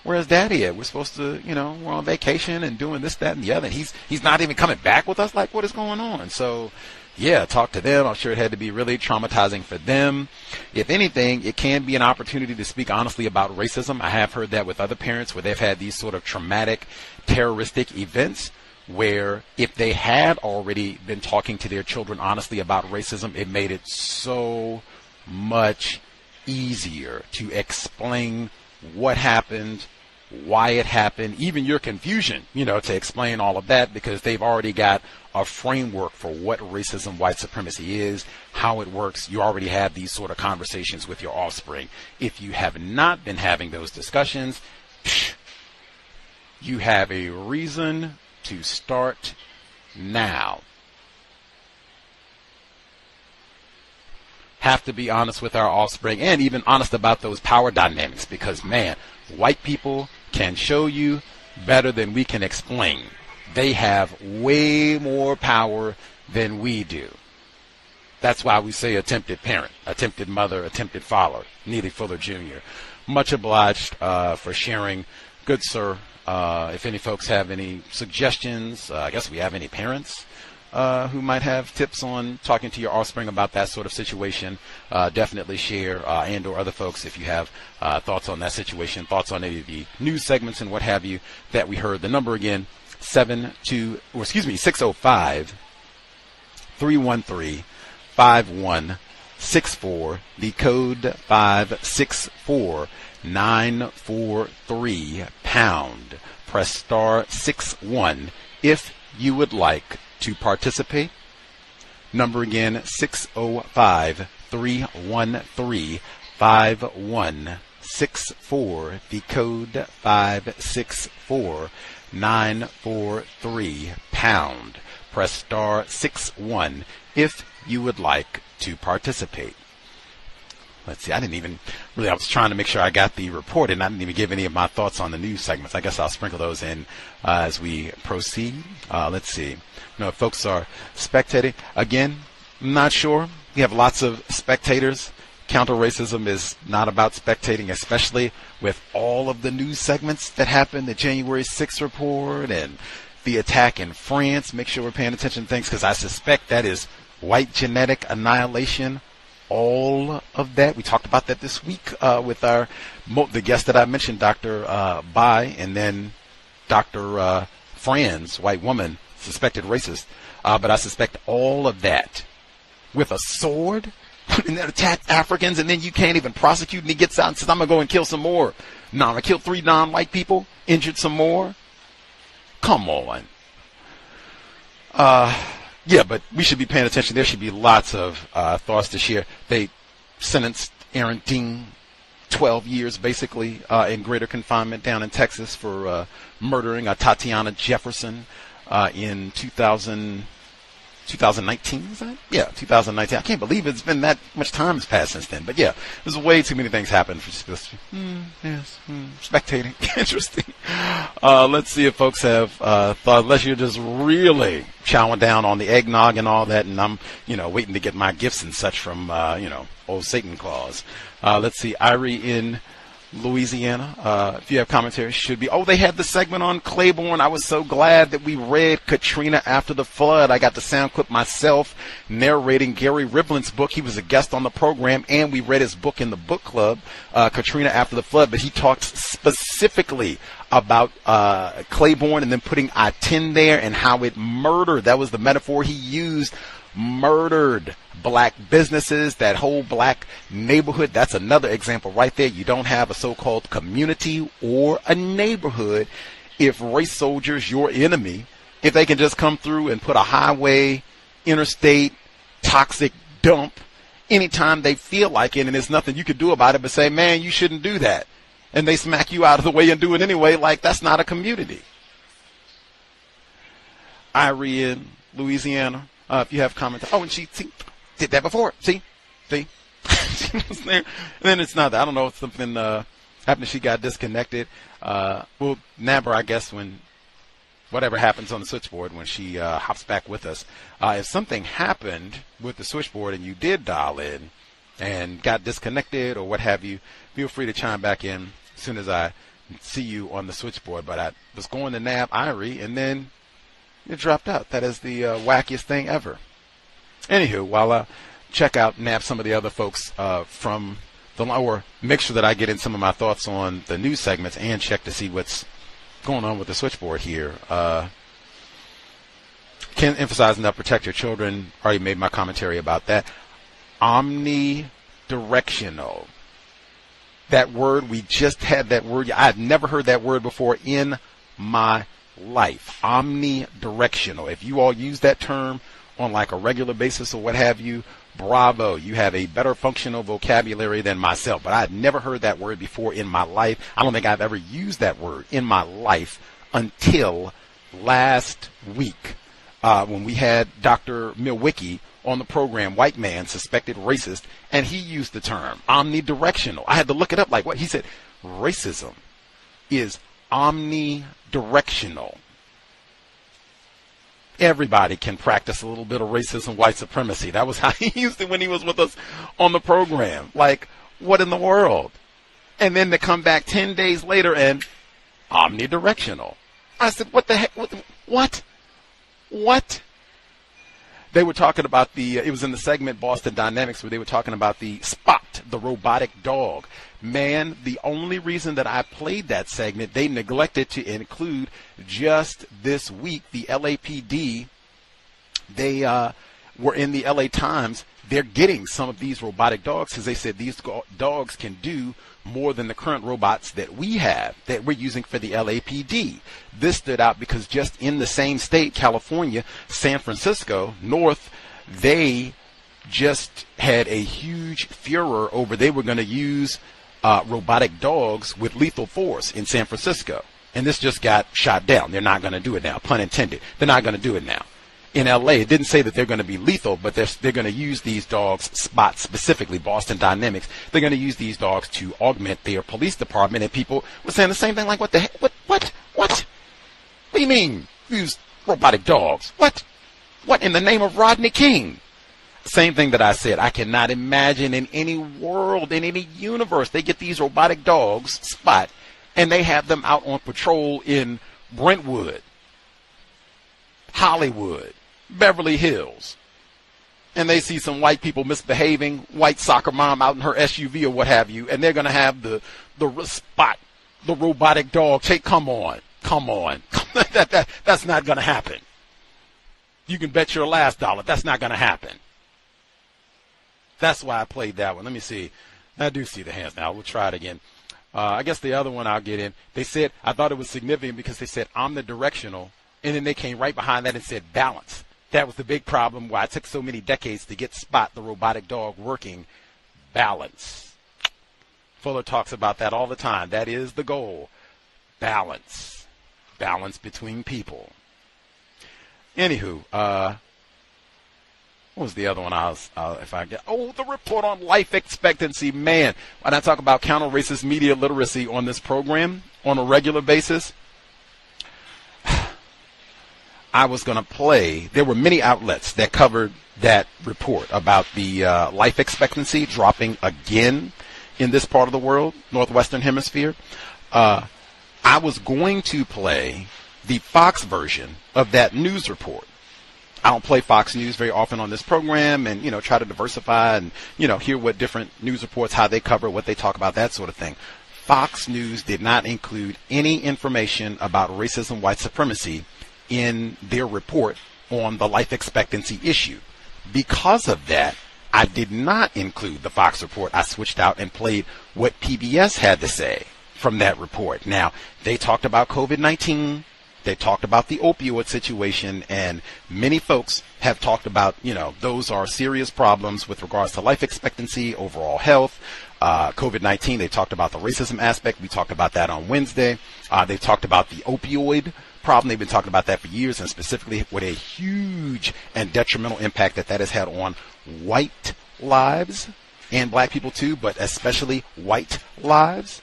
where's Daddy at? We're supposed to, we're on vacation and doing this, that, and the other. And he's not even coming back with us. Like, what is going on? So, yeah, talk to them. I'm sure it had to be really traumatizing for them. If anything, it can be an opportunity to speak honestly about racism. I have heard that with other parents where they've had these sort of traumatic, terroristic events where if they had already been talking to their children honestly about racism, it made it so much easier to explain what happened, why it happened, even your confusion, to explain all of that, because they've already got a framework for what racism, white supremacy is, how it works. You already have these sort of conversations with your offspring. If you have not been having those discussions, you have a reason to start now. Have to be honest with our offspring and even honest about those power dynamics, because, man, white people can show you better than we can explain. They have way more power than we do. That's why we say attempted parent, attempted mother, attempted father. Neely Fuller Jr. Much obliged for sharing. Good sir. If any folks have any suggestions, I guess we have any parents who might have tips on talking to your offspring about that sort of situation, definitely share, and or other folks, if you have thoughts on that situation, thoughts on any of the news segments and what have you that we heard. The number again, 605-313-5164, the code 564-943 pound. Press star 61 if you would like to participate. Number again, 605-313-5164, the code 564-943 pound. Press star 61 if you would like to participate. Let's see, I was trying to make sure I got the report, and I didn't even give any of my thoughts on the news segments. I guess I'll sprinkle those in as we proceed. Let's see. If folks are spectating, again, I'm not sure. We have lots of spectators. Counter-racism is not about spectating, especially with all of the news segments that happened, the January 6th report and the attack in France. Make sure we're paying attention to things, because I suspect that is white genetic annihilation. All of that. We talked about that this week with the guest that I mentioned, Dr. Bai, and then Dr. Franz, white woman, suspected racist. But I suspect all of that with a sword and then attack Africans, and then you can't even prosecute, and he gets out and says, I'm going to go and kill some more. No, I killed 3 non-white people, injured some more. Come on. Yeah, but we should be paying attention. There should be lots of thoughts to share. They sentenced Aaron Dean 12 years, basically, in greater confinement down in Texas for murdering Atatiana Jefferson in 2019, is that? Yeah, 2019. I can't believe it's been that much time has passed since then. But yeah, there's way too many things happen for just spectating. Interesting. Let's see if folks have thought, unless you're just really chowing down on the eggnog and all that, and I'm, waiting to get my gifts and such from, old Satan Claus. Let's see, Irie in Louisiana. If you have commentary, should be. Oh, they had the segment on Claiborne. I was so glad that we read Katrina After the Flood. I got the sound clip myself narrating Gary Rivlin's book. He was a guest on the program, and we read his book in the book club, Katrina After the Flood. But he talked specifically about Claiborne and then putting I-10 there and how it murdered. That was the metaphor he used. Murdered black businesses, that whole black neighborhood. That's another example right there. You don't have a so-called community or a neighborhood if race soldiers, your enemy, if they can just come through and put a highway, interstate, toxic dump anytime they feel like it, and there's nothing you could do about it but say, man, you shouldn't do that. And they smack you out of the way and do it anyway, like that's not a community. Irie in Louisiana. If you have comments. Oh, and she did that before. See? She was there. And then it's not that. I don't know if something happened. She got disconnected. We'll nab her, I guess, when whatever happens on the switchboard when she hops back with us. If something happened with the switchboard and you did dial in and got disconnected or what have you, feel free to chime back in as soon as I see you on the switchboard, but I was going to nab Irie, and then it dropped out. That is the wackiest thing ever. Anywho, while I nab some of the other folks from the or make sure that I get in some of my thoughts on the news segments and check to see what's going on with the switchboard here. Can emphasize enough, protect your children. Already made my commentary about that. Omnidirectional. That word, we just had that word. I had never heard that word before in my life. Omnidirectional. If you all use that term on like a regular basis or what have you, bravo. You have a better functional vocabulary than myself. But I had never heard that word before in my life. I don't think I've ever used that word in my life until last week when we had Dr. Milwicki on the program, white man, suspected racist, and he used the term omnidirectional. I had to look it up like what? He said racism is omnidirectional. Everybody can practice a little bit of racism, white supremacy. That was how he used it when he was with us on the program. Like, what in the world? And then to come back 10 days later and omnidirectional. I said, what the heck? What? They were talking about it was in the segment Boston Dynamics where they were talking about the Spot, the robotic dog. Man, the only reason that I played that segment, they neglected to include just this week, the LAPD, they were in the LA Times. They're getting some of these robotic dogs because they said these dogs can do more than the current robots that we have, that we're using for the LAPD. This stood out because just in the same state, California, San Francisco, North, they just had a huge furor over they were going to use robotic dogs with lethal force in San Francisco. And this just got shot down. They're not going to do it now, pun intended. They're not going to do it now. In LA, it didn't say that they're going to be lethal, but they're going to use these dogs, Spot specifically, Boston Dynamics, they're going to use these dogs to augment their police department. And people were saying the same thing, like, what the heck? What do you mean, use robotic dogs? What in the name of Rodney King? Same thing that I said. I cannot imagine in any world, in any universe, they get these robotic dogs, Spot, and they have them out on patrol in Brentwood, Hollywood, Beverly Hills, and they see some white people misbehaving, white soccer mom out in her SUV or what have you, and they're going to have the Spot, the robotic dog. Come on. That's not going to happen. You can bet your last dollar that's not going to happen. That's why I played that one. Let me see. I do see the hands now. We'll try it again. I guess the other one I'll get in. They said, I thought it was significant because they said omnidirectional, and then they came right behind that and said balance. That was the big problem why it took so many decades to get Spot, the robotic dog, working. Balance. Fuller talks about that all the time. That is the goal. Balance. Balance between people. Anywho, what was the other one the report on life expectancy. Man, when I talk about counter-racist media literacy on this program on a regular basis, I was going to play. There were many outlets that covered that report about the life expectancy dropping again in this part of the world, northwestern hemisphere. I was going to play the Fox version of that news report. I don't play Fox News very often on this program and, try to diversify and, hear what different news reports, how they cover, what they talk about, that sort of thing. Fox News did not include any information about racism, white supremacy in their report on the life expectancy issue. Because of that, I did not include the Fox report. I switched out and played what PBS had to say from that report. Now, they talked about COVID-19. They talked about the opioid situation, and many folks have talked about, those are serious problems with regards to life expectancy, overall health, COVID-19. They talked about the racism aspect. We talked about that on Wednesday. They talked about the opioid problem. They've been talking about that for years, and specifically what a huge and detrimental impact that has had on white lives and black people too, but especially white lives.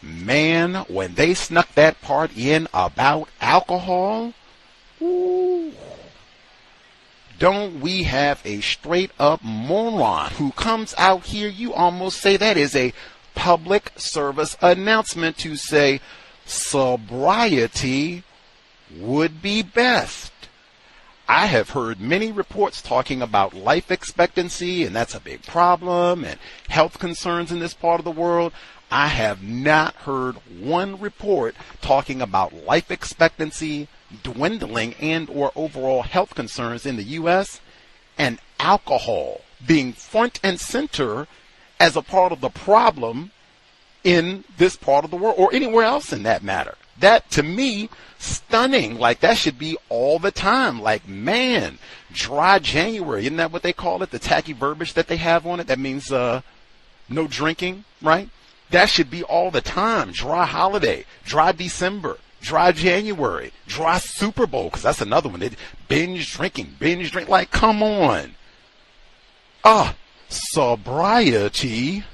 Man, when they snuck that part in about alcohol, ooh, don't we have a straight up moron who comes out here, you almost say that is a public service announcement to say sobriety would be best. I have heard many reports talking about life expectancy, and that's a big problem, and health concerns in this part of the world. I have not heard one report talking about life expectancy dwindling and or overall health concerns in the U.S. and alcohol being front and center as a part of the problem in this part of the world, or anywhere else in that matter. That, to me, stunning. Like, that should be all the time. Like, man, dry January, isn't that what they call it? The tacky verbiage that they have on it? That means no drinking, right? That should be all the time. Dry holiday, dry December, dry January, dry Super Bowl, because that's another one. Binge drink. Like, come on. Sobriety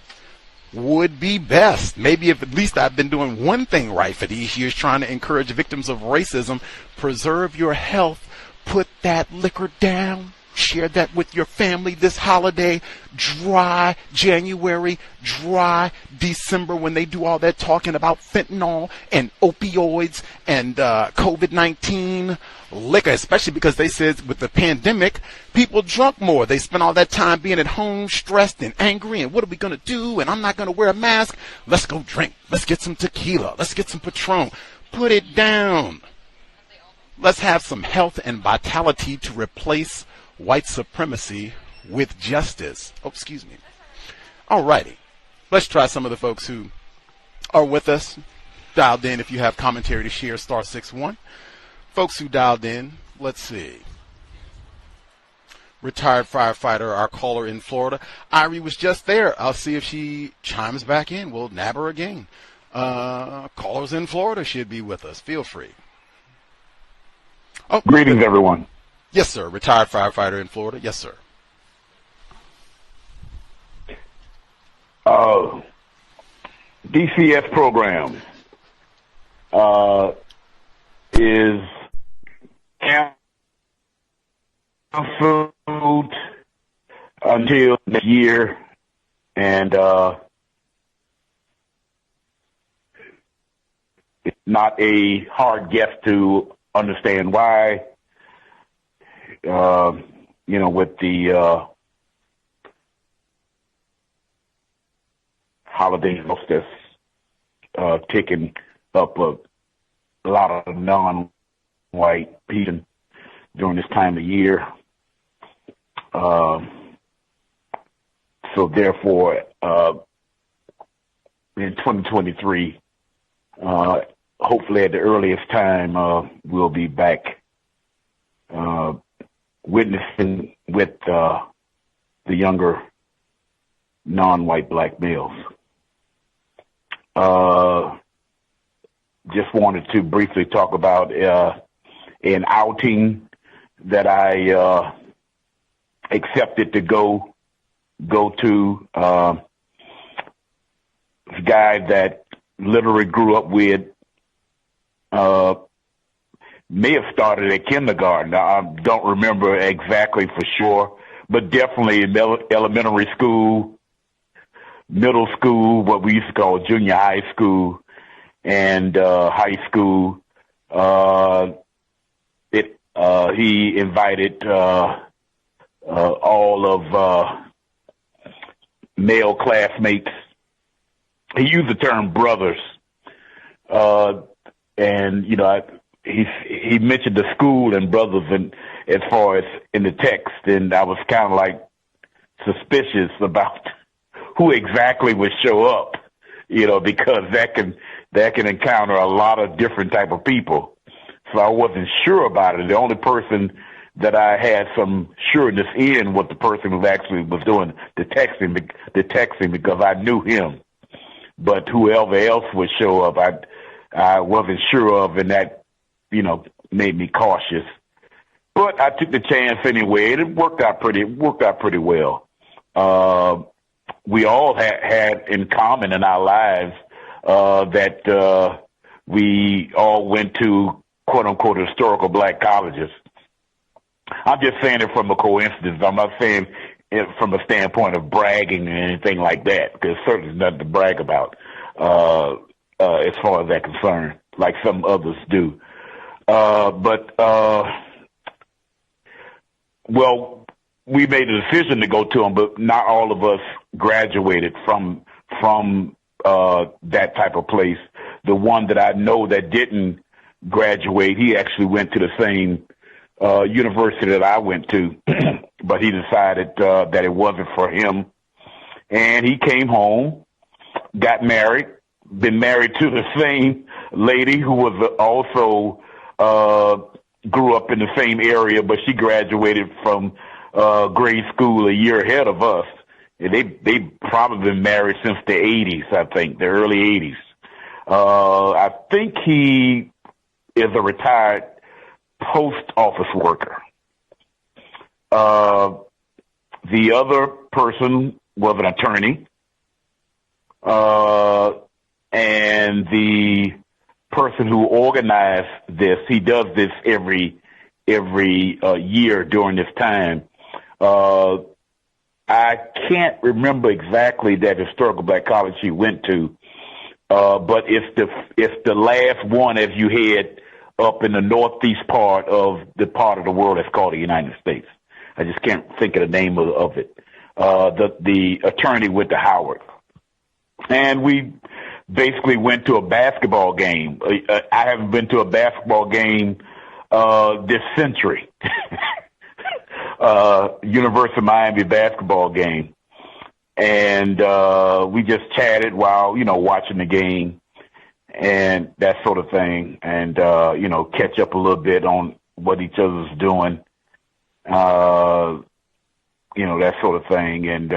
would be best. Maybe if at least I've been doing one thing right for these years, trying to encourage victims of racism, preserve your health, put that liquor down, share that with your family this holiday. Dry January, dry December, when they do all that talking about fentanyl and opioids and COVID-19 liquor, especially because they said with the pandemic, people drunk more. They spent all that time being at home, stressed and angry, and what are we going to do? And I'm not going to wear a mask. Let's go drink. Let's get some tequila. Let's get some Patron. Put it down. Let's have some health and vitality to replace white supremacy with justice. Oh, excuse me. All righty. Let's try some of the folks who are with us. Dialed in. If you have commentary to share, *61. Folks who dialed in, let's see. Retired firefighter, our caller in Florida. Irie was just there. I'll see if she chimes back in. We'll nab her again. Callers in Florida should be with us. Feel free. Oh, greetings, everyone. Yes, sir. Retired firefighter in Florida. Yes, sir. DCS program is canceled until next year, and it's not a hard guess to understand why. With the holiday that's ticking up a lot of non-white people during this time of year. So therefore, in 2023, hopefully at the earliest time, we'll be back witnessing with the younger non-white black males. Just wanted to briefly talk about an outing that I accepted to go to. This guy that literally grew up with, may have started at kindergarten. I don't remember exactly for sure, but definitely elementary school, middle school, what we used to call junior high school, and high school. He invited all of male classmates. He used the term brothers, and he mentioned the school and brothers, and as far as in the text, and I was kind of like suspicious about who exactly would show up, because that can encounter a lot of different type of people. So I wasn't sure about it. The only person that I had some sureness in was the person who actually was doing the texting, because I knew him. But whoever else would show up, I wasn't sure of, and that, made me cautious. But I took the chance anyway, and it worked out pretty well. We all had in common in our lives that we all went to quote unquote historical black colleges. I'm just saying it from a coincidence. I'm not saying from a standpoint of bragging or anything like that, because certainly nothing to brag about as far as that concerned, like some others do. Well, we made a decision to go to them, but not all of us graduated from that type of place. The one that I know that didn't graduate, he actually went to the same university that I went to, but he decided that it wasn't for him. And he came home, got married, been married to the same lady who was also grew up in the same area, but she graduated from grade school a year ahead of us. And they probably been married since the 80s, I think, the early 80s. I think he is a retired post office worker. The other person was an attorney. And the person who organized this, he does this every year during this time. I can't remember exactly that historical black college he went to, but it's the last one as you head up in the northeast part of the world that's called the United States. I just can't think of the name of it. The attorney went to Howard, and we basically went to a basketball game. I haven't been to a basketball game this century. University of Miami basketball game. And we just chatted while, watching the game and that sort of thing. And, catch up a little bit on what each other's doing, that sort of thing. And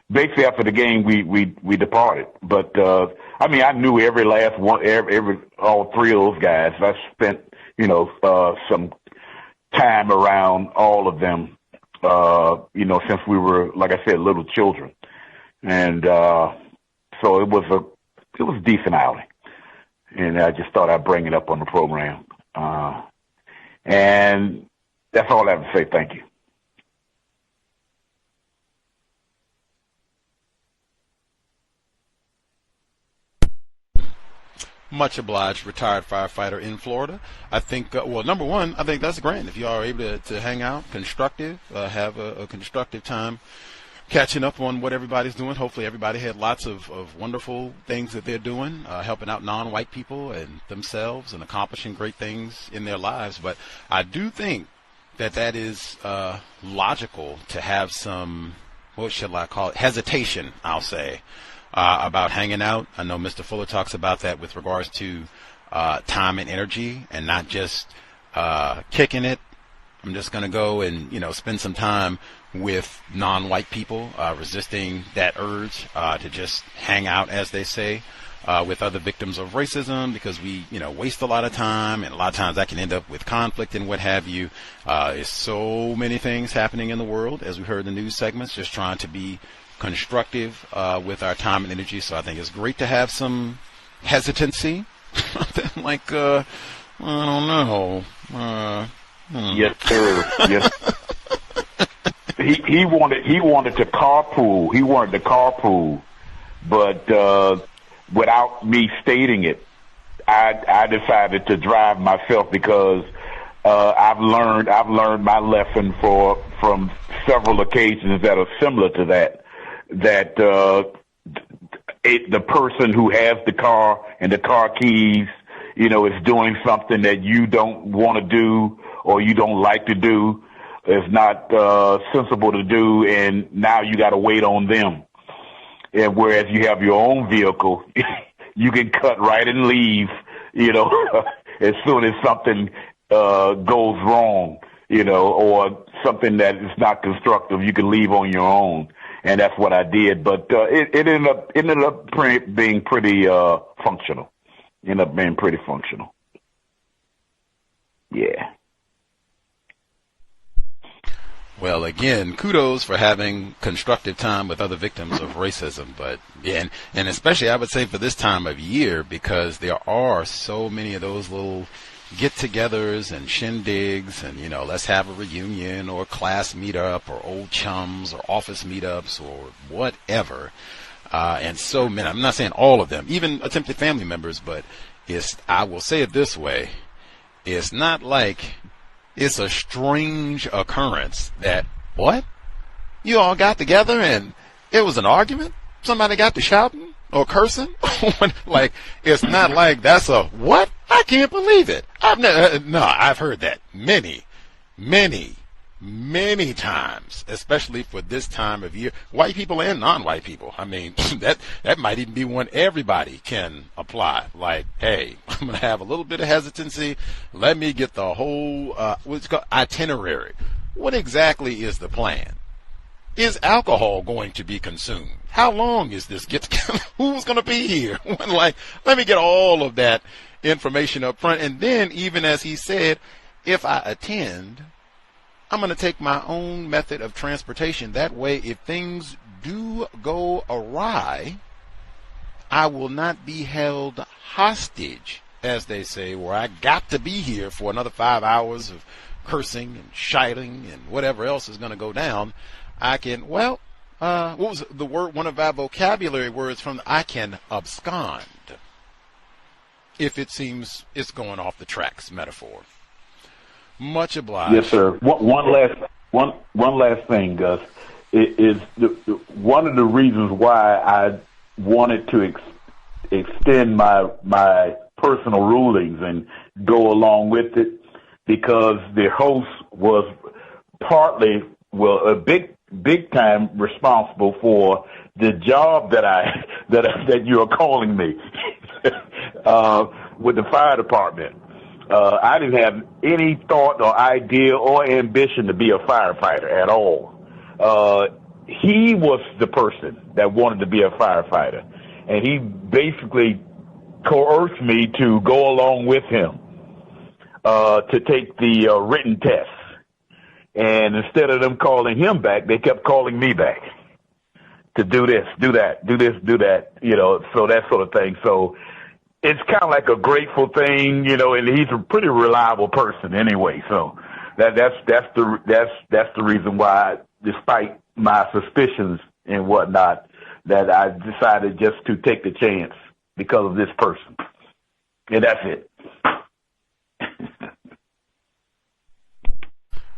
basically after the game, we departed. But, I knew every last one, all three of those guys. I spent, some time around all of them, since we were, like I said, little children. And so it was a decent outing. And I just thought I'd bring it up on the program. And that's all I have to say. Thank you. Much obliged, retired firefighter in Florida. I think, number one, I think that's great. If you are able to hang out, constructive, have a constructive time catching up on what everybody's doing. Hopefully everybody had lots of wonderful things that they're doing, helping out non-white people and themselves and accomplishing great things in their lives. But I do think that is logical to have some, what shall I call it, hesitation, I'll say, about hanging out. I know Mr. Fuller talks about that with regards to time and energy and not just kicking it. I'm just going to go and, spend some time with non-white people, resisting that urge to just hang out, as they say, with other victims of racism, because we, waste a lot of time, and a lot of times that can end up with conflict and what have you. There's so many things happening in the world, as we heard in the news segments, just trying to be constructive with our time and energy. So I think it's great to have some hesitancy. Like, I don't know. Yes, sir. Yes. He wanted to carpool. He wanted to carpool, but without me stating it, I decided to drive myself because I've learned my lesson from several occasions that are similar to that. That the person who has the car and the car keys, is doing something that you don't want to do or you don't like to do, is not sensible to do, and now you got to wait on them. And whereas you have your own vehicle, you can cut right and leave, as soon as something goes wrong, or something that is not constructive, you can leave on your own. And that's what I did. But it ended up being pretty functional. Ended up being pretty functional. Yeah. Well, again, kudos for having constructive time with other victims of racism. But yeah, and especially I would say for this time of year, because there are so many of those little get-togethers and shindigs and, you know, let's have a reunion or class meetup or old chums or office meetups or whatever. And so many, I'm not saying all of them, even attempted family members, but I will say it this way, it's not like it's a strange occurrence that, what? You all got together and it was an argument? Somebody got to shouting or cursing? Like, it's not like that's a, what? I can't believe it. I've heard that many times, especially for this time of year. White people and non-white people. I mean, that might even be one everybody can apply. Like, hey, I'm going to have a little bit of hesitancy. Let me get the whole what's called itinerary. What exactly is the plan? Is alcohol going to be consumed? How long is this get together? Who's going to be here? Like, let me get all of that information up front. And then, even as he said, if I attend, I'm going to take my own method of transportation. That way, if things do go awry, I will not be held hostage, as they say, where I got to be here for another 5 hours of cursing and shouting and whatever else is going to go down. I can, what was the word, one of our vocabulary words from, I can abscond, if it seems it's going off the tracks metaphor. Much obliged. Yes, sir. One last thing, Gus, is one of the reasons why I wanted to extend my personal rulings and go along with it, because the host was partly, a big time responsible for the job that you are calling me with the fire department. I didn't have any thought or idea or ambition to be a firefighter at all. He was the person that wanted to be a firefighter, and he basically coerced me to go along with him to take the written test. And instead of them calling him back, they kept calling me back to do this, do that, do this, do that, so that sort of thing. So it's kind of like a grateful thing, and he's a pretty reliable person anyway. So that's the reason why, despite my suspicions and whatnot, that I decided just to take the chance because of this person. And that's it.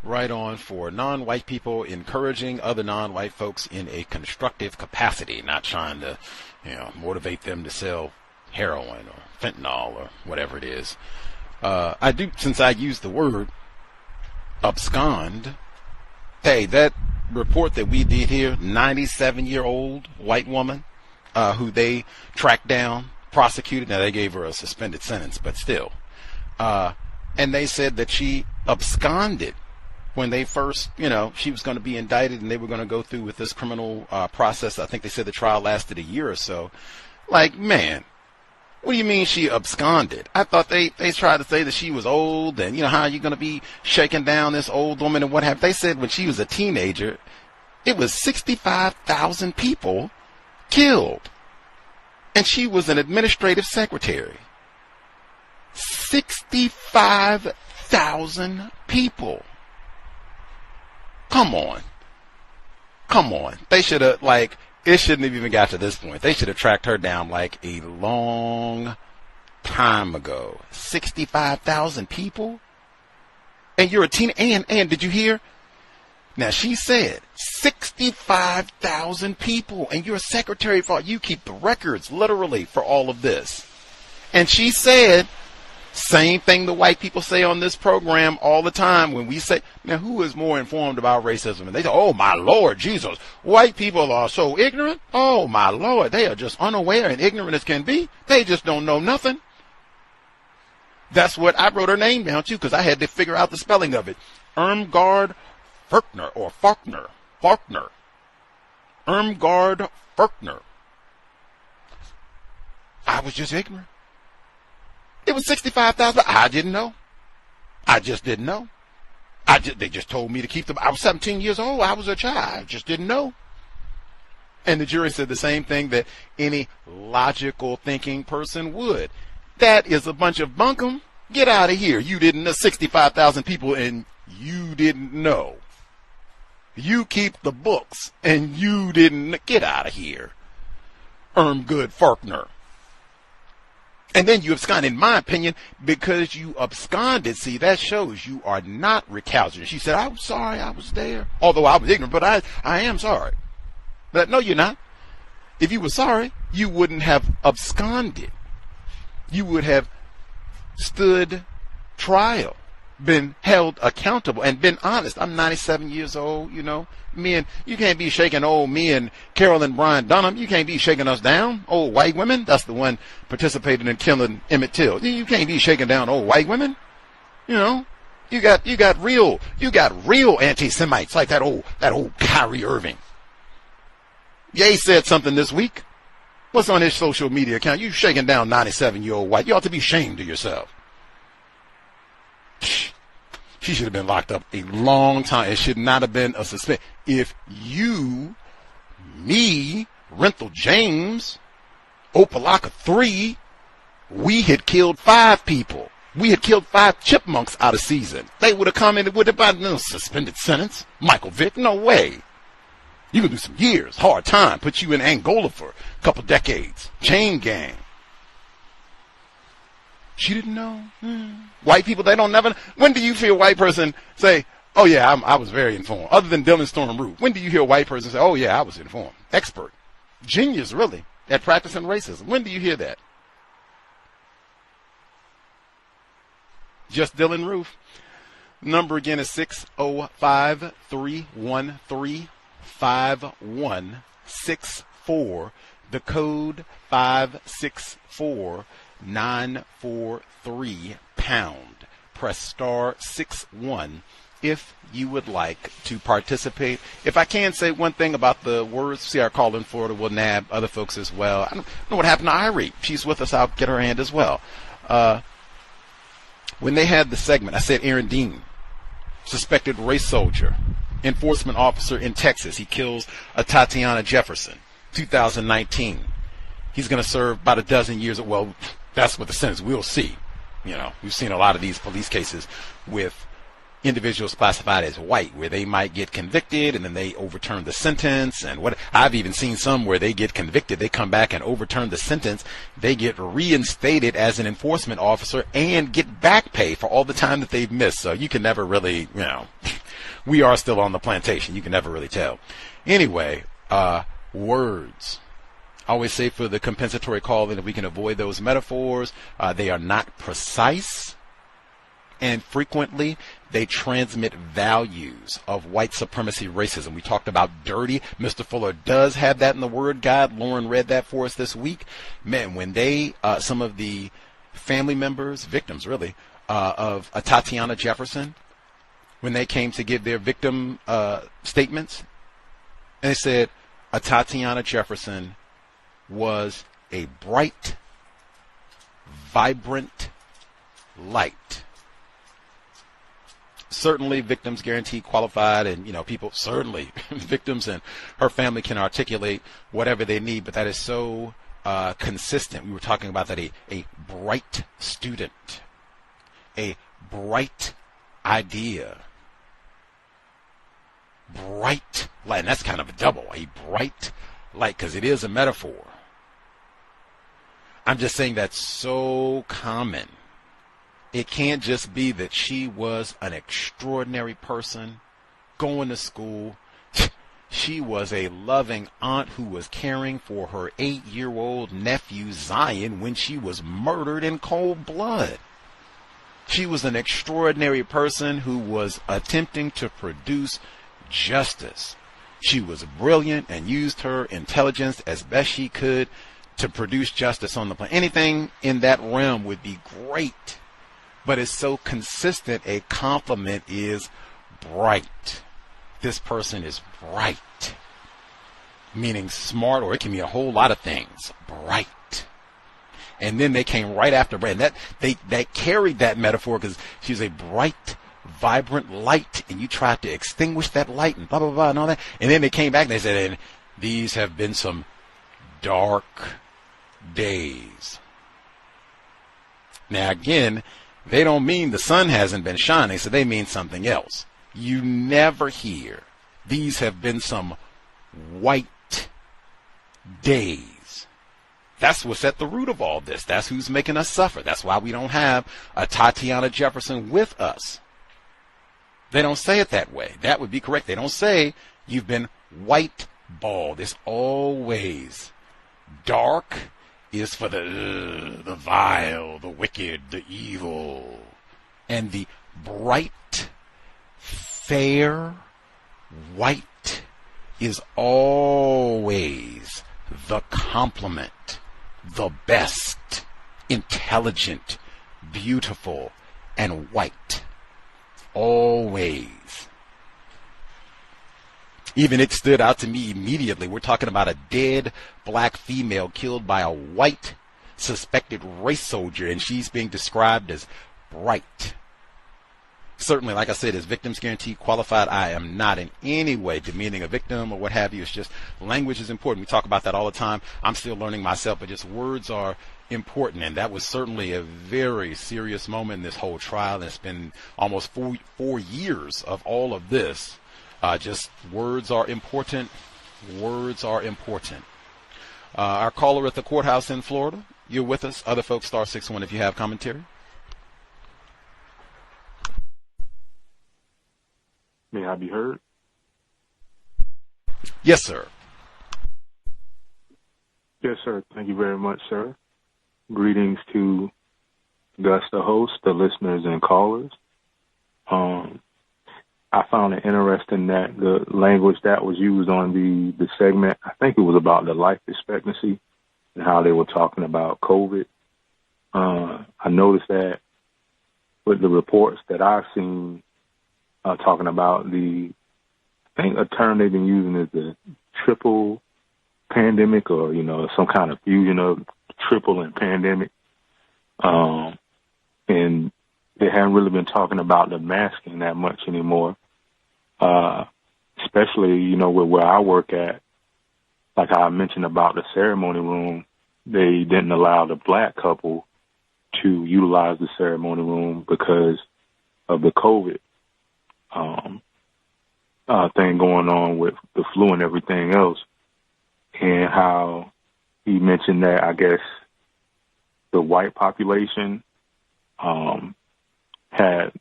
Right on. For non-white people, encouraging other non-white folks in a constructive capacity, not trying to, motivate them to sell heroin or fentanyl or whatever it is. I do, since I used the word abscond, hey, that report that we did here, 97-year-old white woman who they tracked down, prosecuted. Now, they gave her a suspended sentence, but still. And they said that she absconded when they first, she was going to be indicted and they were going to go through with this criminal process. I think they said the trial lasted a year or so. Like, man, what do you mean she absconded? I thought they tried to say that she was old and, how are you going to be shaking down this old woman and what have they. Said when she was a teenager, it was 65,000 people killed. And she was an administrative secretary. 65,000 people. Come on. They should have, it shouldn't have even got to this point. They should have tracked her down like a long time ago. 65,000 people? And you're a teen, and did you hear? Now, she said 65,000 people, and you're a secretary for, you keep the records, literally, for all of this. And she said, same thing the white people say on this program all the time when we say, now, who is more informed about racism? And they say, oh, my Lord, Jesus, white people are so ignorant. Oh, my Lord, they are just unaware and ignorant as can be. They just don't know nothing. That's what I wrote her name down, too, because I had to figure out the spelling of it. Irmgard Furchner, or Faulkner. Irmgard Furchner. I was just ignorant. It was 65,000. I didn't know. I just didn't know. They just told me to keep them. I was 17 years old. I was a child. I just didn't know. And the jury said the same thing that any logical thinking person would. That is a bunch of bunkum. Get out of here. You didn't know 65,000 people and you didn't know. You keep the books and you didn't. Get out of here. Irmgard Furchner. And then you absconded, in my opinion, because you absconded. See, that shows you are not recalcitrant. She said, I'm sorry I was there. Although I was ignorant, but I am sorry. But no, you're not. If you were sorry, you wouldn't have absconded. You would have stood trial, been held accountable, and been honest. I'm 97 years old, you know. You can't be shaking me and Carolyn Bryan Dunham. You can't be shaking us down. Old white women. That's the one participated in killing Emmett Till. You can't be shaking down old white women. You know, you got real anti-Semites like that old Kyrie Irving. Ye said something this week. What's on his social media account? You shaking down 97-year-old white. You ought to be ashamed of yourself. She should have been locked up a long time. It should not have been a suspension. If you, me, Renthal James, Opalaka 3, we had killed 5 people. We had killed 5 chipmunks out of season. They would have come in and would have been no suspended sentence. Michael Vick, no way. You could do some years, hard time, put you in Angola for a couple decades. Chain gang. She didn't know. White people, they don't never. When do you hear a white person say, oh yeah, I was very informed? Other than Dylan Storm Root. When do you hear a white person say, oh yeah, I was informed? Expert. Genius, really, at practicing racism. When do you hear that? Just Dylan Roof. Number again is 605-313-5164. The code 564-943#. Press star 61 if you would like to participate. If I can say one thing about the words, see our call in Florida will nab other folks as well. I don't know what happened to Irie. She's with us. I'll get her hand as well. When they had the segment, I said Aaron Dean, suspected race soldier, enforcement officer in Texas. He kills Atatiana Jefferson, 2019. He's going to serve about a dozen years. Well, that's what the sentence. We'll see. You know, we've seen a lot of these police cases with individuals classified as white, where they might get convicted and then they overturn the sentence. And what I've even seen some where they get convicted, they come back and overturn the sentence. They get reinstated as an enforcement officer and get back pay for all the time that they've missed. So you can never really, you know, we are still on the plantation. You can never really tell. Anyway, words. I always say for the compensatory call-in, if we can avoid those metaphors, they are not precise. And frequently, they transmit values of white supremacy racism. We talked about dirty. Mr. Fuller does have that in the word guide. Lauren read that for us this week. Man, when they, some of the family members, victims really, of Atatiana Jefferson, when they came to give their victim statements, and they said Atatiana Jefferson was a bright, vibrant light. Certainly victims guaranteed qualified, and you know, people certainly victims and her family can articulate whatever they need, but that is so consistent. We were talking about that a bright student, a bright idea, bright light, and that's kind of a double, a bright light, because it is a metaphor. I'm just saying that's so common. It can't just be that she was an extraordinary person, going to school. She was a loving aunt who was caring for her 8-year-old nephew Zion when she was murdered in cold blood. She was an extraordinary person who was attempting to produce justice. She was brilliant and used her intelligence as best she could to produce justice on the planet. Anything in that realm would be great. But it's so consistent, a compliment is bright. This person is bright. Meaning smart, or it can mean a whole lot of things. Bright. And then they came right after bright. And that carried that metaphor because she's a bright, vibrant light. And you tried to extinguish that light and blah, blah, blah, and all that. And then they came back and they said, and these have been some dark days. Now, again, They don't mean the sun hasn't been shining, so they mean something else. You never hear, these have been some white days. That's what's at the root of all this. That's who's making us suffer. That's why we don't have Atatiana Jefferson with us. They don't say it that way. That would be correct. They don't say you've been white-balled. It's always dark is for the vile, the wicked, the evil. And the bright, fair, white is always the complement, the best, intelligent, beautiful, and white. Always. Even it stood out to me immediately. We're talking about a dead black female killed by a white suspected race soldier, and she's being described as bright. Certainly, like I said, is victims guaranteed qualified? I am not in any way demeaning a victim or what have you. It's just language is important. We talk about that all the time. I'm still learning myself, but just words are important, and that was certainly a very serious moment in this whole trial. And it's been almost four years of all of this. Just words are important. Words are important. Our caller at the courthouse in Florida, you're with us. Other folks, star 61 if you have commentary. May I be heard? Yes, sir. Yes, sir. Thank you very much, sir. Greetings to Gus, the host, the listeners, and callers. I found it interesting that the language that was used on the segment, I think it was about the life expectancy and how they were talking about COVID. I noticed that with the reports that I've seen talking about I think a term they've been using is the triple pandemic, or, some kind of fusion of triple and pandemic. And they haven't really been talking about the masking that much anymore. Especially, with where I work at, like I mentioned about the ceremony room, they didn't allow the black couple to utilize the ceremony room because of the COVID thing going on with the flu and everything else, and how he mentioned that, I guess, the white population had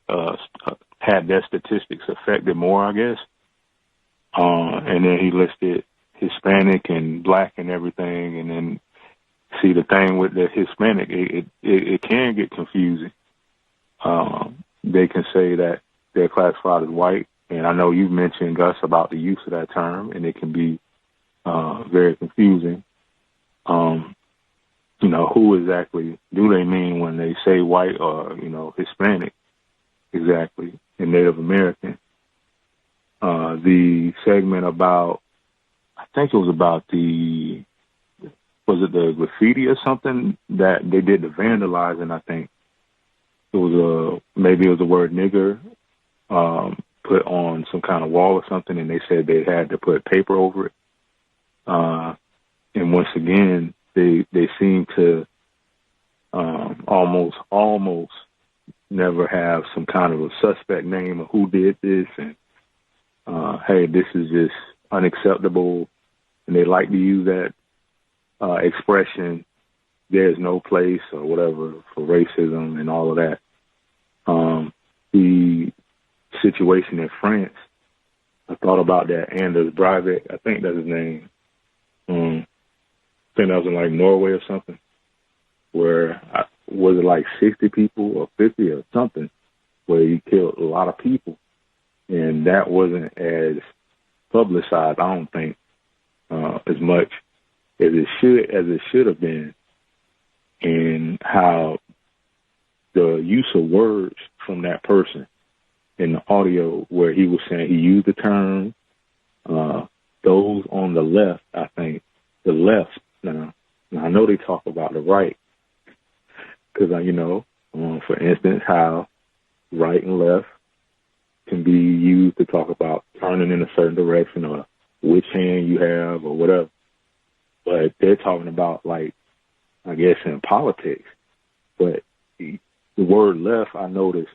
their statistics affected more, I guess. And then he listed Hispanic and black and everything, and then see the thing with the Hispanic, it can get confusing. They can say that they're classified as white, and I know you've mentioned, Gus, about the use of that term, and it can be very confusing. Who exactly do they mean when they say white or, Hispanic exactly, and Native American? The segment about, I think it was about the graffiti or something that they did the vandalizing, I think. It was maybe it was the word nigger put on some kind of wall or something, and they said they had to put paper over it. And once again, they seem to almost never have some kind of a suspect name of who did this, and hey, this is just unacceptable. And they like to use that expression, there's no place or whatever for racism and all of that. The situation in France, I thought about that. Anders Breivik, I think that's his name. I think that was in like Norway or something, where was it like 60 people or 50 or something, where he killed a lot of people, and that wasn't as publicized, I don't think, as much as it should have been, and how the use of words from that person in the audio, where he was saying he used the term, those on the left, I think, the left, now I know they talk about the right, because, for instance, how right and left can be used to talk about turning in a certain direction or which hand you have or whatever. But they're talking about, like, I guess in politics. But the word left, I noticed,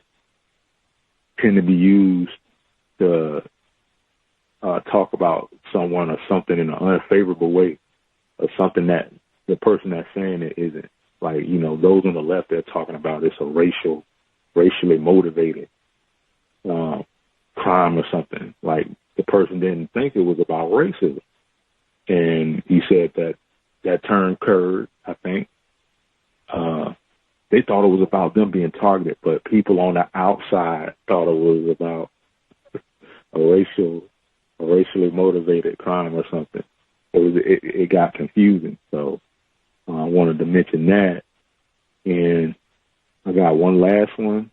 tend to be used to talk about someone or something in an unfavorable way, or something that the person that's saying it isn't. Like, you know, those on the left, they're talking about it's a racially motivated crime or something. Like, the person didn't think it was about racism. And he said that term Kurd, I think, they thought it was about them being targeted, but people on the outside thought it was about a racially motivated crime or something. It got confusing. So I wanted to mention that. And I got one last one.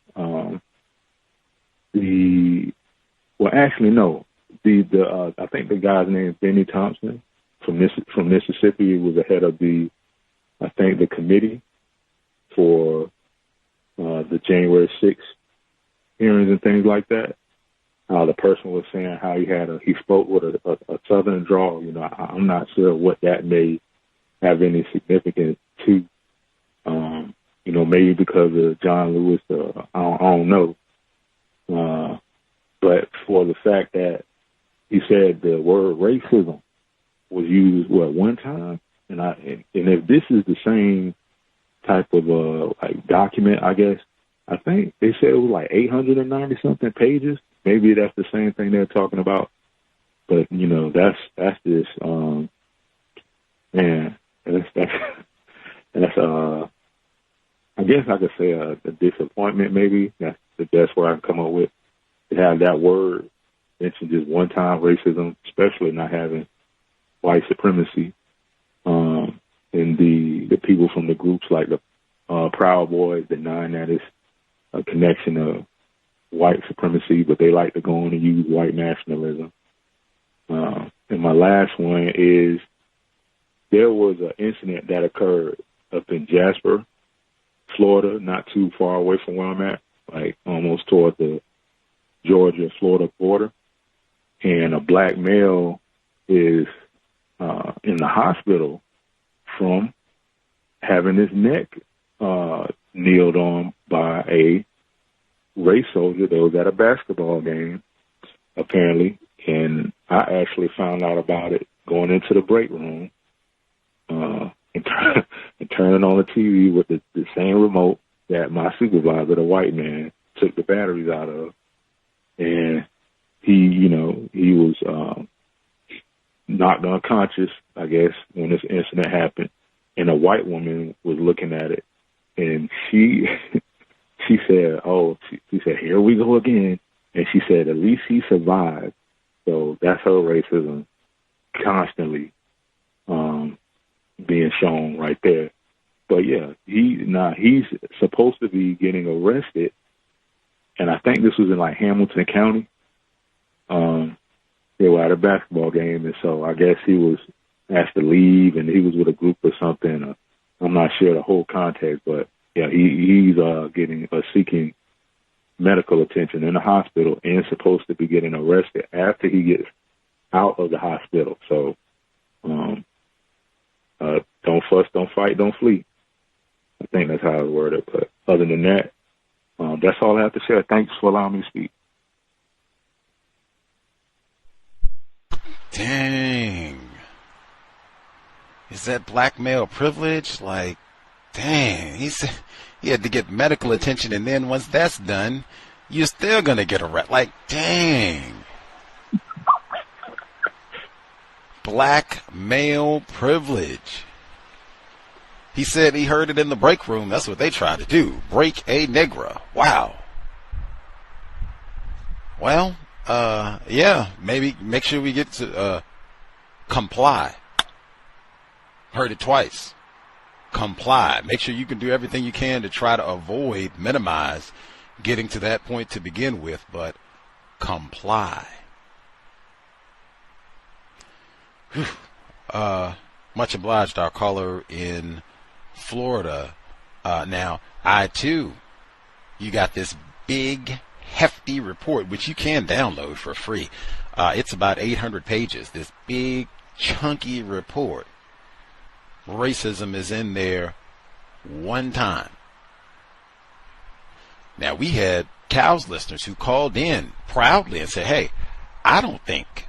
I think the guy's name is Benny Thompson from Mississippi. He was the head of the committee for the January 6th hearings and things like that. The person was saying how he spoke with a southern drawl. You know, I'm not sure what that may have any significance to. You know, maybe because of John Lewis. I don't know. But for the fact that he said the word racism was used one time, and if this is the same type of document, I guess I think they said it was like 890 something pages. Maybe that's the same thing they're talking about. But you know, that's just that's I guess I could say a disappointment. Maybe that's the best word I can come up with. To have that word mentioned just one time, racism, especially not having white supremacy, and the people from the groups like the Proud Boys denying that it's a connection of white supremacy, but they like to go on and use white nationalism. And my last one is there was an incident that occurred up in Jasper, Florida, not too far away from where I'm at, like almost toward the Georgia-Florida border. And a black male is in the hospital from having his neck kneeled on by a race soldier that was at a basketball game, apparently. And I actually found out about it going into the break room and turning on the TV with the same remote that my supervisor, the white man, took the batteries out of. And he was knocked unconscious, I guess, when this incident happened. And a white woman was looking at it, and she said, she said, here we go again. And she said, at least he survived. So that's her racism constantly being shown right there. But yeah, he's supposed to be getting arrested. And I think this was in like Hamilton County. They were at a basketball game, and so I guess he was asked to leave, and he was with a group or something. I'm not sure the whole context, but yeah, he's seeking medical attention in the hospital and supposed to be getting arrested after he gets out of the hospital. So don't fuss, don't fight, don't flee. I think that's how it's worded. But other than that, that's all I have to share. Thanks for allowing me to speak. Dang. Is that black male privilege? Like, dang. He said he had to get medical attention, and then once that's done, you're still going to get arrested. Like, dang. Black male privilege. He said he heard it in the break room. That's what they tried to do. Break a Negro. Wow. Well, yeah, maybe make sure we get to comply. Heard it twice. Comply. Make sure you can do everything you can to try to minimize getting to that point to begin with, but comply. Much obliged, our caller in Florida. Now, you got this big, hefty report, which you can download for free. It's about 800 pages, this big, chunky report. Racism is in there one time. Now, we had Cows listeners who called in proudly and said, hey, I don't think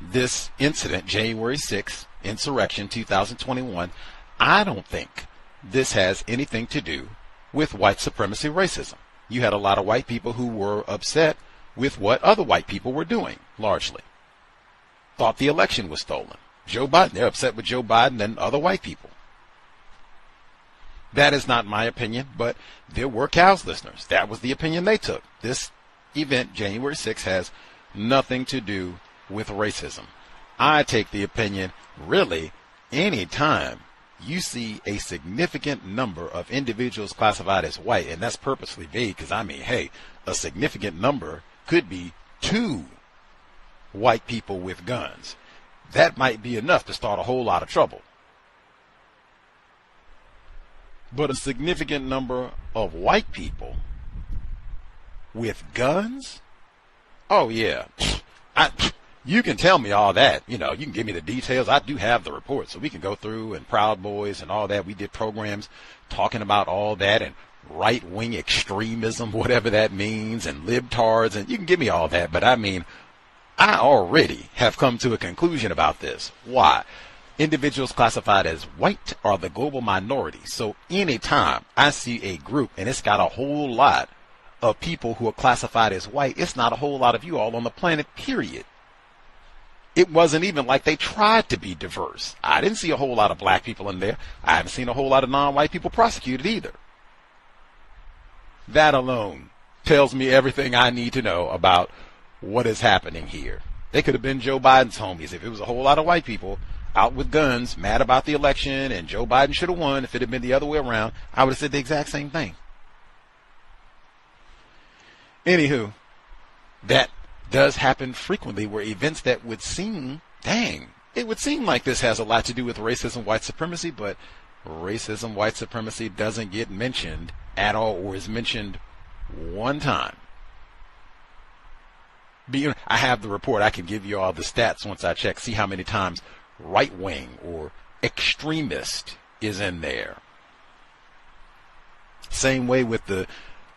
this incident, January 6th, insurrection 2021, I don't think this has anything to do with white supremacy racism. You had a lot of white people who were upset with what other white people were doing, largely. Thought the election was stolen. Joe Biden, they're upset with Joe Biden and other white people. That is not my opinion, but there were Cows listeners. That was the opinion they took. This event, January 6th, has nothing to do with racism. I take the opinion, really, any time you see a significant number of individuals classified as white, and that's purposely vague because, I mean, hey, a significant number could be 2 white people with guns. That might be enough to start a whole lot of trouble. But a significant number of white people with guns? Oh, yeah. You can tell me all that. You know, you can give me the details. I do have the report, so we can go through, and Proud Boys and all that. We did programs talking about all that, and right-wing extremism, whatever that means, and libtards, and you can give me all that. But I mean, I already have come to a conclusion about this. Why? Individuals classified as white are the global minority. So anytime I see a group and it's got a whole lot of people who are classified as white, it's not a whole lot of you all on the planet, period. It wasn't even like they tried to be diverse. I didn't see a whole lot of black people in there. I haven't seen a whole lot of non-white people prosecuted either. That alone tells me everything I need to know about what is happening here. They could have been Joe Biden's homies. If it was a whole lot of white people out with guns, mad about the election, and Joe Biden should have won, if it had been the other way around, I would have said the exact same thing. Anywho, that does happen frequently, where events that would seem, dang, it would seem like this has a lot to do with racism, white supremacy, but racism, white supremacy doesn't get mentioned at all, or is mentioned one time. I have the report. I can give you all the stats once I check, see how many times right wing or extremist is in there. Same way with the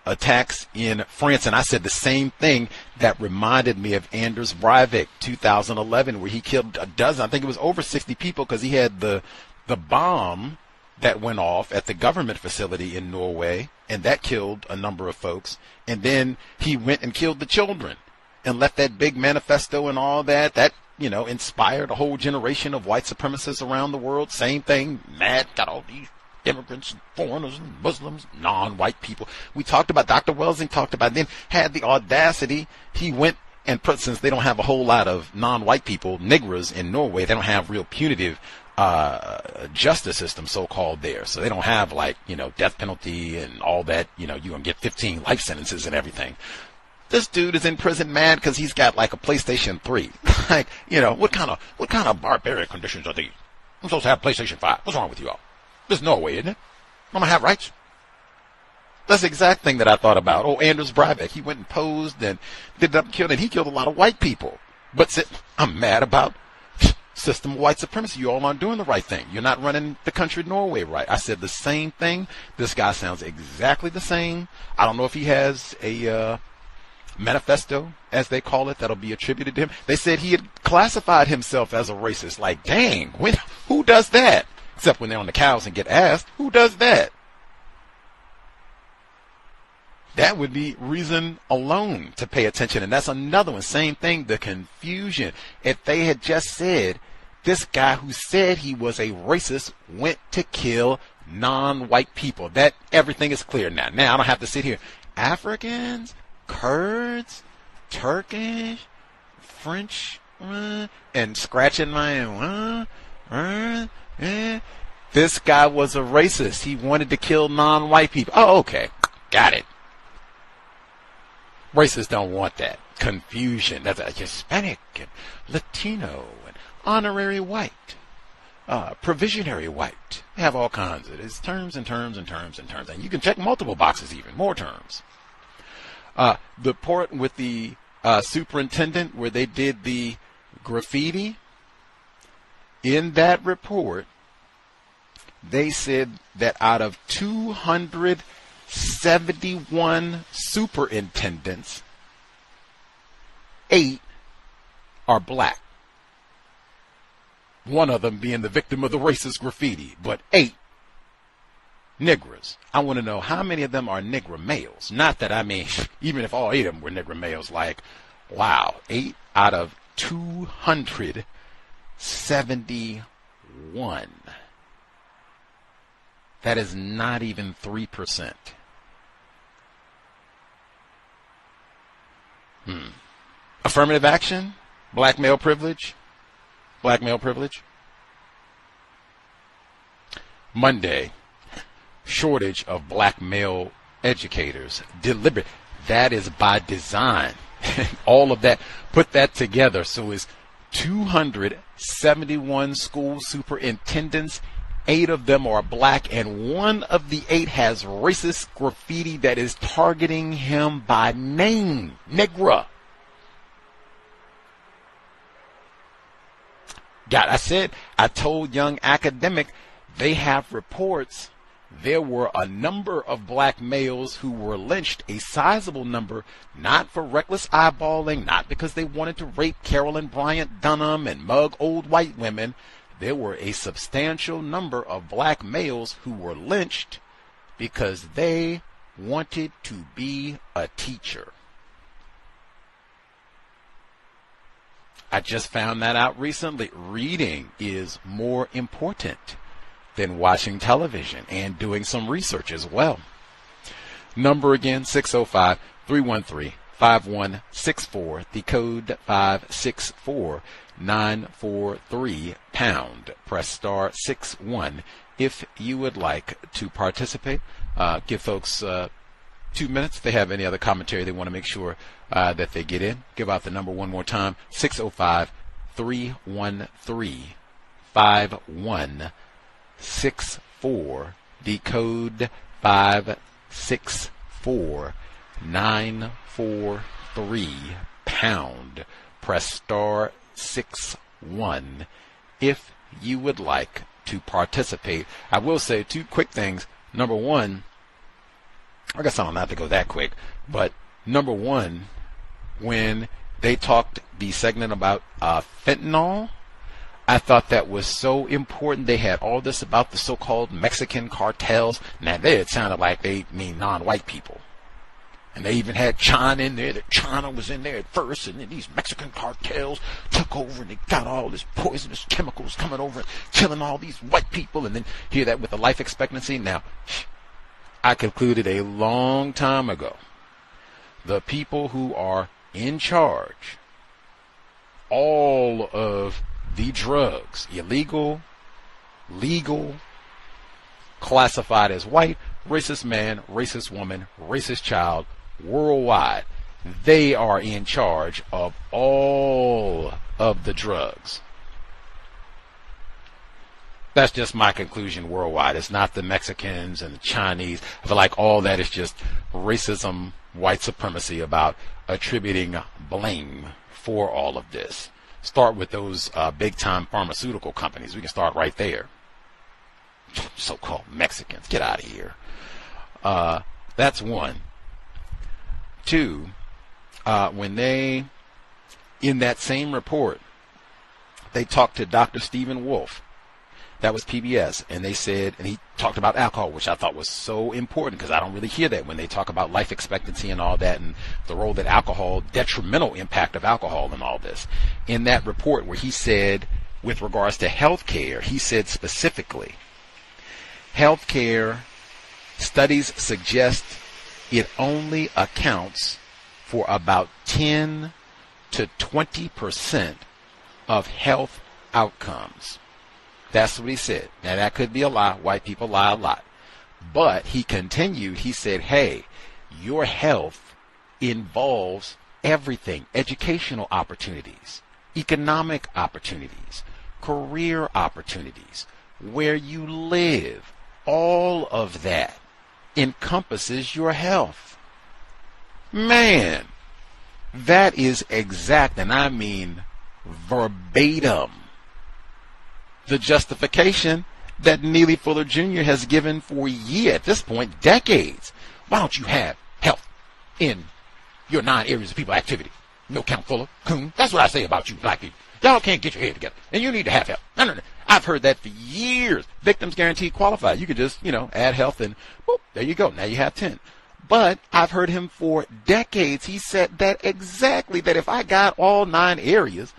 attacks in France, and I said the same thing. That reminded me of Anders Breivik, 2011, where he killed a dozen, I think it was over 60 people, because he had the bomb that went off at the government facility in Norway, and that killed a number of folks. And then he went and killed the children and left that big manifesto and all that. That, you know, inspired a whole generation of white supremacists around the world. Same thing, mad, got all these immigrants and foreigners and Muslims, non-white people. We talked about, Dr. Welsing talked about, then had the audacity, he went and put, since they don't have a whole lot of non-white people, Negroes in Norway, they don't have real punitive justice system, so-called, there. So they don't have, like, you know, death penalty and all that, you know, you're going to get 15 life sentences and everything. This dude is in prison mad because he's got like a PlayStation 3. Like, you know, what kind of barbaric conditions are these? I'm supposed to have PlayStation 5. What's wrong with you all? There's no way, isn't it? I'm gonna have rights. That's the exact thing that I thought about. Oh, Anders Breivik, he went and posed and did up and killed, and he killed a lot of white people. But said, I'm mad about system of white supremacy. You all aren't doing the right thing. You're not running the country Norway right. I said the same thing. This guy sounds exactly the same. I don't know if he has a manifesto, as they call it, that'll be attributed to him. They said he had classified himself as a racist. Like, dang, who does that? Except when they're on the cows and get asked, who does that? That would be reason alone to pay attention. And that's another one. Same thing, the confusion. If they had just said, this guy who said he was a racist went to kill non-white people, that everything is clear now. Now I don't have to sit here. Africans, Kurds, Turkish, French, and scratching my this guy was a racist. He wanted to kill non-white people. Oh, okay. Got it. Racists don't want that. Confusion. That's a Hispanic and Latino and honorary white. Provisionary white. They have all kinds of it. It's terms and terms and terms and terms. And you can check multiple boxes even. More terms. The report with the superintendent where they did the graffiti, in that report, they said that out of 200 71 superintendents, 8 are black. One of them being the victim of the racist graffiti, but 8 Negroes. I want to know how many of them are Negro males. Not that, I mean, even if all 8 of them were Negro males, like, wow, 8 out of 271. That is not even 3%. Affirmative action, black male privilege, black male privilege. Monday, shortage of black male educators, deliberate. That is by design. All of that, put that together. So it's 271 school superintendents. 8 of them are black, and one of the 8 has racist graffiti that is targeting him by name, Negro. God, I told Young Academic, they have reports. There were a number of black males who were lynched, a sizable number, not for reckless eyeballing, not because they wanted to rape Carolyn Bryant Dunham and mug old white women. There were a substantial number of black males who were lynched because they wanted to be a teacher. I just found that out recently. Reading is more important than watching television and doing some research as well. Number again, 605-313-5164. The code 564-943 pound. Press star 61 if you would like to participate. Give folks 2 minutes. If they have any other commentary they want to make sure that they get in. Give out the number one more time, 605-313-5164. The code 564-943 pound. Press star 61 if you would like to participate. I will say 2 quick things. Number one, I guess I don't have to go that quick, but number one, when they talked the segment about fentanyl, I thought that was so important. They had all this about the so-called Mexican cartels. Now, there it sounded like they mean non-white people. And they even had China in there, that China was in there at first, and then these Mexican cartels took over, and they got all this poisonous chemicals coming over and killing all these white people, and then hear that with the life expectancy. Now, I concluded a long time ago, the people who are in charge, all of the drugs, illegal, legal, classified as white, racist man, racist woman, racist child, worldwide, they are in charge of all of the drugs. That's just my conclusion worldwide. It's not the Mexicans and the Chinese. I feel like all that is just racism, white supremacy about attributing blame for all of this. Start with those big-time pharmaceutical companies. We can start right there. So-called Mexicans, get out of here. That's one. 2, when they, in that same report, they talked to Dr. Stephen Wolf. That was PBS, and they said, and he talked about alcohol, which I thought was so important because I don't really hear that when they talk about life expectancy and all that, and the role that alcohol, detrimental impact of alcohol and all this. In that report where he said, with regards to health care, he said specifically, health care studies suggest it only accounts for about 10 to 20% of health outcomes. That's what he said. Now, that could be a lie. White people lie a lot. But he continued, he said, hey, your health involves everything. Educational opportunities, economic opportunities, career opportunities, where you live. All of that encompasses your health. Man, that is exact, and I mean verbatim, the justification that Neely Fuller Jr. has given for years, at this point, decades, Why don't you have health in your 9 areas of people activity? No count fuller, coon. That's what I say about you black people. Y'all can't get your head together, and you need to have health. No. I've heard that for years. Victims guaranteed qualified. You could just, add health and boop, there you go. Now you have 10. But I've heard him for decades. He said that exactly, that if I got all 9 areas,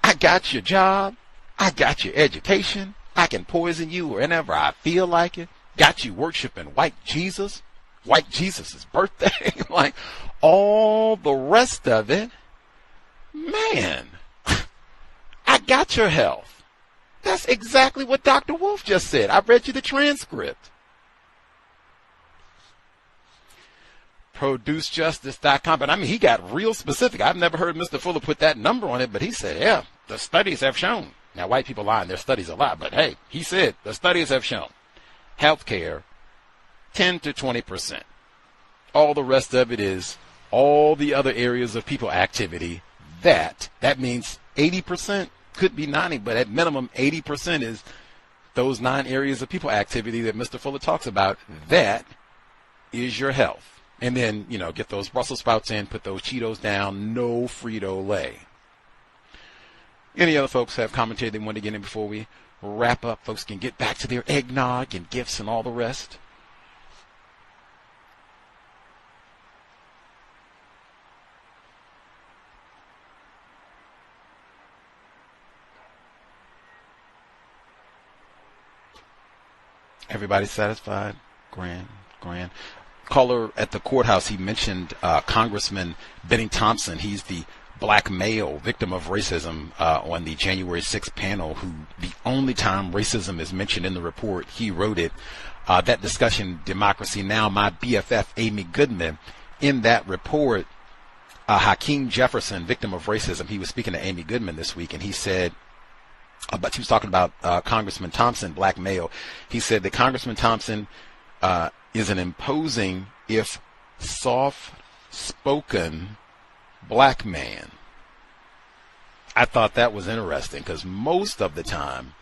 I got your job, I got your education, I can poison you whenever I feel like it, got you worshiping white Jesus' birthday, like all the rest of it. Man, I got your health. That's exactly what Dr. Wolf just said. I read you the transcript. ProduceJustice.com. But he got real specific. I've never heard Mr. Fuller put that number on it, but he said, yeah, the studies have shown. Now, white people lie in their studies a lot, but hey, he said the studies have shown healthcare 10 to 20%. All the rest of it is all the other areas of people activity. That means 80%. Could be 90, but at minimum 80% is those 9 areas of people activity that Mr. Fuller talks about. That is your health. And then, get those Brussels sprouts in, put those Cheetos down, no Frito-Lay. Any other folks have commentary they want to get in before we wrap up? Folks can get back to their eggnog and gifts and all the rest. Everybody satisfied? Grand. Caller at the courthouse, he mentioned Congressman Benny Thompson. He's the black male victim of racism on the January 6th panel, who the only time racism is mentioned in the report, he wrote it. That discussion, Democracy Now!, my BFF, Amy Goodman, in that report, Hakeem Jefferson, victim of racism, he was speaking to Amy Goodman this week, and he said, but he was talking about Congressman Thompson, black male. He said that Congressman Thompson is an imposing, if soft-spoken, black man. I thought that was interesting because most of the time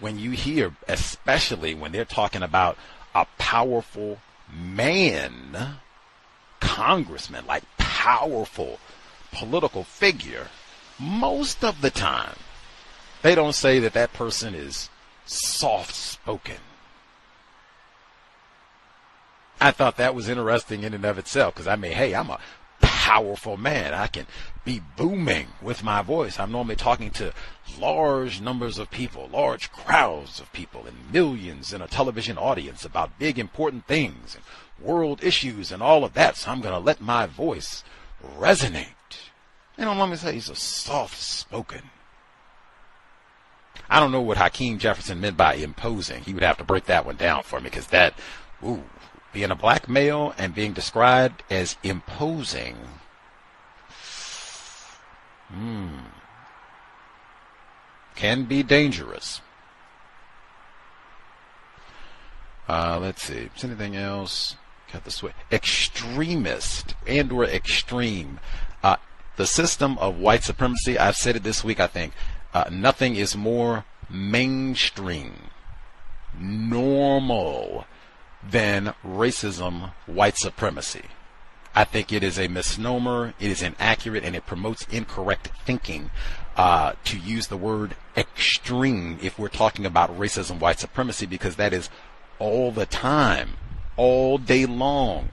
when you hear, especially when they're talking about a powerful man, congressman, like powerful political figure, most of the time they don't say that person is soft-spoken. I thought that was interesting in and of itself because, hey, I'm a powerful man. I can be booming with my voice. I'm normally talking to large numbers of people, large crowds of people, and millions in a television audience about big, important things and world issues and all of that. So I'm going to let my voice resonate. They don't want me to say he's a soft-spoken. I don't know what Hakeem Jefferson meant by imposing. He would have to break that one down for me because that, being a black male and being described as imposing, can be dangerous. Let's see. Is anything else? Got the switch. Extremist and or extreme. The system of white supremacy, I've said it this week, I think. Nothing is more mainstream, normal than racism, white supremacy. I think it is a misnomer, it is inaccurate, and it promotes incorrect thinking to use the word extreme if we're talking about racism, white supremacy, because that is all the time, all day long.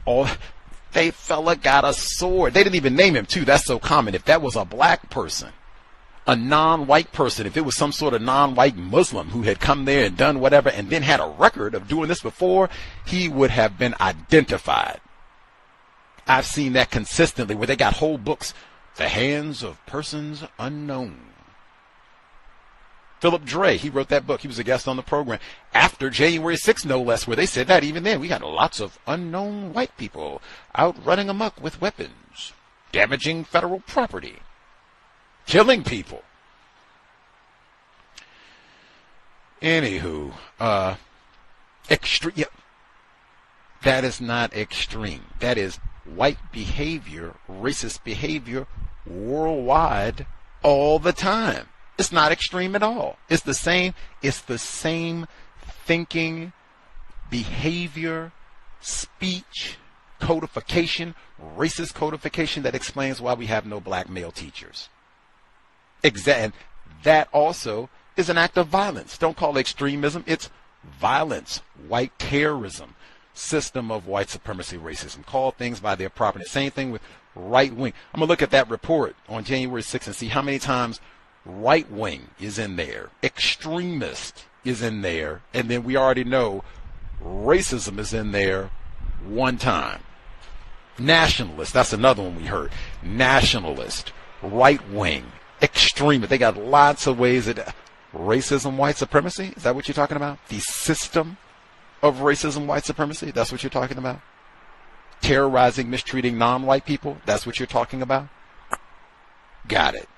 They fella got a sword. They didn't even name him, too. That's so common. If that was a black person, a non-white person, if it was some sort of non-white Muslim who had come there and done whatever and then had a record of doing this before, he would have been identified. I've seen that consistently where they got whole books, The Hands of Persons Unknown. Philip Dre, he wrote that book. He was a guest on the program after January 6th, no less, where they said that even then we got lots of unknown white people out running amok with weapons, damaging federal property, killing people. Anywho, extreme. Yeah, that is not extreme. That is white behavior, racist behavior worldwide all the time. It's not extreme at all. It's the same thinking, behavior, speech, codification, racist codification that explains why we have no black male teachers. And that also is an act of violence. Don't call it extremism. It's violence. White terrorism. System of white supremacy racism. Call things by their proper name. Same thing with right wing. I'm going to look at that report on January 6th and see how many times right wing is in there, extremist is in there, and then we already know racism is in there one time. Nationalist, that's another one we heard. Nationalist, right wing, extremist. They got lots of ways that racism, white supremacy. Is that what you're talking about? The system of racism, white supremacy. That's what you're talking about. Terrorizing, mistreating non-white people. That's what you're talking about. Got it.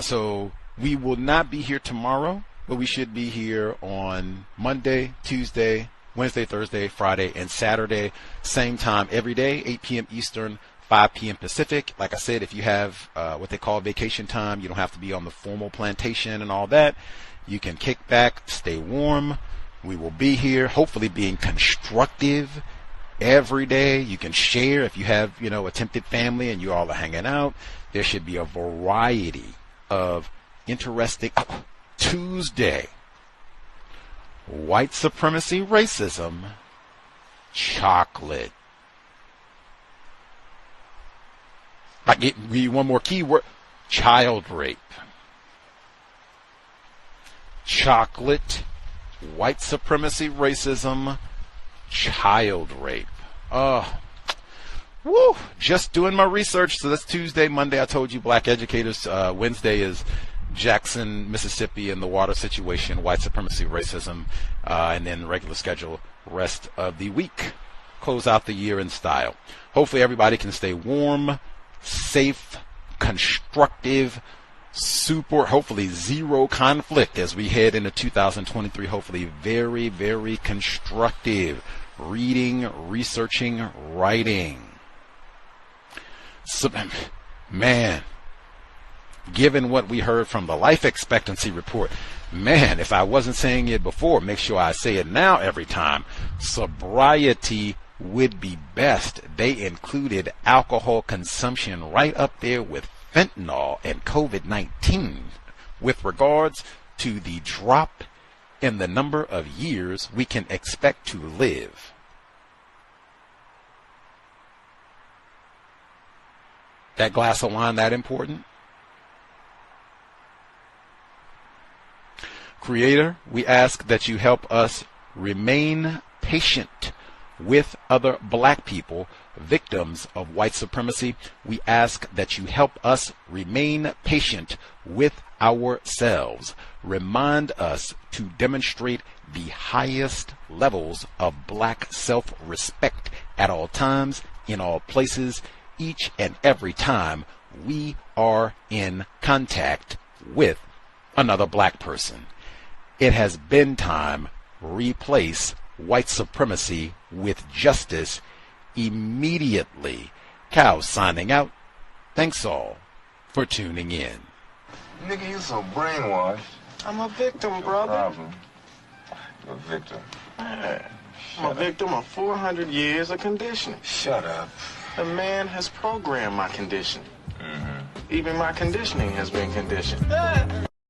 So we will not be here tomorrow, but we should be here on Monday, Tuesday, Wednesday, Thursday, Friday, and Saturday. Same time every day, 8 p.m. Eastern, 5 p.m. Pacific. Like I said, if you have what they call vacation time, you don't have to be on the formal plantation and all that. You can kick back, stay warm. We will be here, hopefully being constructive every day. You can share if you have, attempted family and you all are hanging out. There should be a variety of interesting Tuesday. White supremacy, racism, chocolate. I get one more keyword: child rape. Chocolate, white supremacy, racism, child rape. Woo! Just doing my research. So that's Tuesday. Monday, I told you, black educators. Wednesday is Jackson, Mississippi, and the water situation, white supremacy, racism, and then regular schedule rest of the week. Close out the year in style. Hopefully everybody can stay warm, safe, constructive, hopefully zero conflict as we head into 2023. Hopefully very, very constructive. Reading, researching, writing. So, man, given what we heard from the life expectancy report, man, if I wasn't saying it before, make sure I say it now every time. Sobriety would be best. They included alcohol consumption right up there with fentanyl and COVID-19 with regards to the drop in the number of years we can expect to live. That glass of wine that important? Creator, we ask that you help us remain patient with other black people, victims of white supremacy. We ask that you help us remain patient with ourselves. Remind us to demonstrate the highest levels of black self-respect at all times, in all places, each and every time we are in contact with another black person. It has been time. Replace white supremacy with justice immediately. Cow signing out. Thanks all for tuning in. Nigga, you so brainwashed. I'm a victim, brother. Problem. You're a victim. Man, I'm a victim of 400 years of conditioning. Shut up. The man has programmed my conditioning. Even my conditioning has been conditioned.